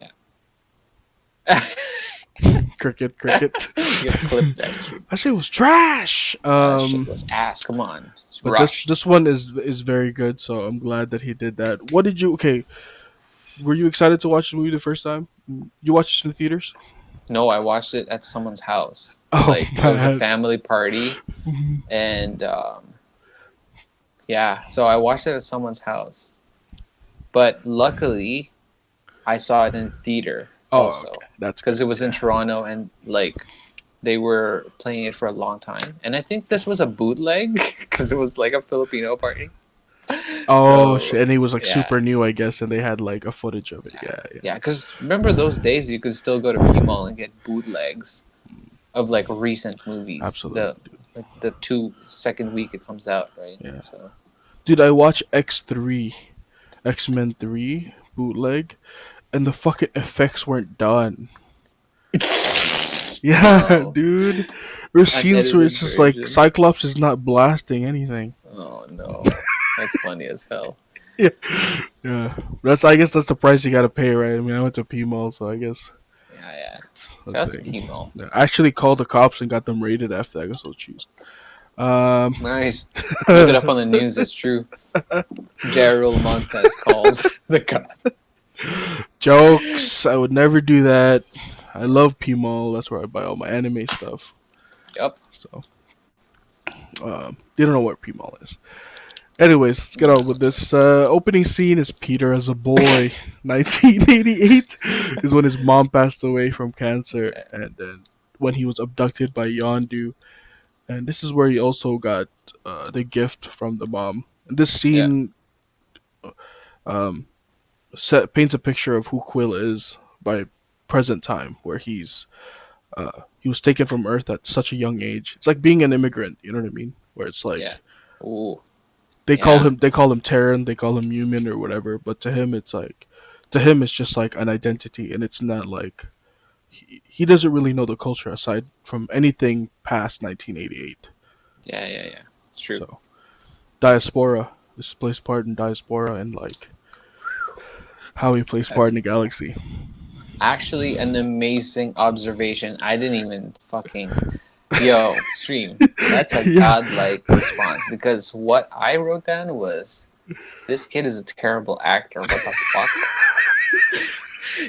yeah. Cricket, cricket. You have clipped that shit. That shit was trash. That shit was ass. Come on. It's But this rushed. this one is very good. So I'm glad that he did that. What did you? Okay, were you excited to watch the movie the first time? You watched it in the theaters? No, I watched it at someone's house. Oh Like it was a man. family party, and yeah, so I watched it at someone's house. But luckily, I saw it in theater Oh, also okay. That's because good. it was in Yeah. Toronto and like they were playing it for a long time. And I think this was a bootleg because it was like a Filipino party. Oh So shit! And he was like yeah, super new, I guess, and they had like a footage of it. yeah, Yeah, yeah. yeah. Because remember those days you could still go to P Mall and get bootlegs of like recent movies. Absolutely, The dude. like the 2 second week it comes out, right? Yeah, So dude. I watched X3, X-Men 3 bootleg, and the fucking effects weren't done. Yeah, no, dude. There's scenes where it's unedited just like version. Cyclops is not blasting anything. Oh no, that's funny as hell. Yeah, yeah. That's I guess that's the price you gotta pay, right? I mean, I went to P Mall, so I guess Yeah, yeah. it's a Shouts to thing. P Mall. Yeah, I actually called the cops and got them raided after that. I got so cheese. Um, Nice. Look it up on the news. It's true. Gerald Montez calls the guy. jokes. I would never do that. I love P Mall. That's where I buy all my anime stuff. Yep. So, you don't know what P Mall is. Anyways, let's get on with this. Opening scene is Peter as a boy. 1988 is when his mom passed away from cancer, and then when he was abducted by Yondu. And this is where he also got the gift from the mom. And this Yeah. scene um, paints a picture of who Quill is by present time, where he's He was taken from Earth at such a young age. It's like being an immigrant. You know what I mean? Where it's Yeah. like Ooh. they call Yeah. him they call him Terran, they call him human or whatever. But to him it's just like an identity, and it's not like he doesn't really know the culture aside from anything past 1988. Yeah. Yeah. Yeah. It's true. So diaspora. This plays part in diaspora and like how he plays part in That's the galaxy. actually an amazing observation. I didn't even fucking yo stream. That's a Yeah. godlike response because what I wrote down was this kid is a terrible actor. What the fuck?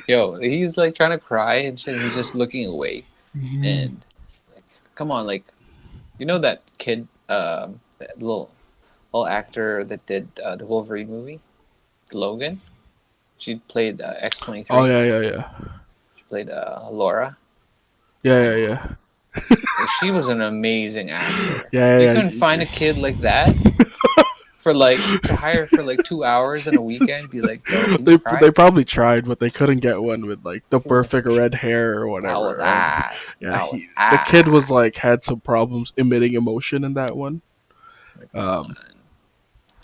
Yo, he's like trying to cry and shit. And he's just looking away. Mhm. And like, come on, like you know that kid, that little actor that did the Wolverine movie, Logan. She played Oh X-23. yeah, yeah, yeah, She played Laura. yeah, yeah, yeah, Like, she was an amazing actor. yeah, You yeah, couldn't find yeah. a kid like that for like to hire for like 2 hours in a weekend. Be like, yo, can you They cry? probably tried, but they couldn't get one with like the He was perfect red hair or that was whatever, right? ass. Yeah, That he was the kid was like ass. had some problems emitting emotion in that one, Like, come um, on.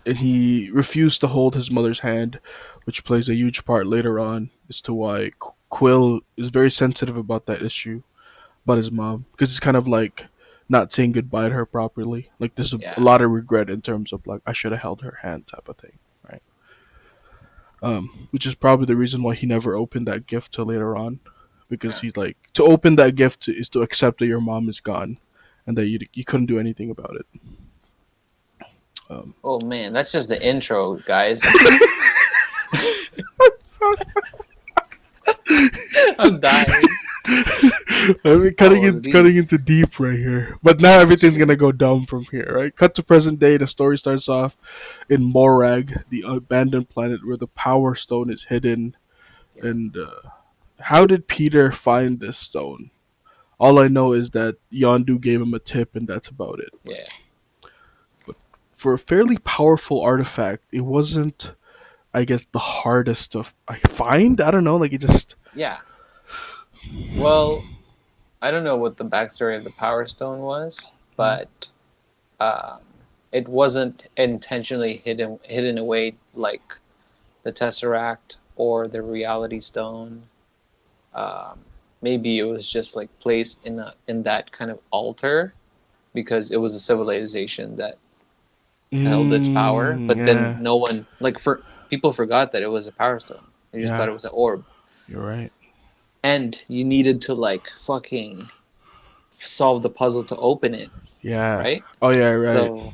and he refused to hold his mother's hand, which plays a huge part later on as to why Quill is very sensitive about that issue about his mom because it's kind of like not saying goodbye to her properly. Like there's a Yeah, lot of regret in terms of like I should have held her hand type of thing, right? Which is probably the reason why he never opened that gift till later on, because yeah. he's like to open that gift is to accept that your mom is gone, and that you couldn't do anything about it. Um, Oh man, that's just the intro, guys. I'm dying. I mean, Holy, cutting into deep right here, but now that's everything's true. gonna go dumb from here, right? Cut to present day. The story starts off in Morag, the abandoned planet where the Power Stone is hidden. Yeah, And how did Peter find this stone? All I know is that Yondu gave him a tip, and that's about it. yeah, But for a fairly powerful artifact, it wasn't, I guess, the hardest to find. I don't know, like it just. yeah. Well, I don't know what the backstory of the Power Stone was, but um, it wasn't intentionally hidden away like the Tesseract or the Reality Stone. Um, Maybe it was just like placed in that kind of altar because it was a civilization that held its power, but then Yeah, no one like for people forgot that it was a Power Stone. They just thought yeah, it was an orb, you're right. and you needed to like fucking solve the puzzle to open it, Yeah. right? Oh yeah, right. So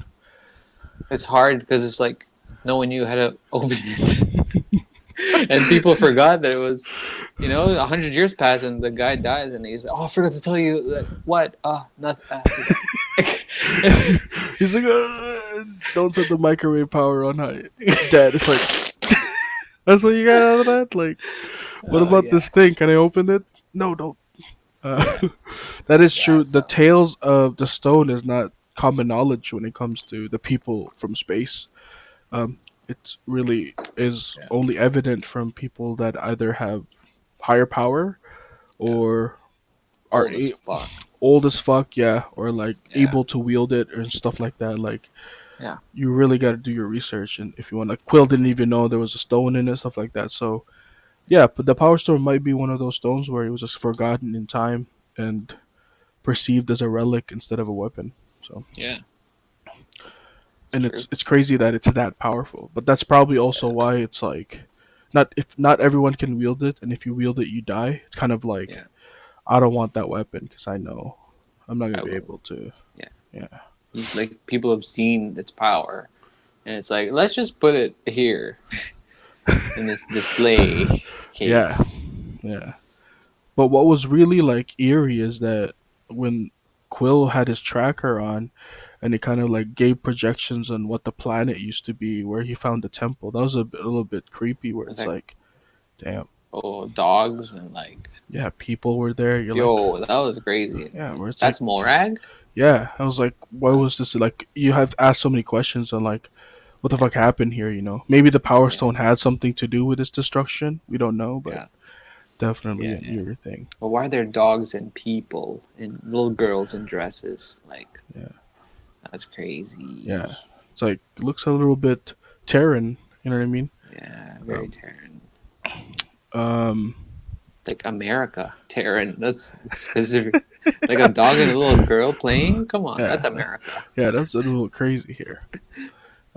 it's hard because it's like no one knew how to open it, and people forgot that it was, 100 years pass and the guy dies and he's like, oh, I forgot to tell you that what? Nothing. I forgot. He's like, don't set the microwave power on high. Dead. It's like that's what you got out of that. Like, what Oh about this yeah, thing? Can I open it? No, don't. yeah, Uh, that is yeah. true. The So tales of the stone is not common knowledge when it comes to the people from space. It really is yeah, only evident from people that either have higher power yeah. or are Old as fuck. old as fuck, yeah, or like Yeah, able to wield it or stuff like that. Like yeah, you really got to do your research, and if you want, like Quill didn't even know there was a stone in it, stuff like that. So yeah, but the Power Stone might be one of those stones where it was just forgotten in time and perceived as a relic instead of a weapon. So yeah. It's and true. it's crazy that it's that powerful, but that's probably also Yeah, why it's like not everyone can wield it, and if you wield it, you die. It's kind of like yeah. I don't want that weapon because I know I'm not gonna I be will. able to. Yeah. Yeah, Like people have seen its power, and it's like let's just put it here in this display yeah, case. yeah. But what was really like eerie is that when Quill had his tracker on, and it kind of like gave projections on what the planet used to be, where he found the temple. That was a little bit creepy. Where It's it's like like, damn, oh dogs and like yeah, people were there. You're like, yo, that was crazy. It's yeah, like where it's like, that's Morag. yeah. I was like, why What? was this? Like, you have asked so many questions on like, what the fuck happened here? Maybe the Power Yeah, Stone had something to do with its destruction. We don't know, but yeah. definitely Yeah, an yeah. eerie thing. But why are there dogs and people and little girls in dresses? Like, Yeah, that's crazy. yeah. It's like it looks a little bit Terran. You know what I mean? Yeah, very Um, Terran. um Like America, Terran. That's specific. Like a dog and a little girl playing? Come on, yeah, that's America. yeah. That's a little crazy here.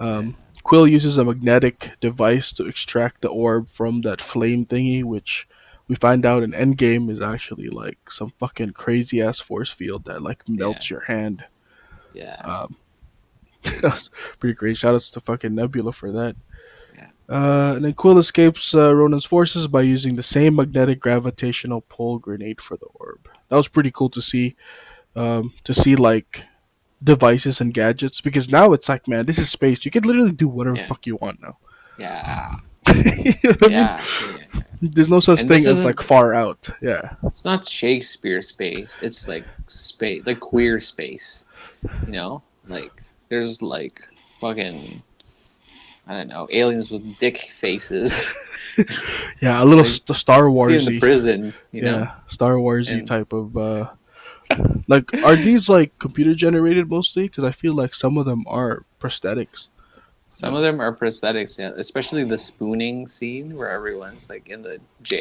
Yeah, Quill uses a magnetic device to extract the orb from that flame thingy, which we find out in Endgame is actually like some fucking crazy ass force field that like yeah, melts your hand. yeah, Um, that's pretty great. Shoutouts to fucking Nebula for that. yeah, And then Quill escapes Ronan's forces by using the same magnetic gravitational pull grenade for the orb. That was pretty cool to see. To see like devices and gadgets because now it's like, man, this is space. You can literally do whatever the yeah, fuck you want now. yeah, You know what I mean? yeah, yeah, yeah. There's no such And thing this as like isn't. far out. Yeah. It's not Shakespeare space. It's like space, like queer space. You know, like there's like fucking I don't know aliens with dick faces. Yeah, a little Like Star see in the Warsy. prison. You know, Yeah, Star Warsy and type of like are these like computer generated mostly? Because I feel like some of them are prosthetics. You some of know. them are prosthetics. Yeah, especially the spooning scene where everyone's like in the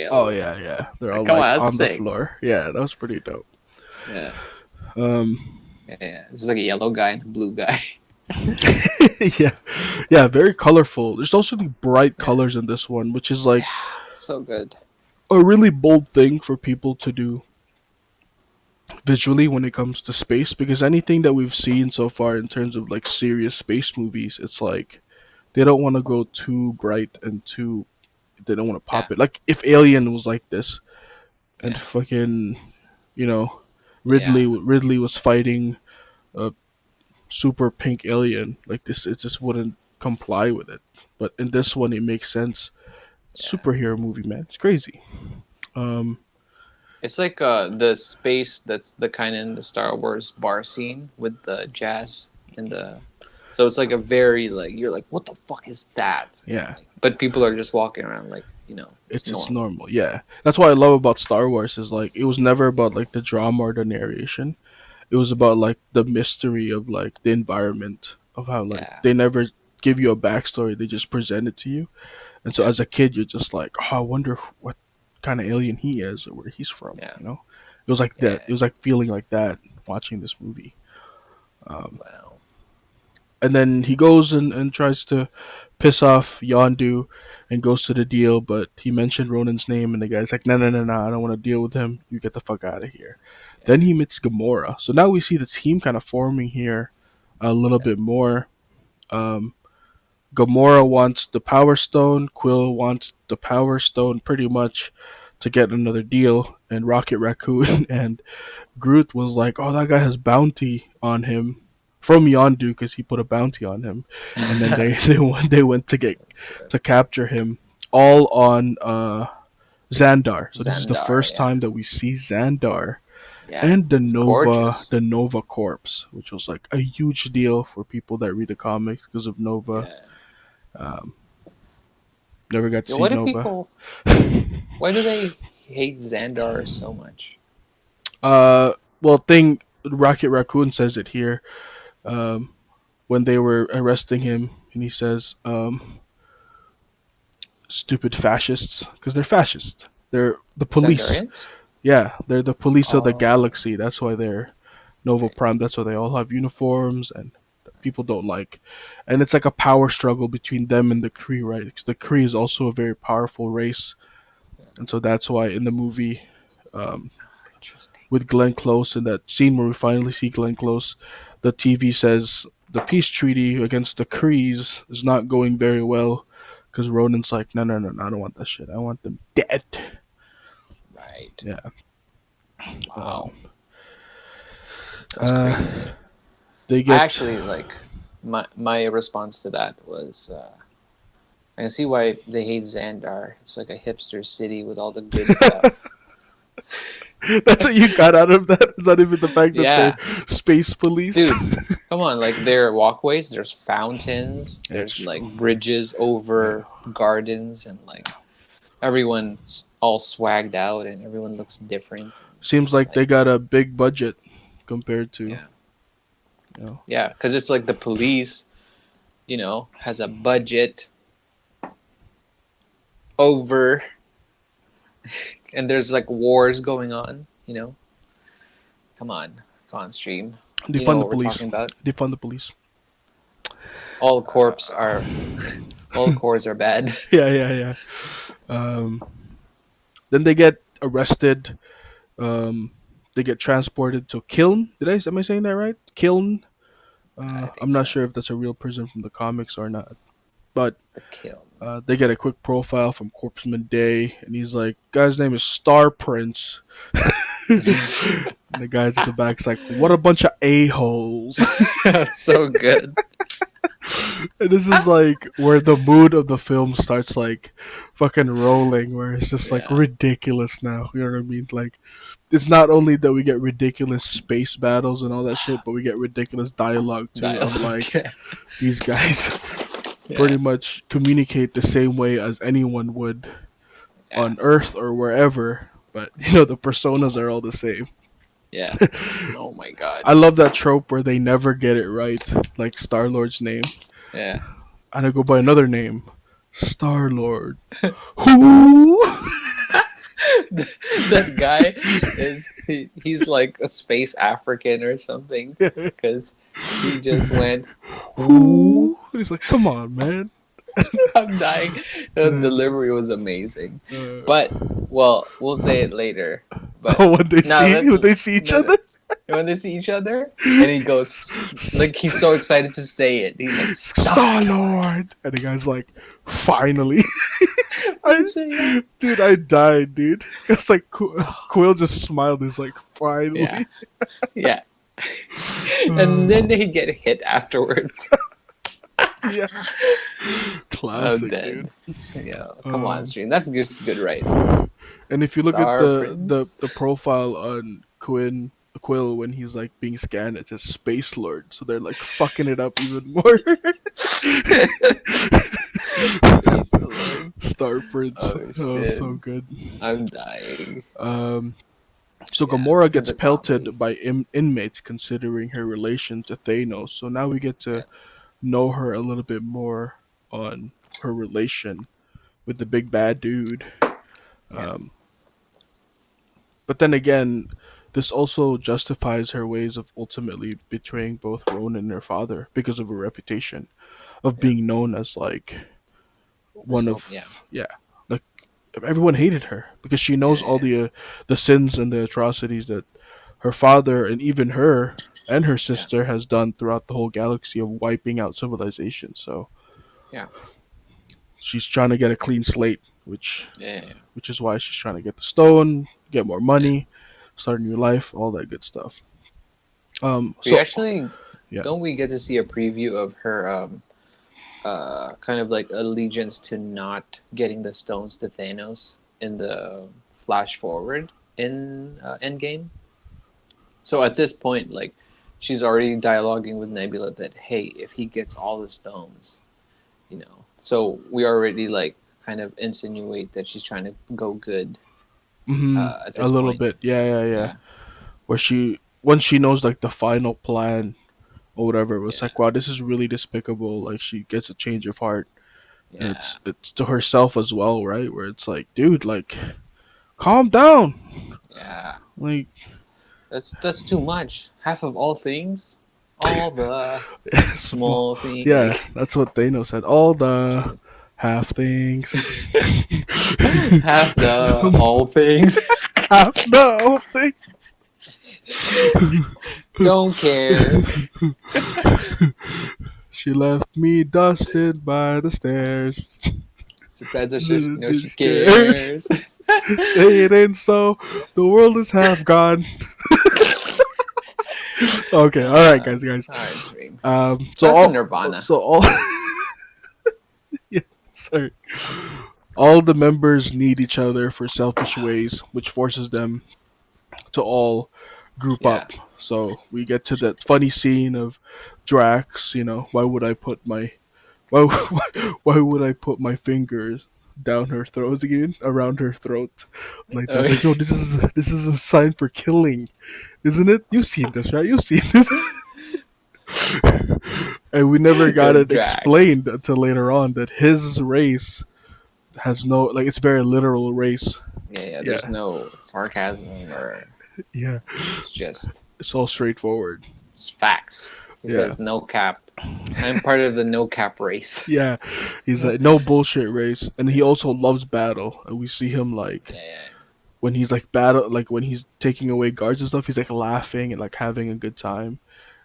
Oh jail. And yeah, yeah. They're all come on, like that's on the sick. floor. Yeah, that was pretty dope. Yeah, Um, yeah, yeah. There's like a yellow guy and a blue guy. yeah, yeah. Very colorful. There's also the bright Yeah, colors in this one, which is like yeah, so good. a really bold thing for people to do visually when it comes to space because anything that we've seen so far in terms of like serious space movies it's like they don't want to go too bright and too they don't want to Yeah, pop it like if Alien was like this and yeah, fucking you know yeah, Ridley was fighting a super pink alien like this it just wouldn't comply with it but in this one it makes sense. yeah. Superhero movie, man, it's crazy. um It's like the space that's the kind in the Star Wars bar scene with the jazz and the. So it's like a very like you're like what the fuck is that? yeah, Like, but people are just walking around like it's it's normal. normal. Yeah, that's what I love about Star Wars is like it was never about like the drama or the narration. It was Yeah, about like the mystery of like the environment of how like yeah, they never give you a backstory. They just present it to you, and so yeah, as a kid you're just like, oh, I wonder what kind of alien he is or where he's from. yeah, You know, it was like that. yeah. It was like feeling like that watching this movie. Um, Wow. and then he goes and tries to piss off Yondu and goes to the deal, but he mentioned Ronan's name, and the guy's like, no, no, no, no, I don't want to deal with him. You get the fuck out of here. Yeah, Then he meets Gamora. So now we see the team kind of forming here a little yeah, bit more. Um, Gamora wants the Power Stone, Quill wants the Power Stone pretty much to get another deal, and Rocket Raccoon and Groot was like, "Oh, that guy has bounty on him from Yondu because he put a bounty on him," and then yeah. they went to get That's right. to capture him all on Xandar. So this is the Xandar. first Yeah, time that we see Xandar yeah. and It's gorgeous. the Nova Corps, which was like a huge deal for people that read the comics because of Nova. Yeah. Um, Never got to Yeah. see What do Nova. people? Why do they hate Xandar so much? uh, well, thing Rocket Raccoon says it here. Um, when they were arresting him, and he says, "Stupid fascists," because they're fascists. They're the police. Xandarians? Yeah, they're the police of the Oh, galaxy. That's why they're Nova right. Prime. That's why they all have uniforms, and people don't like. And it's like a power struggle between them and the Kree, right? Because the Kree is also a very powerful race, Yeah. and so that's why in the movie, um, Interesting. with Glenn Close in that scene where we finally see Glenn Close, the TV says the peace treaty against the Krees is not going very well because Ronan's like, no, no, no, no, I don't want that shit. I want them dead. Right. Yeah. Wow. Um, That's uh, crazy. they I get. actually like my response to that was I can see why they hate Xandar. It's like a hipster city with all the good stuff. That's what you got out of that. It's not even the fact that they're Yeah, space police. dude, come on! Like there are walkways, there's fountains, That's there's like true. bridges Yeah. over gardens, and like everyone's all swagged out and everyone looks different. And Seems it's like like, they got a big budget compared to, yeah, you know. yeah, because it's like the police, has a budget over, and there's like wars going on. Come on, stream. You know Defund the what we're police. talking about? Defund the police. All corps are, all corps are bad. Yeah, yeah, yeah. Um, then they get arrested. Um, they get transported to Kiln. Am I saying that right? Kiln. I I'm think not so. sure if that's a real prison from the comics or not, but The kill. they get a quick profile from Corpsman Day, and he's like, "Guy's name is Star Prince." And the guys at the back's like, "What a bunch of a holes." That's so good. And this is like where the mood of the film starts like fucking rolling, where it's just like Yeah. ridiculous now. You know what I mean? Like, it's not only that we get ridiculous space battles and all that shit, but we get ridiculous dialogue too. Of Dialogue. like these guys Yeah. pretty much communicate the same way as anyone would Yeah. on Earth or wherever. But you know the personas are all the same. Yeah. Oh my god. I love that trope where they never get it right, like Star Lord's name. Yeah. And I go by another name, Star Lord. Who? That guy he's like a space African or something because he just went, who? Who? He's like, come on, man. I'm dying. The delivery was amazing. But well, we'll say it later. But Oh, when they no, see each no, other, when they see each other, and he goes like he's so excited to say it. He's like Star Star. Lord, and the guy's like, finally, I, Say that. dude, I died, dude. It's like Quill just smiled. He's like, finally. Yeah, yeah. And then they get hit afterwards. Yeah. I'm Classic, dead. dude. Yeah, come on, stream. That's good, right? And if you look at Star Prince. the profile on Quill when he's like being scanned, it says Space Lord. So they're like fucking it up even more. Space Lord. Star Prince. Oh Oh, shit. so good. I'm dying. Um, so Yeah, it's Gamora 'cause gets of comedy. pelted by inmates considering her relation to Thanos. So now we get Yeah, to know her a little bit more on her relation with the big bad dude. yeah, Um, but then again, this also justifies her ways of ultimately betraying both Ronan and her father because of her reputation of yeah. being known as like one So yeah, of, yeah, like everyone hated her because she knows all yeah, the sins and the atrocities that her father and even her and her yeah, sister has done throughout the whole galaxy of wiping out civilization. So yeah, she's trying to get a clean slate, yeah, yeah. which is why she's trying to get the stone, get more Yeah. money, start a new life, all that good stuff. We So actually yeah, don't we get to see a preview of her kind of like allegiance to not getting the stones to Thanos in the flash forward in Endgame. So at this point, like she's already dialoguing with Nebula that hey, if he gets all the stones, So we already like kind of insinuate that she's trying to go good at a this little point. bit, yeah, yeah, yeah. Yeah, Where she once she knows like the final plan or whatever, it was yeah, like, wow, this is really despicable. Like she gets a change of heart, and yeah, it's to herself as well, right? Where it's like, dude, like, calm down, yeah. like. That's too much. Half of all things, all the Small. small thing, Yeah, like that's what Thanos said. All the half things. half the all things. Half the all things. Don't care. She left me dusted by the stairs. Surprise! She Cares. cares. Say it ain't so. The world is half gone. Okay, all right, uh, guys. all right, stream. So That's the Nirvana. all. Yeah, sorry. All the members need each other for selfish ways, which forces them to all group Yeah, up. So we get to that funny scene of Drax. Why would I put my why would I put my fingers down her throat again, around her throat, like that. Oh, It's like, yo, this is a sign for killing, isn't it? You've seen this, right? You've seen this, and we never got yo, it Drax. explained until later on that his race has no, like, it's very literal race. Yeah, yeah. There's Yeah, no sarcasm or yeah, it's just it's all straightforward. it's facts. He Yeah, says no cap. I'm part of the no cap race. yeah. He's Yeah, like no bullshit race, and he also loves battle. And we see him like yeah, when he's like battle, like when he's taking away guards and stuff. He's like laughing and like having a good time.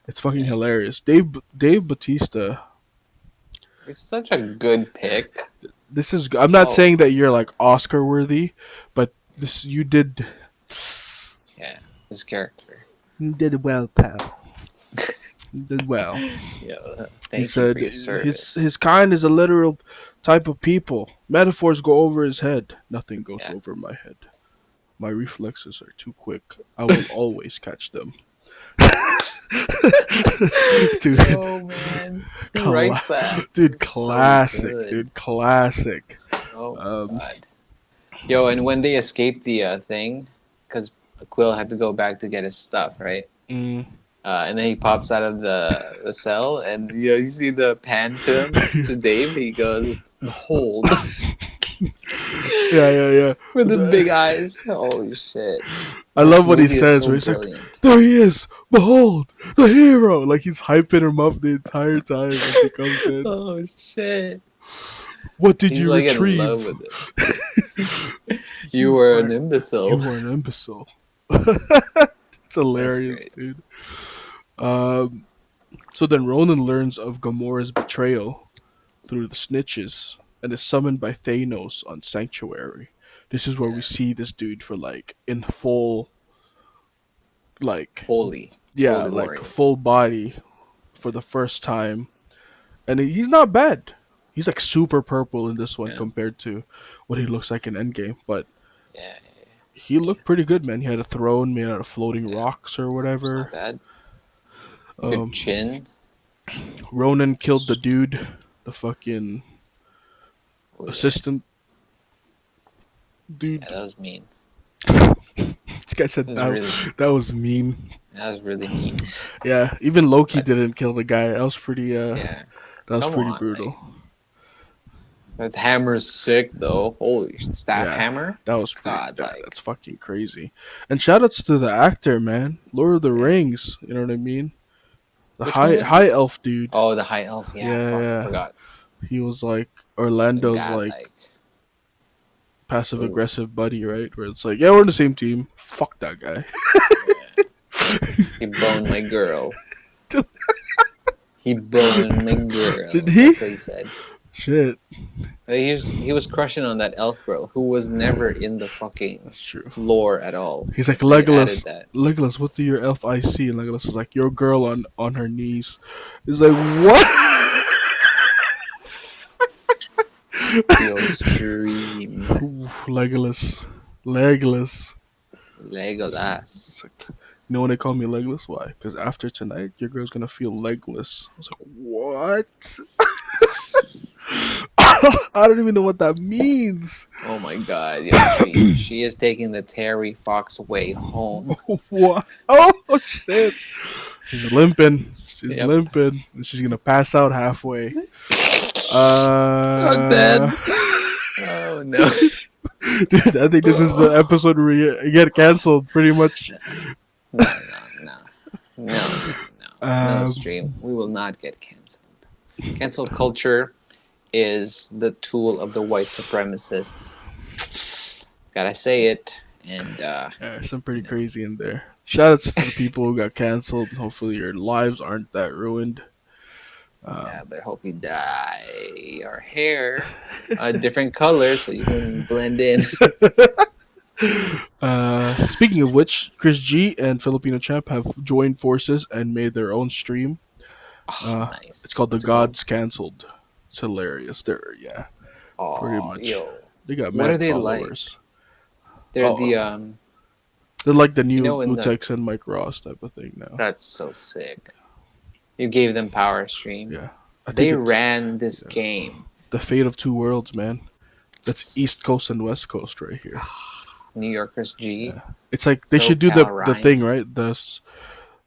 It's fucking yeah. hilarious. Dave Batista. He's such a good pick. This is. I'm not Oh, saying that you're like Oscar worthy, but this you did. yeah. His character. You did well, pal. You did well. Yeah. He Thank you for said your his service. kind is a literal type of people. Metaphors go over his head. Nothing goes Yeah. over my head. My reflexes are too quick. I will always catch them. Dude, Yo, man. Who cla- writes that? dude, It's so classic. good. Dude, classic. Oh my Um, god. Yo, and when they escaped the thing, because Quill had to go back to get his stuff, right? mm, And then he pops out of the cell, and you see the pan to him to Dave. He goes, "Behold," yeah, yeah, yeah. with the big eyes. Holy shit! I This love what he movie is says so where he's like, brilliant. "There he is! Behold, the hero!" Like he's hyping him up the entire time as he comes in. Oh shit! What did He's you like in love retrieve? with it. You were an You imbecile. were an imbecile. It's That's hilarious, great. dude. Um, so then Ronan learns of Gamora's betrayal through the snitches and is summoned by Thanos on Sanctuary. This is where we Yeah, see this dude for like in full, like, yeah, holy like warrior. full body for the first time, and he's not bad. He's like super purple in this one Yeah, compared to what he looks like in Endgame, but yeah, he yeah. looked pretty good, man. He had a throne made out of floating Yeah. rocks or It's not whatever. bad. Good Um, chin. Ronan killed the dude, the fucking Oh yeah, assistant yeah. dude. That was mean. This guy said That was really, that was mean. that was really mean. Yeah, even Loki But didn't kill the guy. That was pretty. yeah, That was come pretty on, brutal. like that hammer's sick though. Holy staff Yeah, hammer. that was pretty. God, That's like fucking crazy. And shoutouts to the actor, man. Lord of the yeah. Rings. You know what I mean? The Which one was high he? elf dude. Oh, the high elf. Yeah, Yeah, fuck, I yeah. forgot. He was like Same Orlando's guy. like Like, passive ooh, aggressive buddy, right? Where it's like, yeah, we're on the same team. Fuck that guy. yeah. He boned my girl. He boned my Did girl. he? That's what he said. Shit. He was crushing on that elf girl who was never in the fucking That's true. lore at all. He's like They added Legolas. that. Legolas, what do your elf eyes see? And Legolas is like, your girl on her knees. He's like, what? Yo, stream Ooh, Legolas. Legolas. Legolas. It's like, you know when they call me Legolas? Why? Because after tonight, your girl's gonna feel legless. I was like, what? I don't even know what that means. Oh my god, yo, she is taking the Terry Fox way home. What? Oh shit! She's limping. She's Yep. limping. And she's gonna pass out halfway. I'm dead. Oh no. Dude, I think this is the episode where you get canceled, pretty much. No, no, no, no, no, Um, stream. We will not get canceled. Cancel culture is the tool of the white supremacists. Gotta say it. And yeah, some pretty crazy in there. Shoutouts to the people who got canceled. Hopefully, your lives aren't that ruined. yeah, but hope you dye your hair a different color so you can blend in. Speaking of which, Chris G and Filipino Champ have joined forces and made their own stream. Oh, nice. It's called The What's it called? Gods Cancelled. It's hilarious. Yeah, pretty Oh, much. yo. They got What are mad they followers. They're Oh, the they're like the new in the Utex and Mike Ross type of thing now. that's so sick. You gave them power stream. Yeah, I think They it's ran this game. the fate of two worlds, man. That's East Coast and West Coast right here. New Yorkers G. Yeah, it's like they should do SoCal the thing Ryan. right.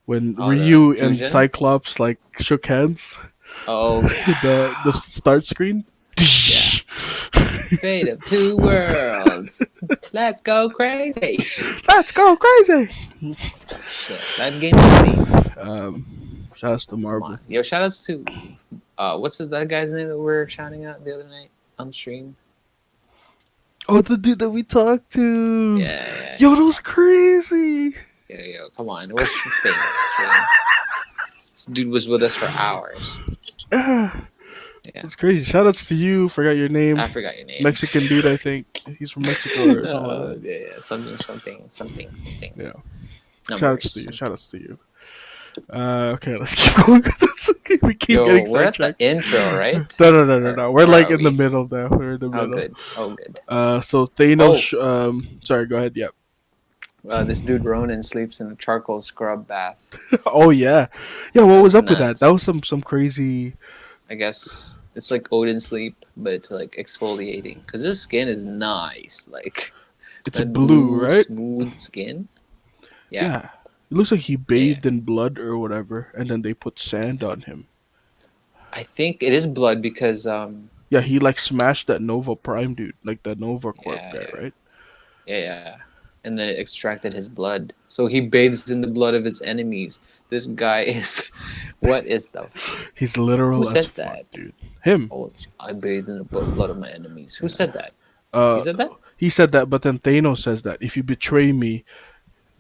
When Oh, the Ryu and fusion. Cyclops like shook hands, Oh the yeah, start screen. yeah. Fate of two worlds. Let's go crazy. Let's go crazy. Shit, that game is amazing. Shouts to Come on, Marvel. yo, shout outs to what's that guy's name that we were shouting out the other night on stream? Oh, the dude that we talked to. Yeah, yeah, Yo, that was crazy. yo, come on, we're famous. Man. This dude was with us for hours. Ah, Yeah, that's crazy. Shout outs to you. Forgot your name. I forgot your name. Mexican dude, I think. He's from Mexico or something like that. Yeah, something. Yeah. Shout outs to Numbers. you. Shout outs to you. Okay, let's keep going. We keep Yo, getting we're at the sidetracked. intro, right? No. We're Where like are in the we? middle now. We're in the Oh, middle. good. Oh, good. So Thanos. Oh, Sorry. Go ahead. Yep. this dude Ronan sleeps in a charcoal scrub bath. Oh yeah. Yeah. What was That's up with that? That nuts. was some crazy. I guess it's like Odin sleep, but it's like exfoliating because his skin is nice, like It's that blue, blue, right? smooth skin. Yeah, Yeah. It looks like he yeah. bathed in blood or whatever, and then they put sand on him. I think it is blood because Yeah, he like smashed that Nova Prime dude, like that Nova Corp yeah, guy, right? yeah, and then it extracted his blood. So he bathes in the blood of its enemies. This guy is, what is the? He's Who literal as says fuck, that? dude. Him. Oh, I bathe in the blood of my enemies. Who said that? He Uh, said that. he said that, but then Thanos says that if you betray me,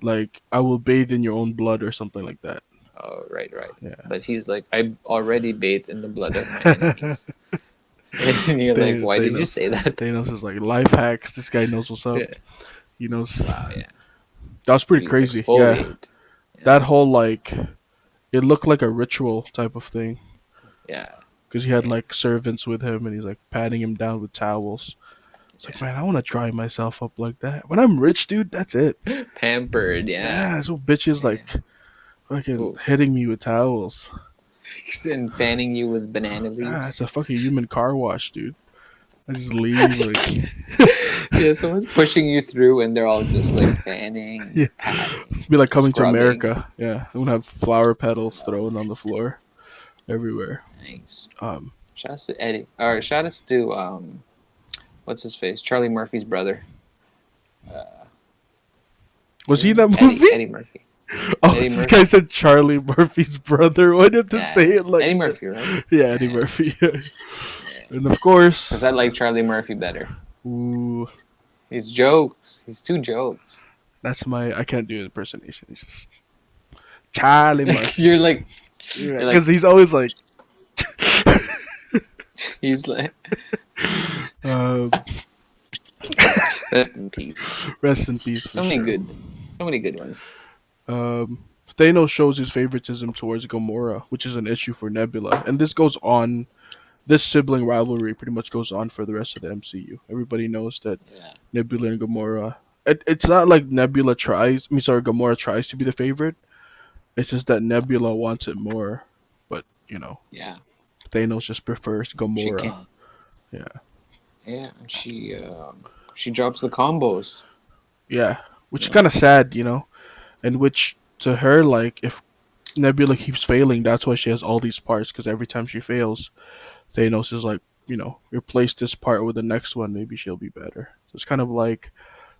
like I will bathe in your own blood or something like that. Oh, right. Yeah. But he's like, I already bathed in the blood of my enemies. And you're like, why did you Thanos. say that? Thanos is like life hacks. This guy knows what's up. Yeah. He knows. Wow, yeah. That was pretty You crazy. Yeah, exfoliate. that whole like it looked like a ritual type of thing Yeah. because he had Yeah. like servants with him and he's like patting him down with towels. It's like, Yeah. man, I want to dry myself up like that. When I'm rich, dude, that's it. Pampered, yeah. Yeah, so bitches Yeah. like fucking Ooh. hitting me with towels. And fanning you with banana Ah, it's leaves. a fucking human car wash, dude. I just leave like Yeah, someone's pushing you through and they're all just like fanning yeah, and patting, be like coming to scrubbing. America. Yeah, I'm gonna have flower petals thrown on the Nice. floor everywhere. Nice. Um, Shout out to Eddie. Or shout out to what's his face? Charlie Murphy's brother. was he in that Eddie. movie? Eddie Murphy. Oh, Eddie this Murphy. guy said Charlie Murphy's brother. Why did to Yeah. say it like Eddie that? Murphy, right? Yeah, Eddie Yeah. Murphy. Yeah. And of course, Because I like Charlie Murphy better. ooh, He's jokes. He's two jokes. that's my. I can't do impersonation. It's just Charlie Murphy. You're like, Because he's always like, he's like, um, rest in peace. rest in peace. For So many sure. so many good ones. Thanos shows his favoritism towards Gamora, which is an issue for Nebula, and this goes on. This sibling rivalry pretty much goes on for the rest of the MCU. Everybody knows that Yeah, Nebula and Gamora. It's not like Nebula tries. I mean, sorry, Gamora tries to be the favorite. It's just that Nebula wants it more, but yeah. Thanos just prefers She Gamora. can. Yeah, Yeah, and she drops the combos. yeah, which is Yeah. kind of sad, and which to her, like, if Nebula keeps failing, that's why she has all these parts. Because every time she fails, Thanos is like, replace this part with the next one. Maybe she'll be better. So it's kind of like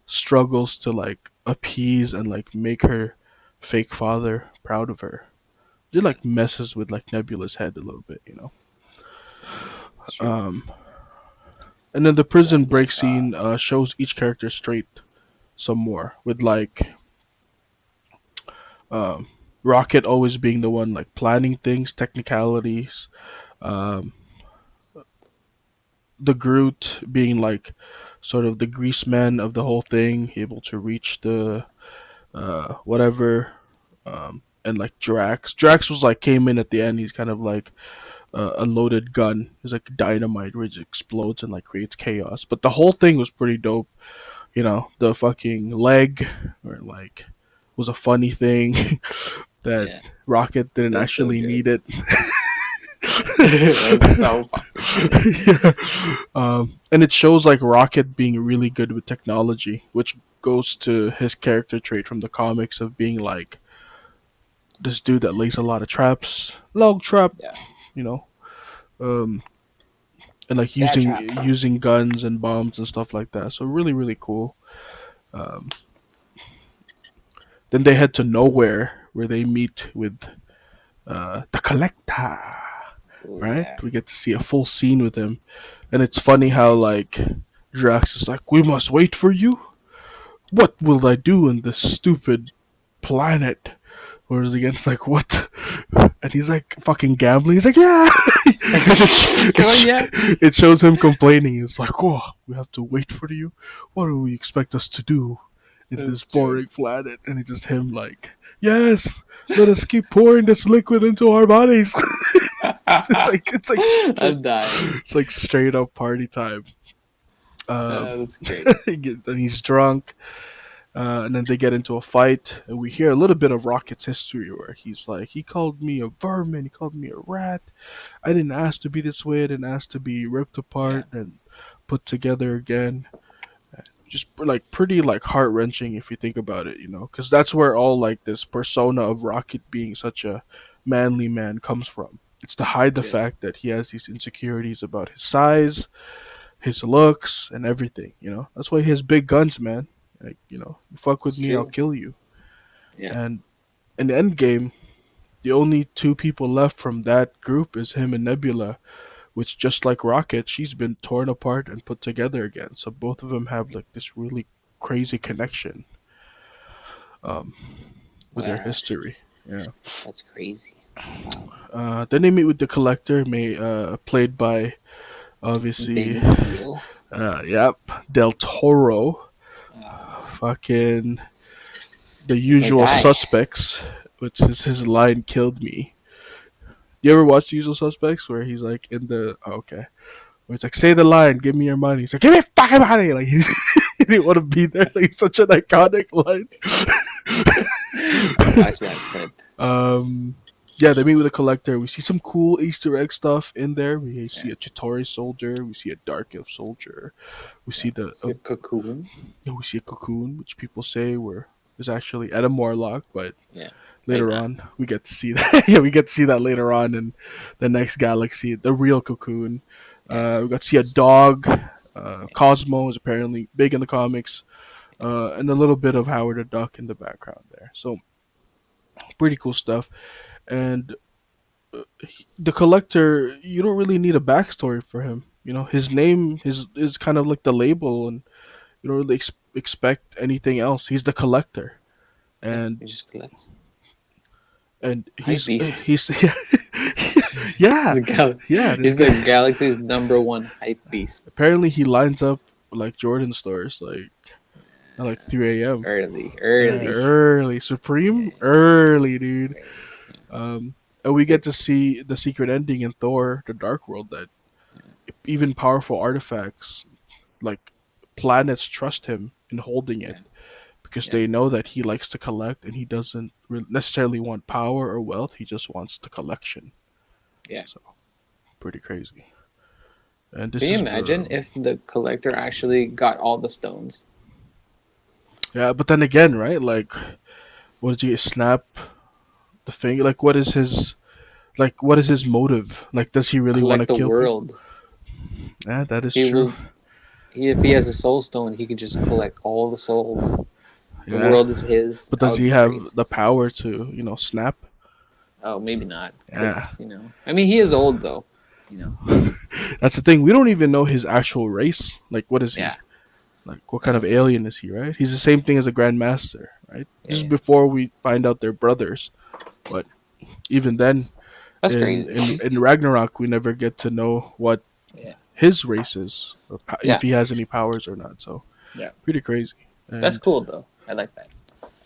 struggles to like appease and like make her fake father proud of her. It like messes with like Nebula's head a little bit. It's true. Um, and then the It's prison break like scene shows each character straight some more with like um, Rocket always being the one like planning things, technicalities. Um, the Groot being like sort of the grease man of the whole thing, able to reach the whatever. And like Drax was like came in at the end. He's kind of like a loaded gun. It's like dynamite, which explodes and like creates chaos. But the whole thing was pretty dope. The fucking leg, or like, was a funny thing that yeah, Rocket didn't those still actually need jokes. it. That's so fucking funny. Yeah. And it shows like Rocket being really good with technology, which goes to his character trait from the comics of being like this dude that lays a lot of traps, log trap, Yeah, you know, um, and like that using trap. using guns and bombs and stuff like that. So really, really cool. Um, then they head to nowhere where they meet with the Collector. Oh Right, yeah, we get to see a full scene with him, and it's it's funny how nice. like Drax is like, "We must wait for you. What will I do in this stupid planet?" Whereas against like what, and he's like fucking gambling. He's like, yeah. Come on, yeah. It shows him complaining. It's like, oh, we have to wait for you. What do we expect us to do in Those this boring jokes. planet? And it's just him like, yes, let us keep pouring this liquid into our bodies. It's like I'm dying. it's like straight up party time. That's great. And he's drunk. And then they get into a fight, and we hear a little bit of Rocket's history where he's like, he called me a vermin, he called me a rat. I didn't ask to be this way, I didn't ask to be ripped Yeah, apart and put together again. Just like pretty like heart wrenching if you think about it, because that's where all like this persona of Rocket being such a manly man comes from. It's to hide the yeah, fact that he has these insecurities about his size, his looks, and everything. That's why he has big guns, man. Like, you fuck with it's me, I'll true. kill you. Yeah, And in the end game, the only two people left from that group is him and Nebula, which just like Rocket, she's been torn apart and put together again. So both of them have like this really crazy connection um, with their wow, history. Yeah. that's crazy. Wow, Then they meet with the Collector, played by obviously, baby seal. yep, Del Toro, Oh, fucking the he's our usual guy. suspects, which is his line killed me. You ever watch The Usual Suspects where he's like in the okay, where it's like say the line, give me your money. He's like give me your fucking money. Like he didn't want to be there. Like such an iconic line. I watched that clip. um, yeah, they meet with a collector. We see some cool Easter egg stuff in there. We Yeah, see a Chitauri soldier. We see a Dark Elf soldier. We yeah. see It's a cocoon. we see a cocoon, which people say were is actually Adam Morlock, but Yeah, maybe later not. on we get to see that. Yeah, we get to see that later on in the next galaxy, the real cocoon. Yeah, We got to see a dog. Cosmo is apparently big in the comics, and a little bit of Howard the Duck in the background there. So pretty cool stuff. And the collector, you don't really need a backstory for him. His name is kind of like the label, and you don't really expect anything else. He's the collector, yeah. and He just collects. and Hype beast. he's yeah, He's, a yeah. This he's the guy galaxy's number one hype beast. apparently he lines up like Jordan stores like at like 3 a.m. Early, Yeah, early. early Yeah, Supreme early, dude. early. Um, and we He's get like, to see the secret ending in Thor: The Dark World that even powerful artifacts like planets trust him in holding yeah, it because yeah, they know that he likes to collect and he doesn't necessarily want power or wealth. He just wants the collection. yeah. So pretty crazy. And Can this you is imagine if the collector actually got all the stones? yeah, but then again, right? Like, what did he snap the finger? Like, what is his motive? Like, does he really want to Collect the kill people? world. Yeah, that is He true. will. If he has a soul stone, he could just collect all the souls. The Yeah, world is his. but That does would he be have crazy. the power to snap? Oh, maybe not, Yeah, because I mean, he is old though. You know. that's the thing. We don't even know his actual race. Like, what is Yeah. he? Like, what kind of No. alien is he? Right? He's the same thing as a Grandmaster, right? Yeah. Just Yeah. before we find out they're brothers. But even then, That's in crazy. in Ragnarok, we never get to know what Yeah. his race is, or if Yeah. he has any powers or not. So Yeah. pretty crazy. That's And cool though. I like that.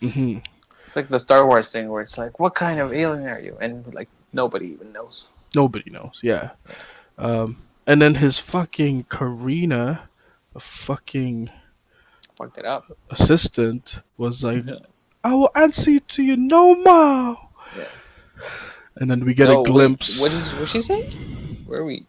mhm, It's like the Star Wars thing where it's like, what kind of alien are you? And like nobody even knows. nobody knows. Yeah. And then his fucking Karina, a fucking Fucked it up. assistant, was like, Yeah. "I will answer to you no more." Yeah. And then we get a No, wait. glimpse. What she say? Where are we?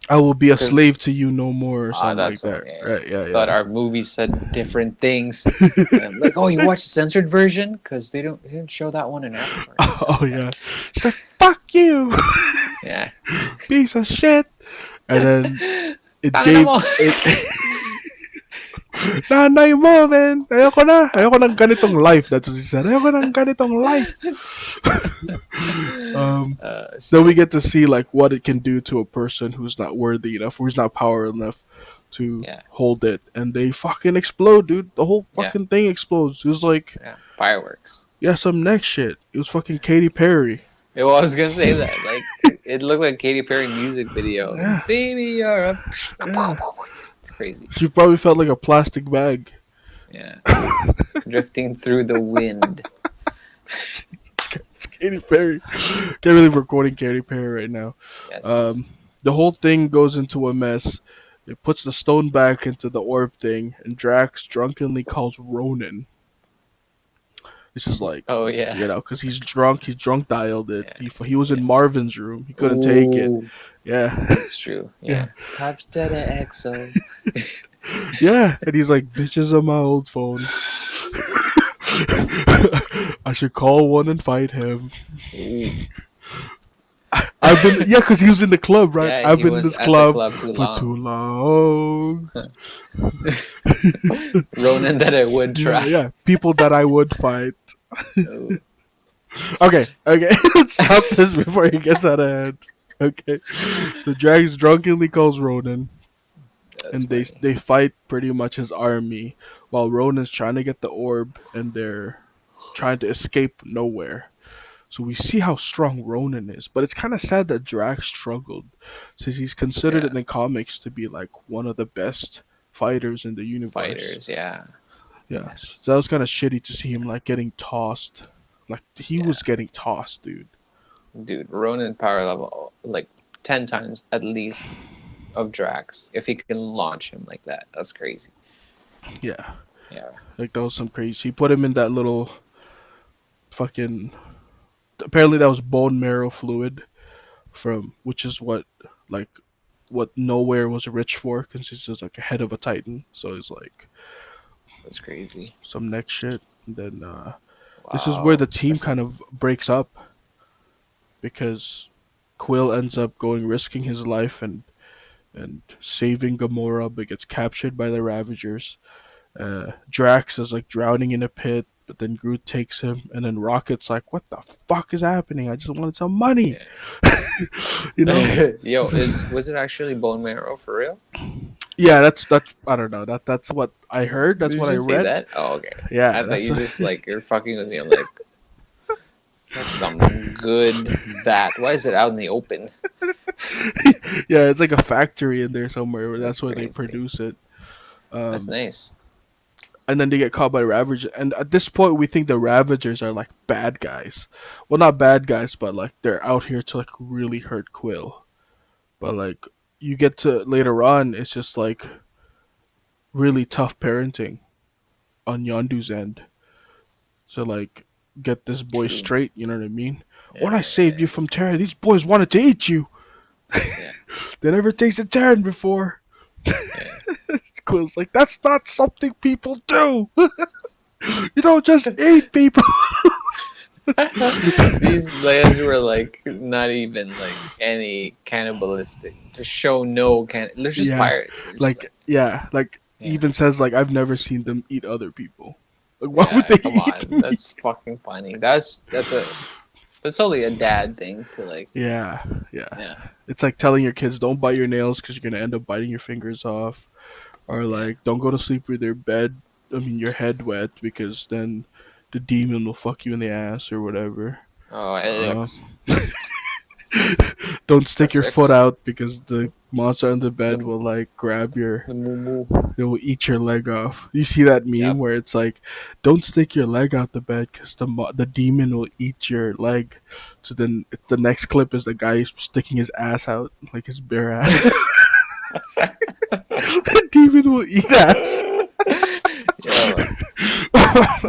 I will be a Because slave to you no more, or something like that's the one. that. Yeah, yeah. Right? Yeah, Thought yeah. our movie said different things, and I'm like, oh, you watched the censored version because they didn't show that one in Africa or something Oh like that. yeah. She's like, "Fuck you, Yeah. piece of shit," and then it Tangina gave mo. it. Nanay mo, man. Ayoko na. Ayoko ng ganitong life. That's what she said. Ayoko ng ganitong life. um, then we Shit. get to see like what it can do to a person who's not worthy enough, who's not power enough to Yeah. hold it, and they fucking explode, dude. The whole Yeah. fucking thing explodes. It was like, Yeah. Fireworks. yeah, some next shit. It was fucking Katy Perry. Yeah, well, I was gonna say that. Like, it looked like a Katy Perry music video. Yeah, Baby, you're a. yeah. It's crazy. She probably felt like a plastic bag. Yeah. Drifting through the wind. It's Katy Perry. Can't believe we're quoting Katy Perry right now. Yes. Um, the whole thing goes into a mess. It puts the stone back into the orb thing, and Drax drunkenly calls Ronan. This is like, Oh yeah. because he's drunk. He's drunk dialed it. Yeah. He was Yeah. in Marvin's room. He couldn't take it. Ooh, Yeah, that's true. yeah, Yeah. Top steady EXO. yeah. And he's like, bitches on my old phone. I should call one and fight him. Ooh. I've been because he was in the club, right? Yeah, I've he been in was this at the club club too for long. too long. Ronan that I would Yeah, try. yeah. People that I would fight. Ooh. Okay. Let's stop this before he gets out of hand. Okay. So Drax drunkenly calls Ronan, That's and they funny. they fight pretty much his army while Ronan's trying to get the orb, and they're trying to escape nowhere. So we see how strong Ronan is, but it's kind of sad that Drax struggled, since he's considered Yeah. in the comics to be like one of the best fighters in the universe. Fighters, yeah. Yeah, so that was kind of shitty to see him like getting tossed. Like he Yeah. was getting tossed, dude. Dude, Ronan power level like 10 times at least of Drax. If he can launch him like that. That's crazy. Yeah, Yeah. like that was some crazy. He put him in that little fucking. Apparently, that was bone marrow fluid from which is like what Nowhere was rich for, because he's just like a head of a titan. So it's like That's crazy. some next shit. And then this is where Wow. the team That's kind of breaks up because Quill ends up risking his life and saving Gamora, but gets captured by the Ravagers. Drax is like drowning in a pit, but then Groot takes him, and then Rocket's like, "What the fuck is happening? I just wanted some money," yeah. you know? Yo, was it actually bone marrow for real? Yeah, that's I don't know. That's what I heard. That's Did what you I just say read. that? Oh, okay. Yeah, I thought that's you just like you're fucking with me. I'm like, that's some good that. Why is it out in the open? yeah. It's like a factory in there somewhere where That's that's where they crazy. produce it. That's Um, nice. and then they get caught by Ravagers. And at this point, we think the Ravagers are like bad guys. Well, not bad guys, but like they're out here to like really hurt Quill. But like you get to later on, it's just like really tough parenting on Yondu's end. So like get this boy True. straight. You know what I mean? Yeah, When I saved you from Terra, these boys wanted to eat you. yeah, They never tasted Terran before. yeah. Quill's like, that's not something people do. You don't just eat people. These layers were like not even like any cannibalistic. To show no they're just Yeah, pirates. They're just like yeah, like yeah, even says like I've never seen them eat other people. Like why would yeah. they Come eat on, me? that's fucking funny. That's only a dad thing to like. Yeah, yeah. Yeah, It's like telling your kids don't bite your nails because you're gonna end up biting your fingers off, or yeah. like don't go to sleep with your head wet because then the demon will fuck you in the ass or whatever. Oh, it Uh, looks. don't stick That's your foot X. out because the monster on the bed The will like grab your the moo moo. it will eat your leg off. You see that meme Yep. where it's like, don't stick your leg out the bed because the demon will eat your leg. So then the next clip is the guy sticking his ass out, like his bare ass. The demon will eat ass. Yo,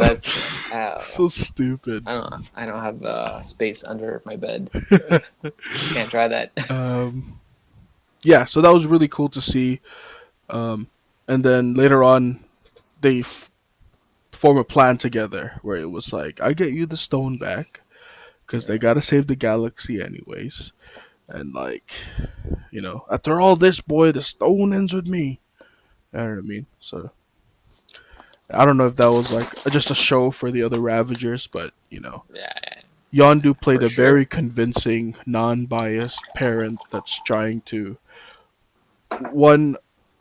that's Ow. So stupid. I don't have space under my bed. Can't try that. Um, yeah, so that was really cool to see. Um, and then later on, they form a plan together where it was like, I get you the stone back because they Yeah. gotta save the galaxy anyways. And like, after all this, boy, the stone ends with me. You know what I mean? So I don't know if that was like just a show for the other Ravagers, but Yeah, Yondu played for a very sure. convincing, non-biased parent that's trying to one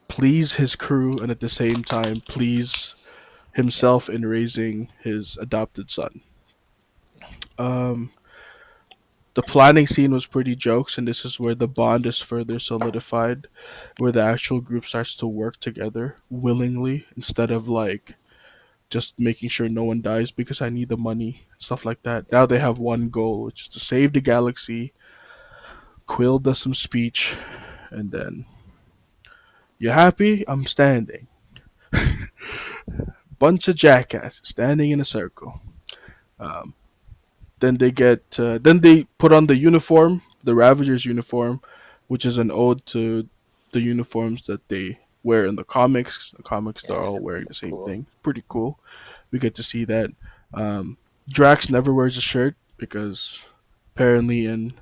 please his crew and at the same time please Yeah, himself in raising his adopted son. yeah, Um, the planning scene was pretty jokes, and this is where the bond is further solidified, where the actual group starts to work together willingly instead of like just making sure no one dies because I need the money, stuff like that. yeah. Now they have one goal, which is to save the galaxy. Quill does some speech, and then you happy? I'm standing. Bunch of jackasses standing in a circle. Um, then they put on the uniform, the Ravagers uniform, which is an ode to the uniforms that they wear in the comics. The comics they're Yeah, all wearing the that's same cool. thing. Pretty cool. We get to see that. Um, Drax never wears a shirt because apparently in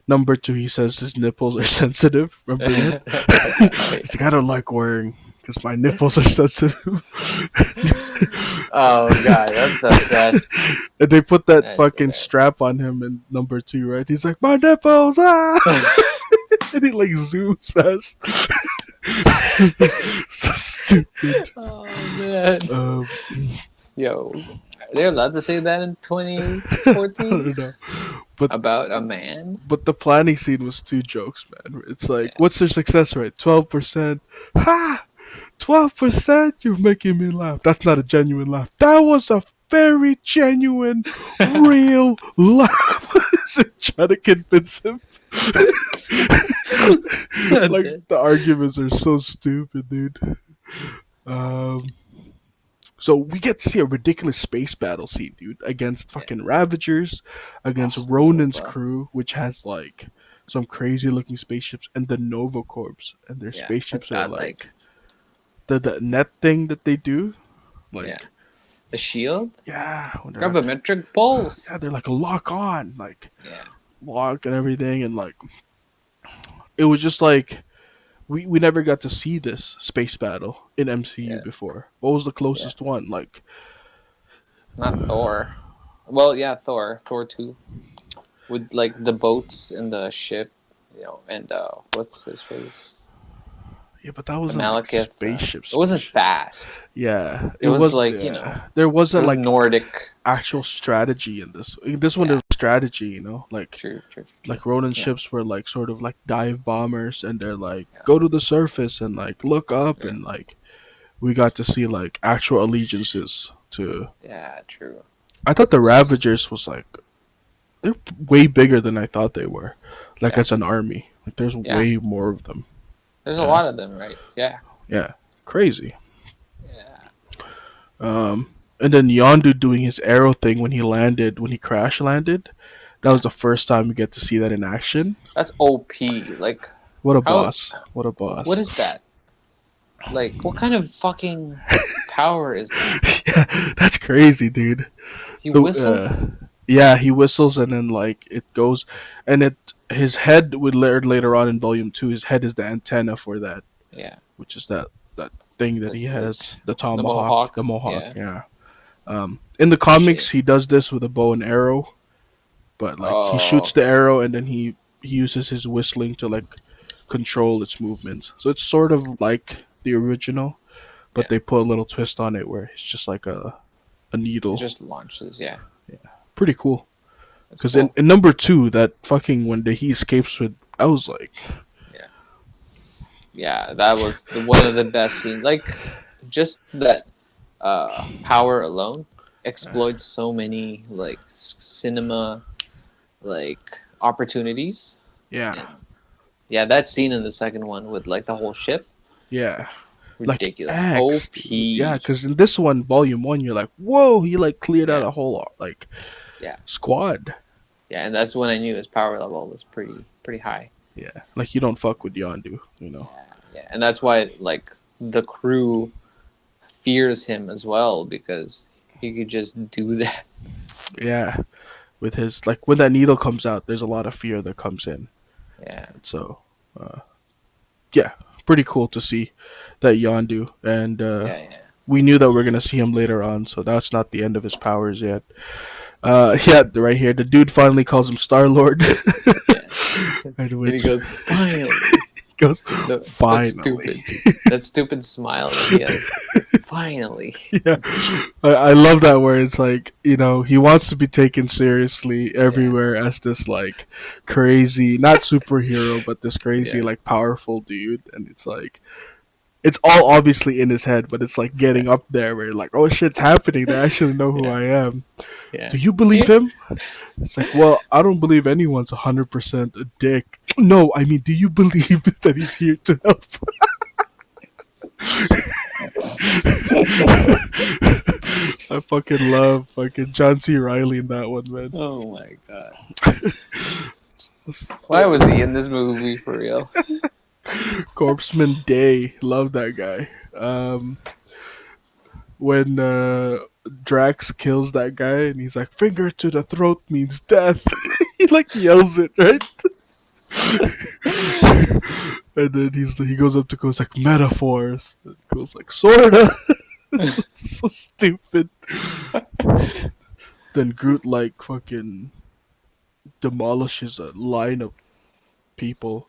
number two he says his nipples are sensitive. Remember that? Oh He's like, yeah. I don't like wearing because my nipples are sensitive. Oh god, that's the best. And they put that That's the fucking best. strap on him in number two, right? He's like, my nipples, ah! And he like zooms past. So stupid. Oh man. Um, Yo, they're allowed to say that in I 2014 don't know, but about a man? the planning scene was two jokes, man. It's like, Yeah. what's their success rate? 12%. Ha! 12%? You're making me laugh. That's not a genuine laugh. That was a very genuine, real laugh. Trying to convince him. Like Dead. the arguments are so stupid, dude. Um, so we get to see a ridiculous space battle scene, dude, against Yeah. fucking Ravagers, against Oh, Ronan's Nova. crew, which has like some crazy looking spaceships, and the Nova Corps, and their Yeah, that's spaceships are got like like the net thing that they do, yeah, like the shield, yeah, when they're like gravimetric pulse. yeah, they're like lock on, like Yeah, lock and everything, and like it was just like we never got to see this space battle in MCU yeah, before. What was the yeah. closest one? Like Not Thor. Well, yeah, Thor. Thor 2 with like the boats and the ship, and what's his face? yeah, but that The wasn't like Malekith. spaceship It wasn't spaceship. fast. Yeah, It it was was. like Yeah, there it wasn't was like Nordic. actual strategy in this. In this one, there Yeah, was strategy. Like true, true, true, true. like Ronin Yeah, ships were like sort of like dive bombers, and they're like yeah, go to the surface and like look up, yeah, and like we got to see like actual allegiances to. yeah. True. I thought the S- Ravagers was like they're way bigger than I thought they were. Like Yeah, as an army, like there's yeah. way more of them. There's a Yeah, lot of them, right? Yeah, yeah, crazy. yeah, And then Yondu doing his arrow thing when he landed, when he crash landed. That was yeah. the first time we get to see that in action. That's OP. Like, What a how? boss! What a What boss! is that? Like, what kind of fucking power is that? Yeah, that's crazy, dude. He So, whistles. yeah, he whistles and then like it goes, and it his head would later on in volume two. His head is the antenna for that, Yeah, which is that thing that he like has, the the tomahawk, the mohawk. mohawk. Yeah. Yeah. In the comics, Shit. he does this with a bow and arrow, but like he shoots Oh, the arrow and then he uses his whistling to like control its movements. So it's sort of like the original, but yeah. they put a little twist on it where it's just like a It needle. just launches. Yeah, Pretty cool. that's Because cool. in number two, that fucking when he escapes with, I was like, Yeah, yeah. That was one of the best scenes. Like, just that power alone exploits so many like cinema like opportunities. yeah, And yeah, that scene in the second one with like the whole ship. yeah. like Ridiculous. X, dude. Yeah, OP. because in this one, Volume 1, you're like, whoa, he like cleared out Yeah. a whole like Yeah. squad. Yeah, and that's when I knew his power level was pretty high. Yeah, like you don't fuck with Yondu, you know. Yeah, yeah, and that's why like the crew fears him as well because he could just do that. Yeah, with his like when that needle comes out, there's a lot of fear that comes in. Yeah, So, uh, yeah, pretty cool to see that Yondu, and yeah, yeah, we knew that we're gonna see him later on, so that's not the end of his powers yet. Yeah, right here, the dude finally calls him Star Lord, yeah. and And he which goes, finally. he goes, That's finally. stupid. That stupid smile that he has. Finally. Yeah, I love that where it's like, you know, he wants to be taken seriously Yeah, everywhere as this like crazy, not superhero, but this crazy yeah, like powerful dude, and it's like it's all obviously in his head, but it's like yeah, getting up there where you're like, oh shit's happening. They actually know who yeah, I am. yeah. Do you believe him? It's like, well, I don't believe anyone's 100% a dick. No, I mean, do you believe that he's here to help? I fucking love fucking John C. Riley in that one, man. Oh my god. Why was he in this movie for real? Corpseman Day, love that guy. When Drax kills that guy and he's like, "Finger to the throat means death," he like yells it right, and then he goes up to goes like metaphors. And goes like sorta. It's so stupid. Then Groot like fucking demolishes a line of people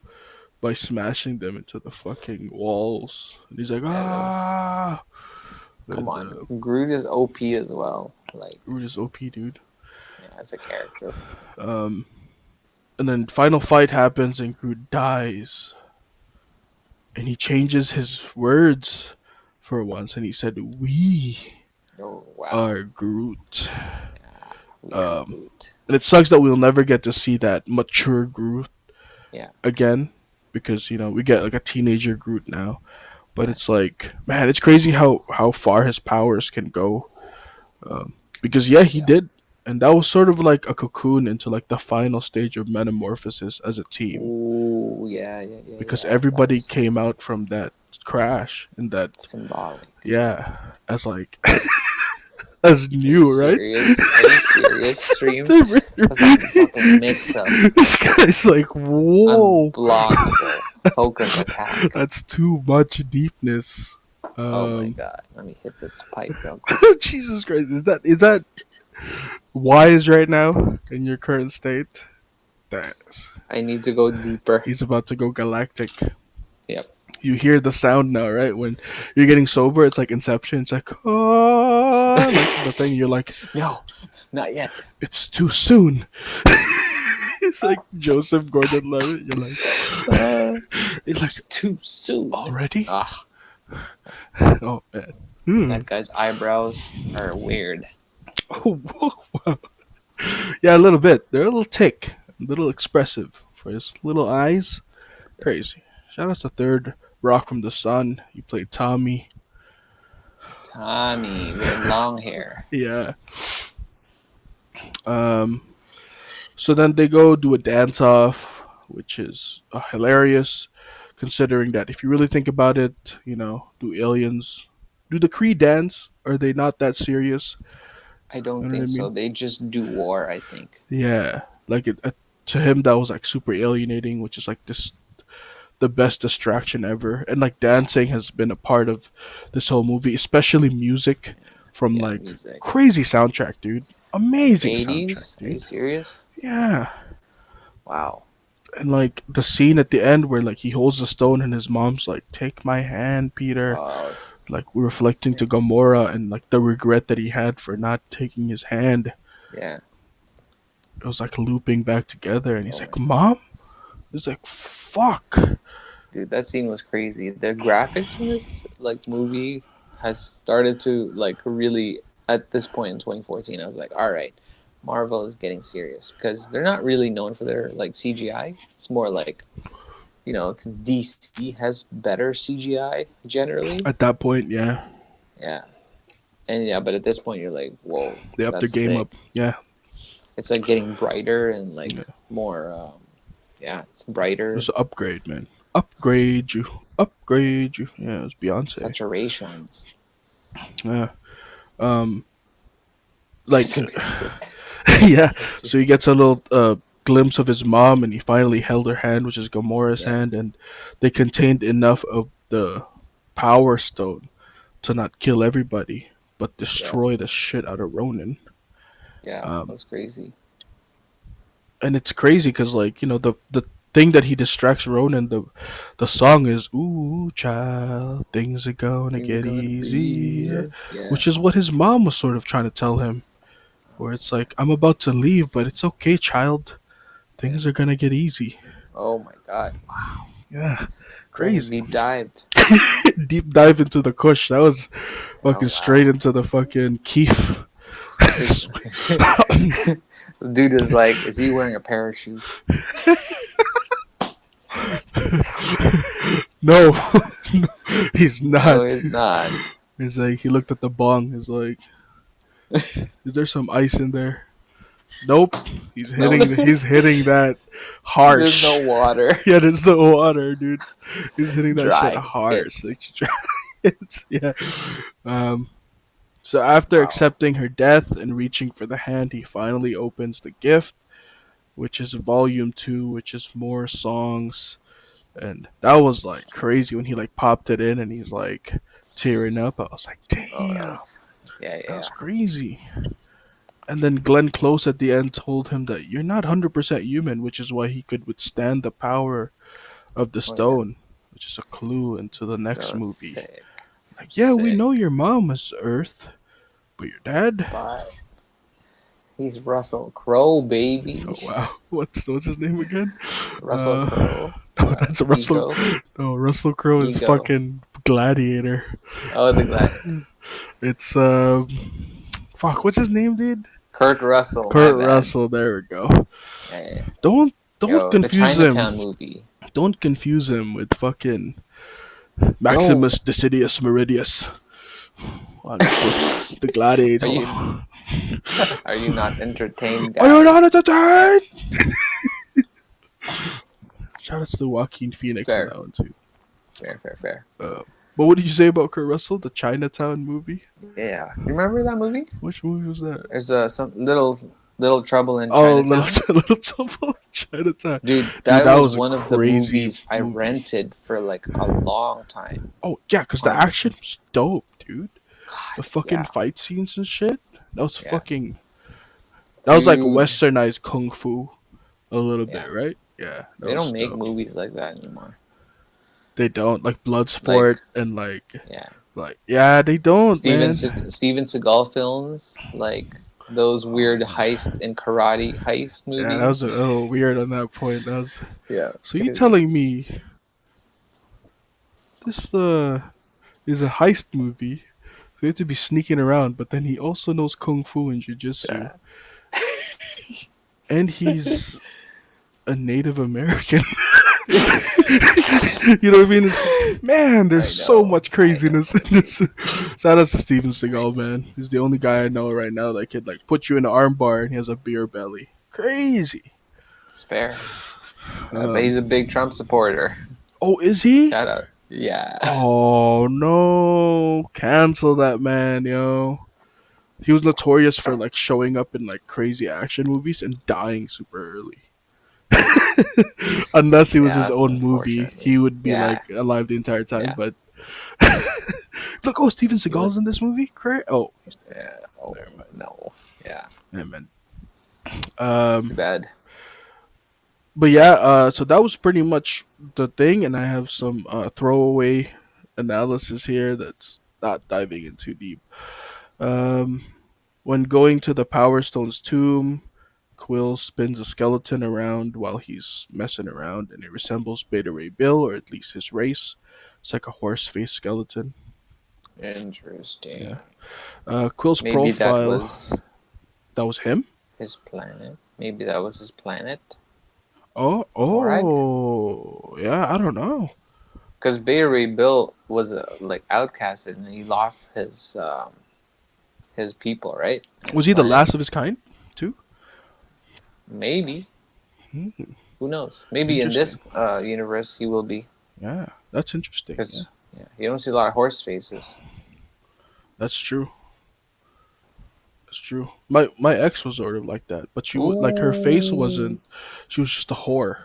by smashing them into the fucking walls. And he's like, Yeah, that's ah. come And on. Groot is OP as well. Like, Groot is OP, dude. yeah, as a character. Um, and then final fight happens and Groot dies. And he changes his words for once and he said, "We Oh wow. are Groot." Yeah, we are Um, Groot. and it sucks that we'll never get to see that mature Groot Yeah, again because, you know, we get like a teenager Groot now. But yeah, it's like, man, it's crazy how far his powers can go. Because yeah, he yeah. did, and that was sort of like a cocoon into like the final stage of metamorphosis as a team. Ooh, yeah, yeah, yeah, Because yeah. That everybody was came out from that crash and that symbolic. yeah, as like as Are you new, right? serious? Are you serious, stream? That's like a fucking mix-up. This guy's like, It's whoa, unblockable. Focus attack. that's too much deepness. Oh my Um, god. Let me hit this pipe real quick. Jesus Christ, is that wise right now in your current state? That's I need to go deeper. he's about to go galactic. Yep. You hear the sound now, right? When you're getting sober, it's like Inception. It's like, oh, like the thing. You're like, No, not yet. it's too soon. It's like Joseph Gordon-Levitt. You're like It's too soon. already. Ah, Oh man. that guy's eyebrows are weird. Oh, wow. Yeah, a little bit. They're a little thick, a little expressive for his little eyes. Crazy. Shout out to Third Rock from the Sun. You played Tommy. Tommy with long hair. Yeah. Um. So then they go do a dance off, which is hilarious, considering that if you really think about it, you know, do aliens do the Kree dance? Are they not that serious? I don't You know what I think so. mean? They just do war, I think. Yeah. Like to him, that was like super alienating, which is like this the best distraction ever. And like Yeah. dancing has been a part of this whole movie, especially music from Yeah, like music. crazy soundtrack, dude. Amazing soundtrack, 80s? Are you dude. serious? Yeah. Wow. And like the scene at the end where like he holds the stone and his mom's like, "Take my hand, Peter." Oh, Like we're reflecting to Gamora and like the regret that he had for not taking his hand. yeah. It was like looping back together, and he's Oh my like, "Mom." He's like, "Fuck." dude, that scene was crazy. The graphics in this like movie has started to like really at this point in 2014. I was like, all right, Marvel is getting serious because they're not really known for their like CGI. It's more like DC has better CGI generally. At that point, yeah, Yeah, and yeah, but at this point you're like, whoa, they upped their that's game up. sick. Yeah, It's like getting brighter and like yeah. more. Yeah, it's brighter. Just upgrade, man. Upgrade you. Upgrade you. Yeah, it was Beyonce. Saturations. Yeah. Um, like, Beyonce. yeah. So he gets a little glimpse of his mom, and he finally held her hand, which is Gamora's Yeah, hand, and they contained enough of the Power Stone to not kill everybody, but yeah, destroy the shit out of Ronan. yeah. That Um, was crazy. and it's crazy because, like, the thing that he distracts Ronan, the song is "Ooh, child, things are gonna Things are get gonna be easier," easier. Yeah, which is what his mom was sort of trying to tell him. Where it's like, I'm about to leave, but it's okay, child. yeah. Things are gonna get easy. Oh my god. Wow. Yeah, That was crazy. deep dived. Deep dive into the Kush. That was Oh fucking straight wow. into the fucking Keef. Is dude is like, is he wearing a parachute? No, no, he's No, not. he's not. He's like, he looked at the bong. He's like, is there some ice in there? Nope. No, He's hitting that there's no harsh. water. Yeah, there's no water, dude. He's hitting that shit Dry. harsh. Like, It's yeah. Um. So after wow. accepting her death and reaching for the hand, he finally opens the gift, which is Volume 2, which is more songs. And that was like crazy when he like popped it in and he's like tearing up. I was like, Oh, that damn, was yeah, that was yeah, crazy. And then Glenn Close at the end told him that you're not 100% human, which is why he could withstand the power of the oh yeah. stone, which is a clue into the next So movie. sick, Like, yeah, we sick. know your mom is Earth, but your dad? But he's Russell Crowe, Oh baby. wow, what's his name again? Russell Crowe. No, that's Russell. Ego, No, Russell Crowe is ego. fucking Gladiator. Oh, the glad. It's fuck, what's his name, dude? Kurt Russell. My Kurt bad. Russell. There we go. Yeah, yeah. Don't Yo, the confuse him. Chinatown movie. Don't confuse him with fucking Yo, Maximus Decidius Meridius on the are Gladiator. you are you not entertained, Are you guy? not entertained? Shout out to Joaquin Phoenix on Fair, that one too. fair, fair, fair. But what did you say about Kurt Russell? The Chinatown movie? Yeah, you remember that movie? Which movie was that? There's some little trouble in Oh, Chinatown. little trouble in Chinatown. Dude, Dude, that that was was a one of the crazy movies I movie. rented for like a long time. Oh yeah, because the On action was dope, dude. The God, fucking yeah, fight scenes and shit. That was yeah, fucking. That was like dude, westernized kung fu a little yeah. bit, right? Yeah, that They was don't make dope. movies like that anymore. They don't like Like, Bloodsport and yeah, like yeah, they don't, man. Steven Seagal films, like those Oh weird yeah, heist and karate heist yeah, that movies. was a little weird on that point. That was Yeah, so you telling me this is a heist movie? So he had to be sneaking around, but then he also knows kung fu and jujitsu, yeah. and he's a Native American. You know what I mean? Man, there's I so know, much I craziness know. in this. Shout out to Steven Seagal, man. He's the only guy I know right now that could like put you in an arm bar and he has a beer belly. Crazy. It's fair. But he's a Um, big Trump supporter. oh, is he? Shout out. Yeah. Oh no! Cancel that man, yo. He was notorious for like showing up in like crazy action movies and dying super early. Unless he was Yeah, his that's own movie, unfortunately. he would be Yeah, like alive the entire time. yeah. But look, oh, Steven He Seagal's was. in this movie. Great. Oh, he's Yeah. Oh there, man. no. Yeah. Yeah, man. It's too Um, bad. but yeah. So that was pretty much the thing, and I have some throwaway analysis here that's not diving in too deep. Um, when going to the Power Stone's tomb, Quill spins a skeleton around while he's messing around, and it resembles Beta Ray Bill, or at least his race. It's like a horse face skeleton. Yeah. Interesting. Quill's Maybe that profile. was That was him. his planet. Maybe that was his planet. Oh, Morag? yeah. I don't know. Because Beta Ray Bill was like outcasted and he lost his people, right? And Was his he the planet. last of his kind, too? Maybe. Hmm, Who knows? Maybe in interesting. this universe he will be. Yeah, that's interesting. Yeah, Because yeah, you don't see a lot of horse faces. that's true. That's true. My ex was sort of like that, but she would like her face Ooh. wasn't. She was just a whore.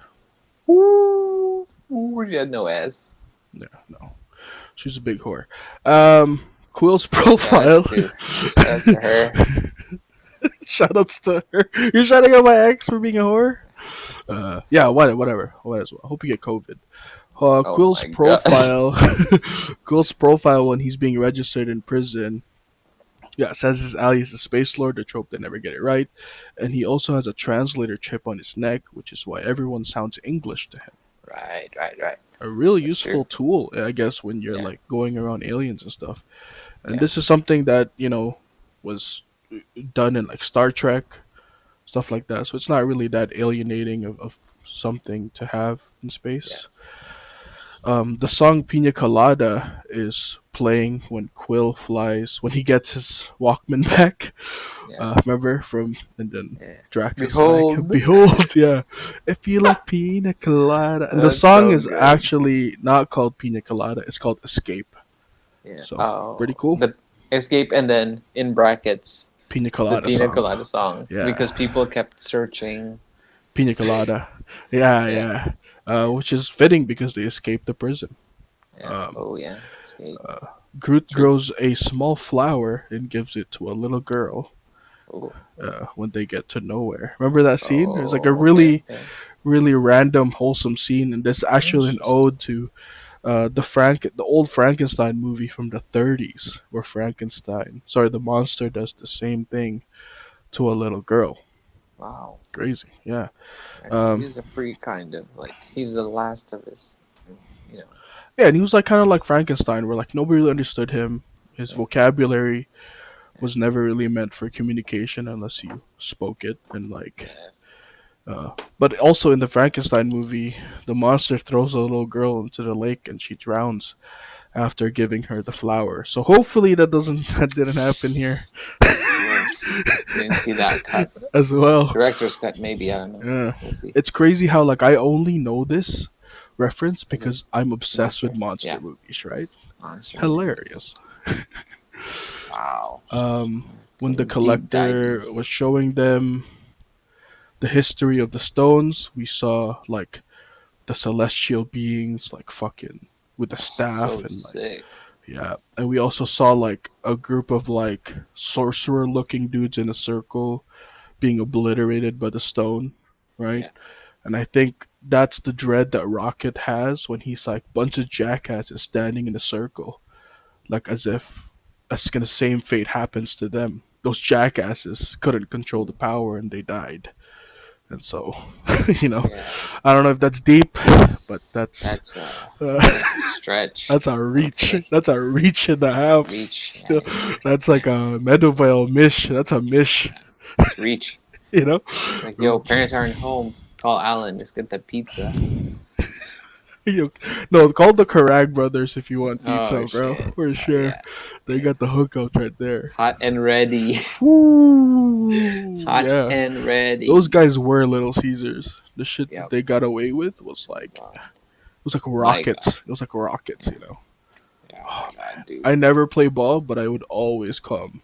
Ooh. Ooh, she had no ass. Yeah, no, she's a big whore. Quill's Shouts profile. to shouts to her. Shoutouts to her. You're shouting out my ex for being a whore. Yeah, whatever. Might as well. Hope you get COVID. Oh Quill's my god. profile. Quill's profile when he's being registered in prison. Yeah, says his alias is Space Lord, the trope that never get it right, and he also has a translator chip on his neck, which is why everyone sounds English to him. Right. A really That's true. useful tool, I guess, when you're Yeah. like going around aliens and stuff. And Yeah. this is something that was done in like Star Trek, stuff like that. So it's not really that alienating of something to have in Yeah. space. The song Pina Colada is playing when Quill flies, when he gets his Walkman back. Yeah. Remember from, and then Yeah. Drax is like, Behold. "Behold, yeah, if you like Pina Colada." And the That's song so is good. actually not called Pina Colada; it's called Escape. Yeah. So pretty Oh, cool. the escape and then in brackets Pina the Colada Pina song. Colada song Yeah, because people kept searching. Pina Colada. Yeah, Yeah. yeah. Yeah. Which is fitting because they escaped the prison. Yeah. Um, Oh yeah. Escape. Groot True. grows a small flower and gives it to a little girl Oh. Oh. when they get to nowhere. Remember that scene? It was like a Oh. Okay. really, Okay. really random, wholesome scene, and this is actually an Interesting. ode to the old Frankenstein movie from the 30s, where the monster does the same thing to a little girl. Wow. Crazy, yeah. Yeah, because Um, he's a free kind of like he's the last of his. You know. yeah, and he was like kind of like Frankenstein, where like nobody really understood him. His Yeah. vocabulary Yeah. was never really meant for communication unless you spoke it, and like Yeah. but also in the Frankenstein movie, the monster throws a little girl into the lake and she drowns after giving her the flower. So hopefully that didn't happen here Oof. Didn't see that cut. as well. Director's cut, maybe. I don't know. Yeah. We'll see. It's crazy how like I only know this reference Is it because I'm obsessed with monster? monster Yeah, movies, right? monster movies. Hilarious. Wow. When the Some deep diving. collector was showing them the history of the stones, we saw like the celestial beings like fucking with the Oh, staff so and like sick. yeah, and we also saw like a group of like sorcerer looking dudes in a circle being obliterated by the stone, right? Yeah, And I think that's the dread that Rocket has when he's like bunch of jackasses standing in a circle, like as if that's gonna same fate happens to them. Those jackasses couldn't control the power and they died. And so, you know, yeah. I don't know if that's deep, but That's uh, that's a stretch. that's a reach. Okay, That's a reach and a that's a half. reach. Still, Yeah, yeah, that's yeah. like a Meadowvale mish. That's a mish. Yeah. It's reach. You know, It's like, yo, parents aren't home. Call Alan. Let's get the pizza. You- no, call the Karag brothers if you want Oh pizza, bro. shit. For sure, Yeah, they yeah. got the hookups right there. Hot and ready. Woo! Hot Yeah, and those ready. guys were Little Caesars. The shit that Yep. they got away with Wow. was like My God. rockets. It was like rockets, Yeah. you know. Yeah. Oh Oh my God, man, dude. I never play ball, but I would always come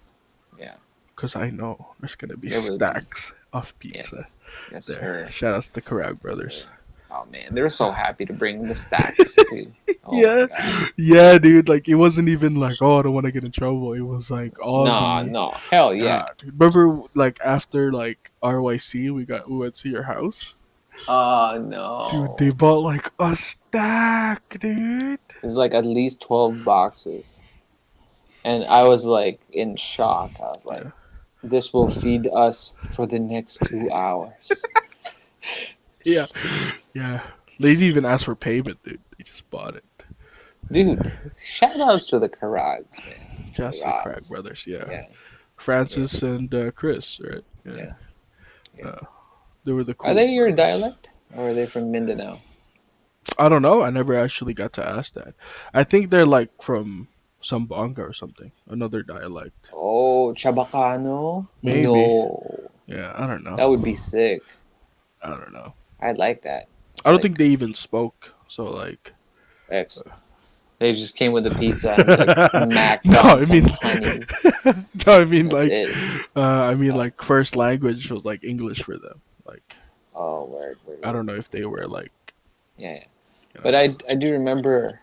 Yeah. because I know there's gonna be There will be. stacks of pizza Yes. Yes, there. sir. Shout outs to Karag Yes, brothers. sir. Oh man, they're so happy to bring the stacks too. Oh my Yeah, God. yeah, dude. Like it wasn't even like, oh, I don't want to get in trouble. It was like all No, the no. Hell yeah. yeah. Dude. Remember, like after like RYC, we went to your house, Oh dude. They no. bought like a stack, dude. It's like at least 12 boxes. And I was like in shock. I was like, Yeah, this will feed us for the next 2 hours. yeah, yeah. They didn't even ask for payment, dude. They just bought it. Dude, shout outs to the Karags, man. Just the Karag Karags. brothers, yeah. Yeah, yeah, Francis and Chris, right? Yeah, yeah, yeah. uh, they were the Are they cool your brothers. dialect? Or are they from Mindanao? I don't know. I never actually got to ask that. I think they're like from Sambanga or something, another dialect. Oh, Chabacano? Maybe. No. Yeah, I don't know. That would be sick. I don't know. I like that. I It's don't think like they even spoke. So like, X. They just came with a pizza and like macked no, on I some mean, honey. no, I mean That's like, it. Oh, first language was like English for them. Like, oh, word, word, I word. don't know if they were like, Yeah, yeah. you But know, I do remember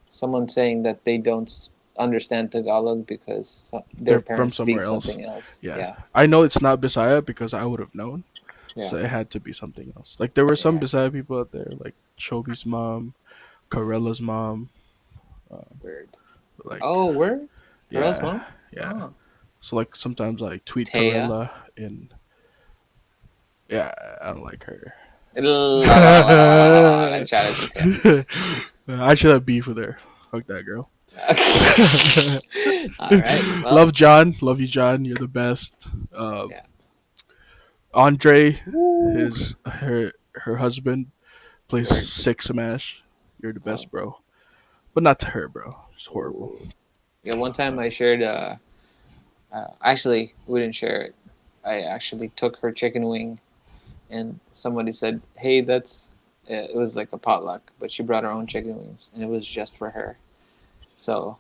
someone saying that they don't understand Tagalog because their they're from parents speak somewhere else. something else. Yeah, Yeah, I know it's not Bisaya because I would have known. yeah, So it had to be something else. Like there were some yeah. Bisaya people out there, like Chobi's mom, Carella's mom, Word. like Oh, word. Carol's yeah, mom. yeah. Oh, So like sometimes I tweet Taya. Corella and yeah, I don't like her. La la la la la la la la. Shout out to Taya. I should have beef with her. Fuck that girl. All right. Love Well, John. Love you, John. You're the best. Um, yeah. Andre, Woo. her husband plays Word. sick smash. You're the Oh. best, bro. But not to her, bro. It's horrible. Ooh. Yeah. One time I shared. Actually, we didn't share it. I actually took her chicken wing, and somebody said, "Hey, that's." It was like a potluck, but she brought her own chicken wings, and it was just for her. So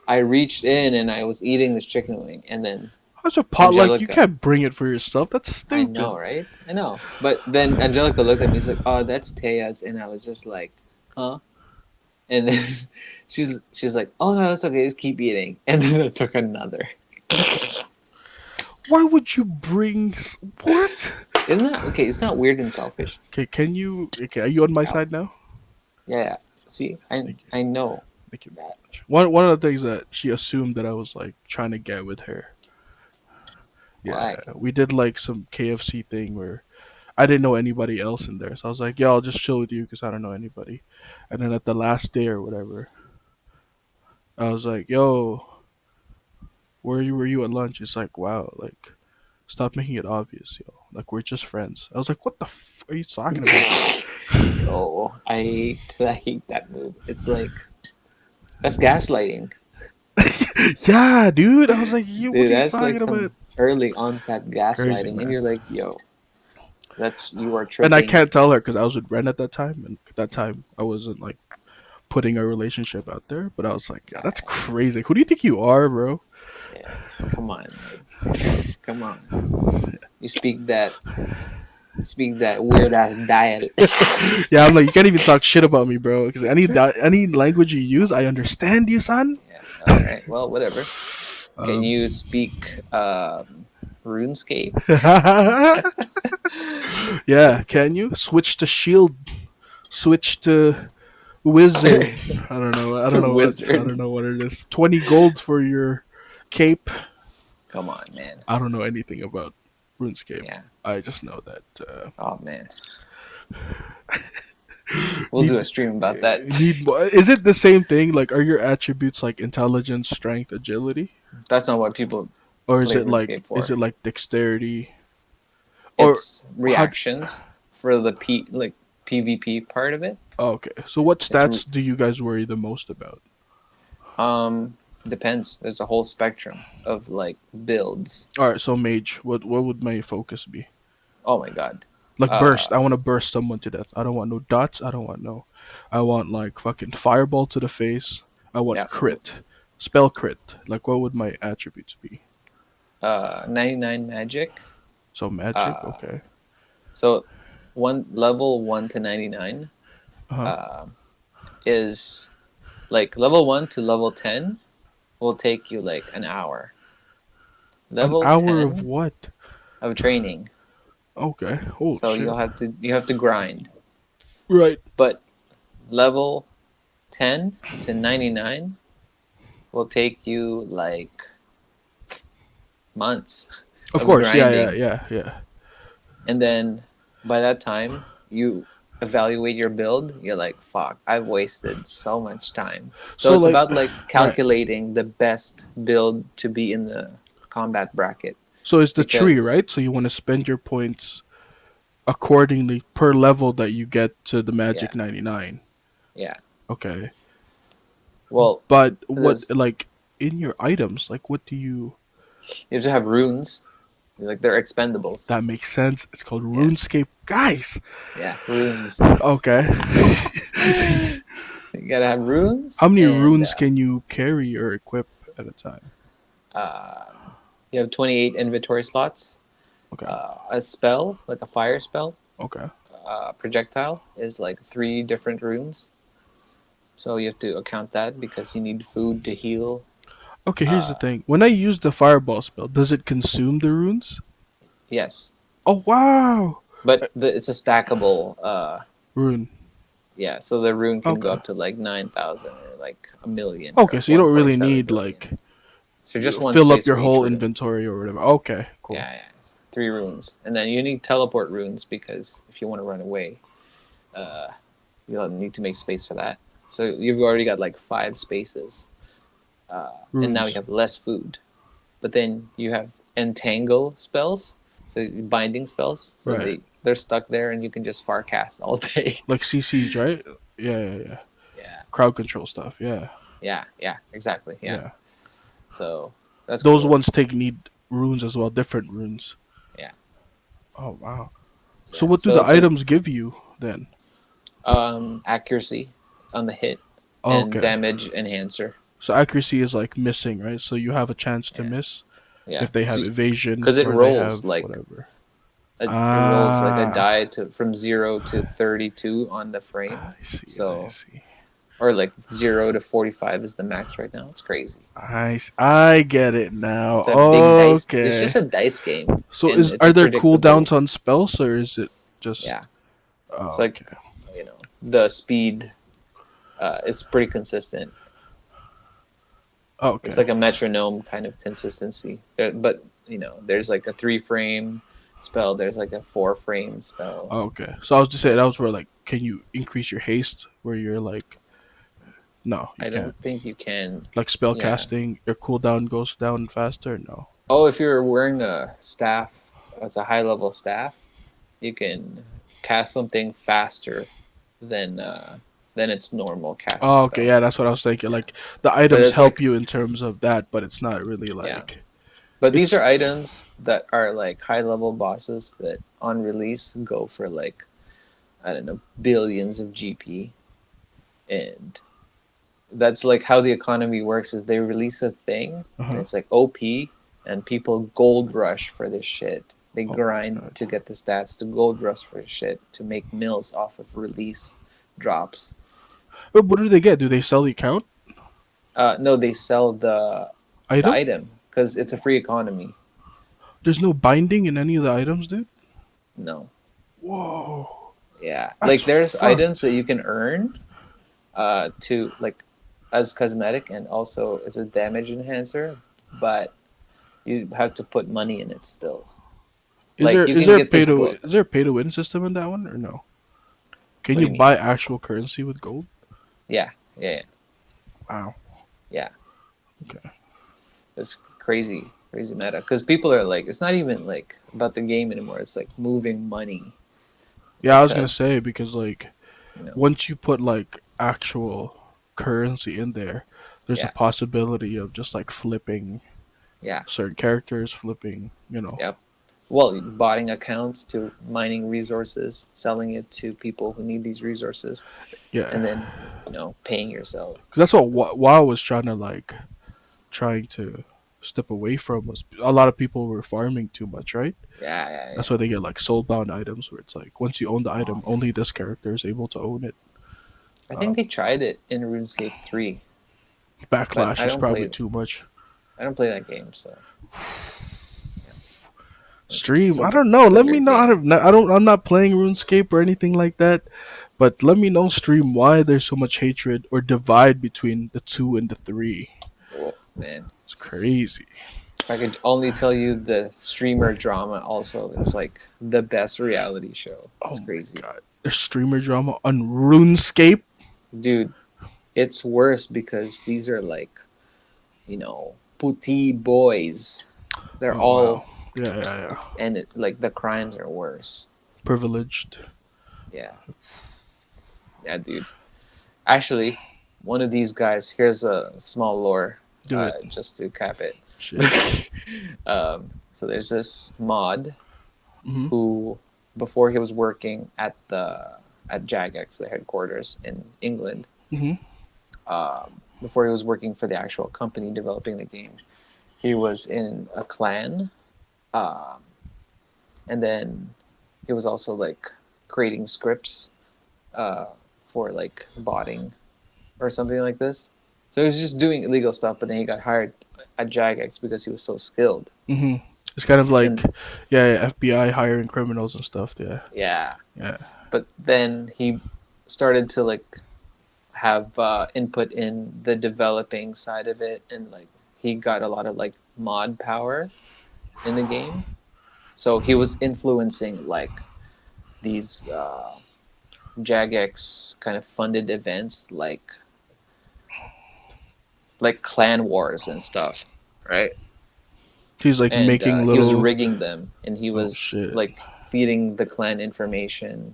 I reached in and I was eating this chicken wing, and then How's a potluck? You Angelica. can't bring it for yourself. That's I stupid. know, right? I know. But then Angelica looked at me. She's like, "Oh, that's Taya's," and I was just like, "Huh?" And then she's like, "Oh no, it's okay. Just keep eating." And then I took another. Why would you bring what? Isn't that okay? It's not weird and selfish. Okay, can you? Okay, are you on my Ow. side now? Yeah, yeah. See, I Thank you. I know Thank you very that. much. One of the things that she assumed that I was like trying to get with her. Yeah, Why? we did like some KFC thing where I didn't know anybody else in there, so I was like, "Yo, I'll just chill with you because I don't know anybody." And then at the last day or whatever, I was like, "Yo, were you at lunch?" It's like, "Wow, like, stop making it obvious, yo. Like, we're just friends." I was like, "What the are you talking about?" Yo, I hate that move. It's like that's gaslighting, Yeah, dude. I was like, "You, what dude. are you That's like talking about?" some early onset Crazy, gaslighting, and man. you're like, yo, that's you are And I tripping. can't tell her because I was with Ren at that time, and at that time I wasn't like putting a relationship out there. But I was like, yeah, that's crazy. Who do you think you are, bro? Yeah, come on, like, come on. You speak that weird ass dialect. Yeah, I'm like, you can't even talk shit about me, bro. Because any language you use, I understand you, son. Yeah. All right. Well, whatever. Can Um, you speak RuneScape? yeah, That's can you switch to shield? Switch to wizard. I don't know. I to don't know what. I wizard. don't know what it is. 20 gold for your cape. Come on, man. I don't know anything about RuneScape. Yeah. I just know that Oh man. We'll do need a stream about that. need more. Is it the same thing? Like, are your attributes like intelligence, strength, agility, That's not what people or play RuneScape is for. it like dexterity, or It's how? reactions for the PvP part of it. Oh, okay, so what It's stats do you guys worry the most about? depends. There's a whole spectrum of like builds. All right, so mage. What would my focus be? Oh my god. Like burst. Uh I want to burst someone to death. I don't want no dots. I don't want no. I want like fucking fireball to the face. I want yeah. crit, spell crit. Like what would my attributes be? 99 magic. So magic. Uh Okay. so one level 1 to 99 Uh huh. uh, is like level 1 to level 10 will take you like an hour. An Level hour of 10 what? of training. Okay. Oh So shit. you have to grind. Right. But level 10 to 99 will take you like months Of of course. Yeah. Yeah. grinding. Yeah. Yeah. And then by that time, you evaluate your build, you're like, fuck, I've wasted so much time. So So it's like, about like right. calculating the best build to be in the combat bracket So it's the tree, because right? So you want to spend your points accordingly per level that you get to the Yeah, magic 99. yeah. Okay. Well, But what, there's like, in your items, like, what do you. you have to have runes. Like they're expendables. That makes sense. It's called Yeah, RuneScape. Guys! yeah, runes. Okay. You gotta have runes, How many and runes can you carry or equip at a time? you have 28 inventory slots. Okay. A spell, like a fire spell, Okay. projectile, is like 3 different runes. So you have to account that because you need food to heal. Okay, here's the Uh, thing. When I use the fireball spell, does it consume the runes? yes, Oh, wow! but it's a stackable. Rune. Yeah, so the rune can go Okay. up to like 9,000 or like a million Okay, or so you don't really 1.7 need, billion. like, So just one fill up space your for each whole rune. inventory or whatever. Okay, cool. Yeah, yeah. 3 runes, and then you need teleport runes because if you want to run away, uh, you'll need to make space for that. So you've already got like 5 spaces, and now you Runes. have less food. But then you have entangle spells, so binding spells. So Right. they're stuck there, and you can just far cast all day. Like CCs, right? Yeah, yeah, yeah. Yeah, Crowd control stuff. Yeah, yeah, yeah, exactly. Yeah. yeah. So that's Those cool. ones take need runes as well, different runes. Yeah, Oh, wow. So yeah. what do So the it's a items give you then? accuracy on the hit and Okay. damage enhancer. So accuracy is like missing, right? So you have a chance to Yeah, miss yeah. if they have So evasion because it or they rolls have like whatever. it rolls like a Ah, die to from 0 to 32 on the frame. I see. I So see. or like 0 to 45 is the max right now. It's crazy. I get it now. It's a big dice. It's just Okay. a dice game, So and is it's a are there predictable. cooldowns on spells or is it just. Yeah, it's Oh, like okay. the speed. It's pretty consistent. It's Okay. like a metronome kind of consistency. But there's like a 3 frame spell. There's like a 4 frame spell. Okay. So I was just saying Yeah, that was where, like, can you increase your haste where you're like, no, you I can't. don't think you can. Like spell Yeah. casting, your cooldown goes down faster. No. Oh, if you're wearing a staff, it's a high level staff. You can cast something faster than uh, than its normal cast Oh, okay. spell. Yeah, that's what I was thinking. Yeah, Like the but items it's help like you in terms of that, but it's not really yeah. like But these it's. are items that are like high level bosses that on release go for like I don't know billions of GP, and that's like how the economy works. Is they release a thing and Uh-huh. it's like OP, and people gold rush for this shit. They Oh my grind god. to get the stats to gold rush for shit to make mills off of release drops. But what do they get? Do they sell the account No, they sell the item? item because it's a free economy. There's no binding in any of the items, dude. No, Whoa, yeah, that's like there's items fucked. that you can earn to like as cosmetic, and also it's a damage enhancer, but you have to put money in it still. Is Like there you is can there a get pay this to book. is there a pay to win system in that one or no? Can What do you you mean? buy actual currency with gold? Yeah, yeah, yeah, Wow. yeah. Okay. It's crazy, crazy meta. Because people are like, it's not even like about the game anymore. It's like moving money Yeah, I was gonna because say because, like, you know, once you put like actual currency in there, there's a yeah, possibility of just like flipping yeah, certain characters, flipping, yep. Well, botting accounts to mining resources, selling it to people who need these resources, Yeah, and then paying yourself. because that's what WoW was trying to like trying to step away from, was a lot of people were farming too much, right? Yeah, yeah, That's yeah. why they get like soulbound items where it's like once you own the item, only this character is able to own it. I think Um, they tried it in RuneScape 3, but Backlash is probably too much. I don't play that game, so yeah. Stream, It's I a don't know. it's a Let me weird know. game. I don't. I'm not playing RuneScape or anything like that. But let me know, stream, why there's so much hatred or divide between the two and the three. Oh man. It's crazy. If I could only tell you the streamer drama also, it's like the best reality show. Oh It's my crazy. god. There's streamer drama on RuneScape. Dude, it's worse because these are like, puti boys. They're Oh wow. all Yeah, yeah, yeah. and like the crimes are worse. Privileged. Yeah, yeah, dude. Actually, one of these guys. Here's a small lore, Do it. just to cap it. Shit. So there's this mod Mhm. who, before he was working at Jagex, the headquarters in England, Mhm. before he was working for the actual company developing the game, he was in a clan, um, and then he was also like creating scripts uh, for like botting or something like this. So he was just doing illegal stuff, but then he got hired at Jagex because he was so skilled. Mhm. It's kind of like, And yeah, FBI hiring criminals and stuff. Yeah. yeah, Yeah. but then he started to like have input in the developing side of it, and like he got a lot of like mod power in the game. So he was influencing like these Jagex kind of funded events, like clan wars and stuff, right? He's like And making he was little. rigging them, and he Oh was shit. like feeding the clan information.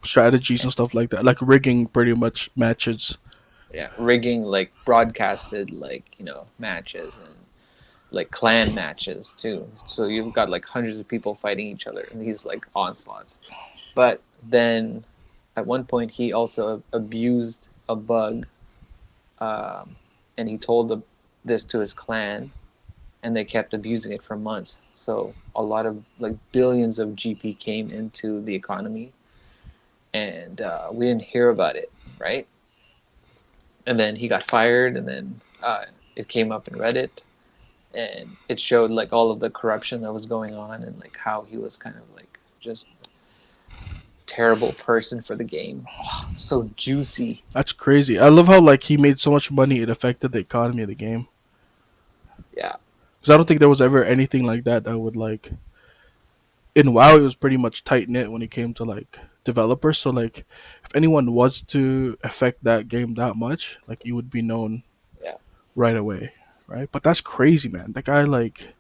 Strategies and stuff like that. Like rigging pretty much matches. Yeah, rigging like broadcasted like matches and like clan matches too. So you've got like hundreds of people fighting each other in these like onslaughts. But then at one point he also abused a bug, um, and he told this to his clan, and they kept abusing it for months. So a lot of like billions of GP came into the economy, and we didn't hear about it, right? And then he got fired, and then it came up in Reddit, and it showed like all of the corruption that was going on, and like how he was kind of like just terrible person for the game. Oh, so juicy. That's crazy. I love how like he made so much money it affected the economy of the game. Yeah, Because I don't think there was ever anything like that that would like. In WoW, it was pretty much tight knit when it came to like developers. So like, if anyone was to affect that game that much, like you would be known yeah, right away, right? But that's crazy, man. That guy like,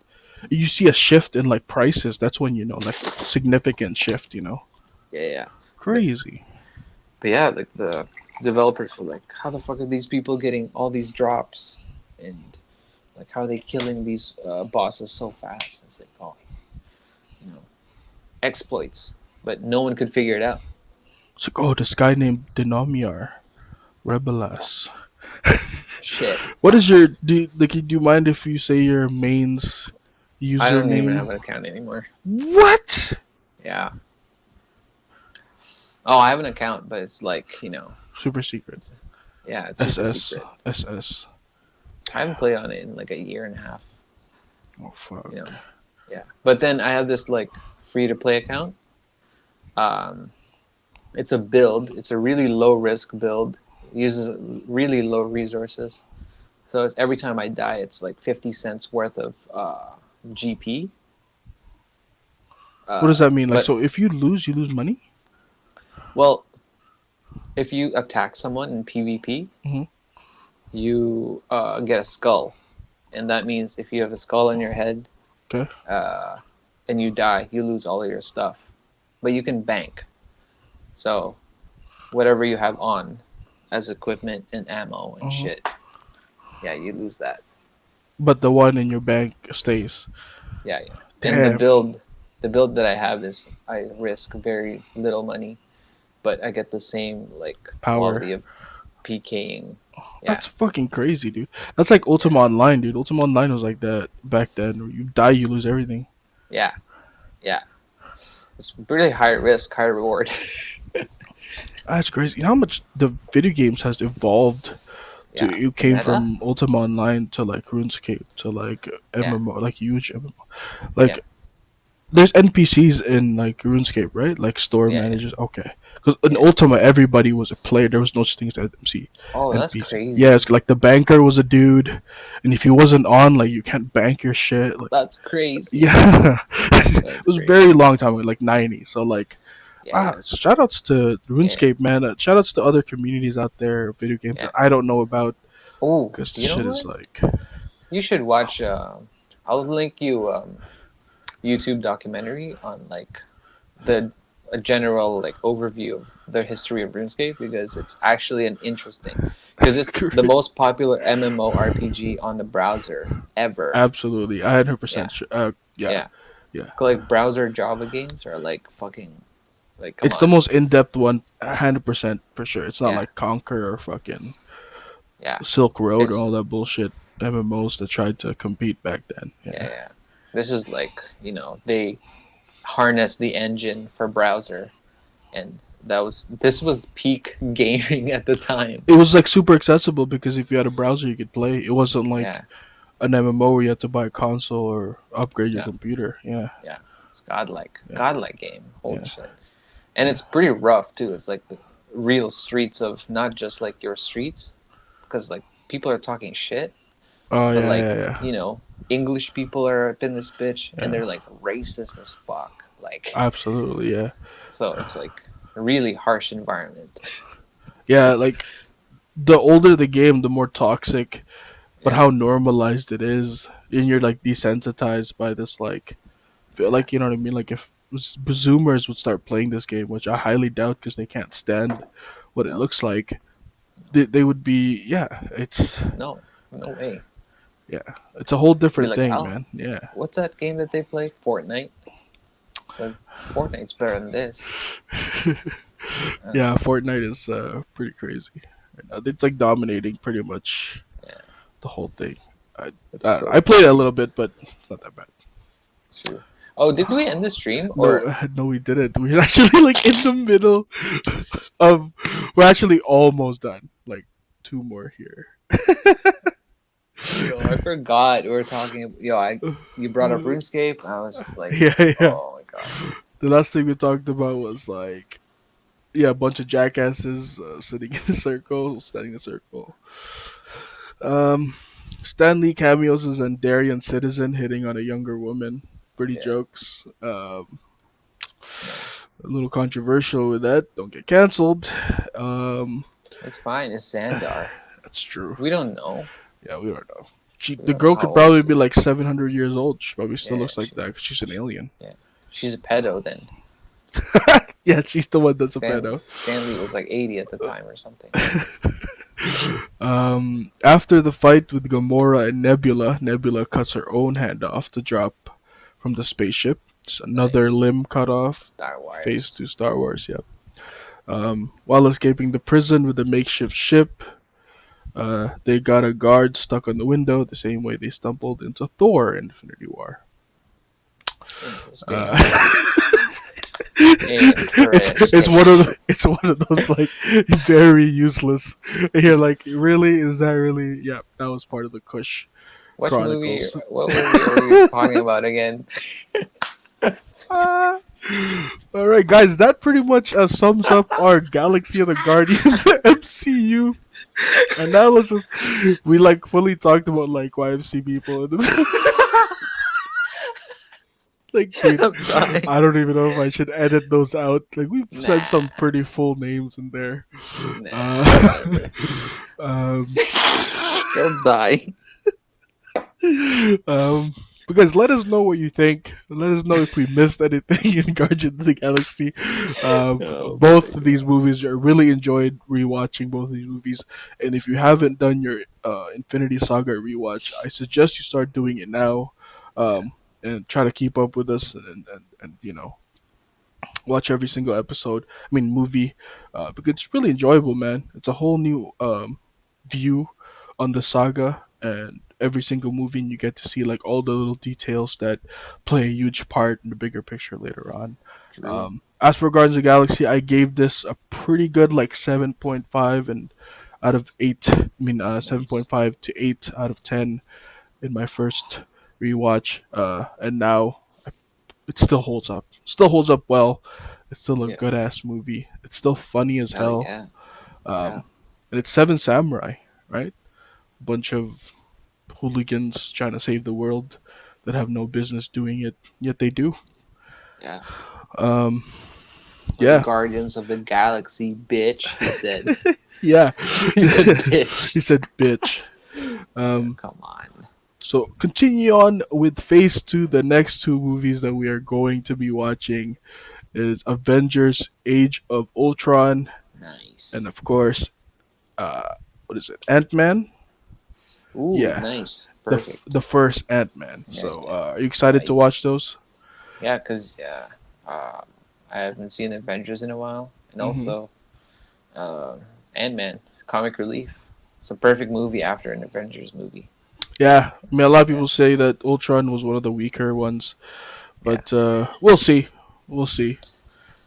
you see a shift in like prices. That's when you know like significant shift. You know, yeah, yeah. But, crazy. but yeah, like the developers were like, how the fuck are these people getting all these drops, and like how are they killing these bosses so fast? It's like, oh, you know, exploits, but no one could figure it out. It's like, oh, this guy named Denomiar Rebelas. Shit, What is your do you mind if you say your main's I don't even username? have an account anymore. What? Yeah. Oh, I have an account, but it's like Super secret. it's yeah, it's super SS secret. SS. I haven't played on it in like a year and a half. Oh You know, fuck. yeah. But then I have this like free to play account. Um, it's a build. It's a really low risk build. It uses really low resources. So it's, every time I die, it's like 50 cents worth of GP. What does that mean? Like, But so if you lose money? well, if you attack someone in PvP, Mm-hmm. you get a skull, and that means if you have a skull on your head Okay. uh, and you die, you lose all of your stuff. But you can bank. So whatever you have on as equipment and ammo and Uh-huh. shit, yeah, you lose that. But the one in your bank stays. Yeah, yeah. And Damn. the build that I have is I risk very little money, but I get the same like Power. quality of PKing. Yeah, That's fucking crazy, dude. That's like yeah, Ultima Online, dude. Ultima Online was like that back then. Where you die, you lose everything. yeah, yeah. It's really high risk, high reward. That's crazy. You know how much the video games has evolved to Yeah, you the came meta. from Ultima Online to like RuneScape to like Yeah, MMO, like huge MMO. yeah, Like there's NPCs in like RuneScape, right? Like store yeah, yeah, managers. Okay, because in yeah. Ultima everybody was a player. There was no such thing as MC Oh, that's NPC. Yeah, crazy. it's like the banker was a dude, and if he wasn't on, like you can't bank your shit. Like That's crazy. yeah, it That's was very crazy. long time ago, like '90s. So like Yeah, wow, yeah, shout outs to yeah, RuneScape, man. Shout outs to other communities out there, video games yeah. that I don't know about Oh, because this you know shit is what? like You should watch. I'll link you YouTube documentary on like the a general like overview of the history of RuneScape because it's actually an interesting because That's it's the great. most popular MMORPG on the browser ever. Absolutely, 100% Yeah, sure. Yeah, yeah. yeah. Like browser Java games are like fucking like come It's the on. most in depth one, 100% for sure. It's not Yeah, like Conquer or fucking yeah. Silk Road or It's all that bullshit MMOs that tried to compete back then. yeah, Yeah. yeah. This is like, they harness the engine for browser and this was peak gaming at the time. It was like super accessible because if you had a browser, you could play. It wasn't like Yeah, an MMO where you had to buy a console or upgrade your yeah, computer. Yeah, yeah. It's godlike, yeah, godlike game. Holy yeah, shit! And yeah. it's pretty rough too. It's like the real streets of not just like your streets, because like people are talking shit, Oh but yeah, yeah, like yeah, English people are up in this bitch, and yeah. they're like racist as fuck. Like Absolutely, yeah, so, it's like a really harsh environment. yeah. Like the older the game, the more toxic, but Yeah, how normalized it is, and you're like desensitized by this. Like, feel yeah. like you know what I mean. Like if Zoomers would start playing this game, which I highly doubt because they can't stand what it No, looks like, they would be. Yeah, no, no way. yeah, it's a whole Be different like, thing, oh, man. Yeah. what's that game that they play? Fortnite. It's like Fortnite's better than this. Yeah, Fortnite is pretty crazy. Right now. It's like dominating pretty much Yeah, the whole thing. I it's so I played it a funny. little bit, but it's not that bad. True. Oh, did we end the stream or No, no, we didn't. We're actually like in the middle of. We're actually almost done. Like two more here. yo? I forgot we were talking. Yo, I you brought up RuneScape. I was just like, Yeah, yeah. oh my god. The last thing we talked about was like, yeah, a bunch of jackasses sitting in a circle, standing in a circle. Um, Stanley cameos as Andarian citizen hitting on a younger woman. Pretty Yeah, jokes. no, A little controversial with that. Don't get canceled. Um, it's fine. It's Xandar. that's true. We don't know. Yeah, we don't know. We The don't know girl how could old probably she be is. like 700 years old. She probably still Yeah, looks like that because she's an alien. yeah. She's a pedo then. Yeah, she's the one that's a pedo. Stanley was like 80 at the time or something. After the fight with Gamora and Nebula, Nebula cuts her own hand off to drop from the spaceship. It's another Nice. limb cut off. Star Phase Wars. 2 Star Wars, yep. While escaping the prison with a makeshift ship, they got a guard stuck on the window the same way they stumbled into Thor Infinity War. Interesting. Uh, it's one of Interesting. it's one of those like very useless. You're like, really? Is that really? Yeah, that was part of the Kush What movie? Chronicles. What movie are we talking about again? Ah. All right, guys, that pretty much sums up our Galaxy of the Guardians MCU analysis. We like fully talked about like YMC people. Like, dude, I'm dying. I don't even know if I should edit those out. Like, we've said Nah, some pretty full names in there. nah, Uh, whatever. um, I'm dying. um, because let us know what you think. Let us know if we missed anything in Guardians of the Galaxy. Oh my Both of these god. movies, I really enjoyed rewatching both of these movies. And if you haven't done your Infinity Saga rewatch, I suggest you start doing it now. Yeah, And try to keep up with us and you know watch every single episode. I mean movie, because it's really enjoyable, man. It's a whole new view on the saga and every single movie, and you get to see like all the little details that play a huge part in the bigger picture later on. true. As for Guardians of the Galaxy, I gave this a pretty good like 7.5 and out of 8. I mean, Nice. 7.5 to 8 out of 10 in my first rewatch, and now it still holds up. Still holds up well. It's still a Yeah. good ass movie. It's still funny as Hell hell. yeah. Yeah. Um, and it's Seven Samurai, right? Bunch of hooligans trying to save the world that have no business doing it, yet they do. Yeah. Um, We're the yeah, Guardians of the Galaxy, bitch. He said. yeah. He said, He bitch. said, "Bitch." Yeah, Um, come on. so continue on with Phase 2, the next two movies that we are going to be watching. is Avengers: Age of Ultron, and Nice. of course, what is it? Ant Man. Ooh, Yeah, nice. the Perfect. first Ant Man. Yeah, So, yeah. are you excited to watch those? Yeah, cause I haven't seen Avengers in a while, and Hmm. also uh, Ant Man, comic relief. It's a perfect movie after an Avengers movie. Yeah, I mean, a lot of Yeah, people say that Ultron was one of the weaker ones, yeah, but we'll see. We'll see.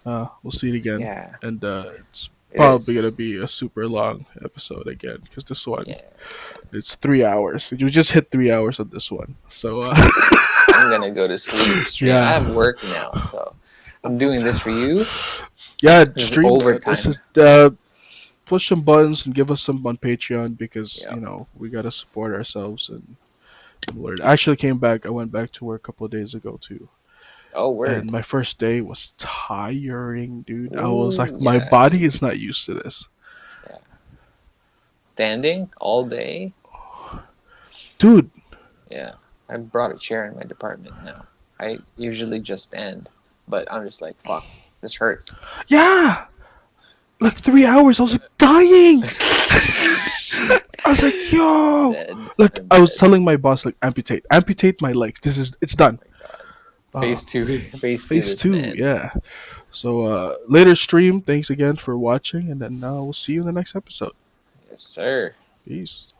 We'll see it again, yeah. and it's It probably gonna is. be a super long episode again because this one Yeah, it's 3 hours. You just hit 3 hours on this one, so I'm gonna go to sleep. Stream. I yeah, have work now, so I'm doing this for you. yeah. This is Stream. This overtime. is push some buttons and give us some on Patreon because Yeah. we gotta support ourselves and what. I actually came back. I went back to work a couple of days ago too, Oh, and word. my first day was tiring, dude. I was Ooh, like, my yeah, body dude. is not used to this, Yeah. Standing all day. dude. Yeah. I brought a chair in my department now. I usually just stand, but I'm just like, fuck, this hurts. Yeah, like 3 hours. I was like dying. I was like, I'm yo, dead. like I'm I was dead. telling my boss, like amputate my legs. It's done. Oh my god. Uh, Phase two. Phase two phase this two, man. yeah. So later stream. Thanks again for watching, and then we'll see you in the next episode. Yes, sir. Peace.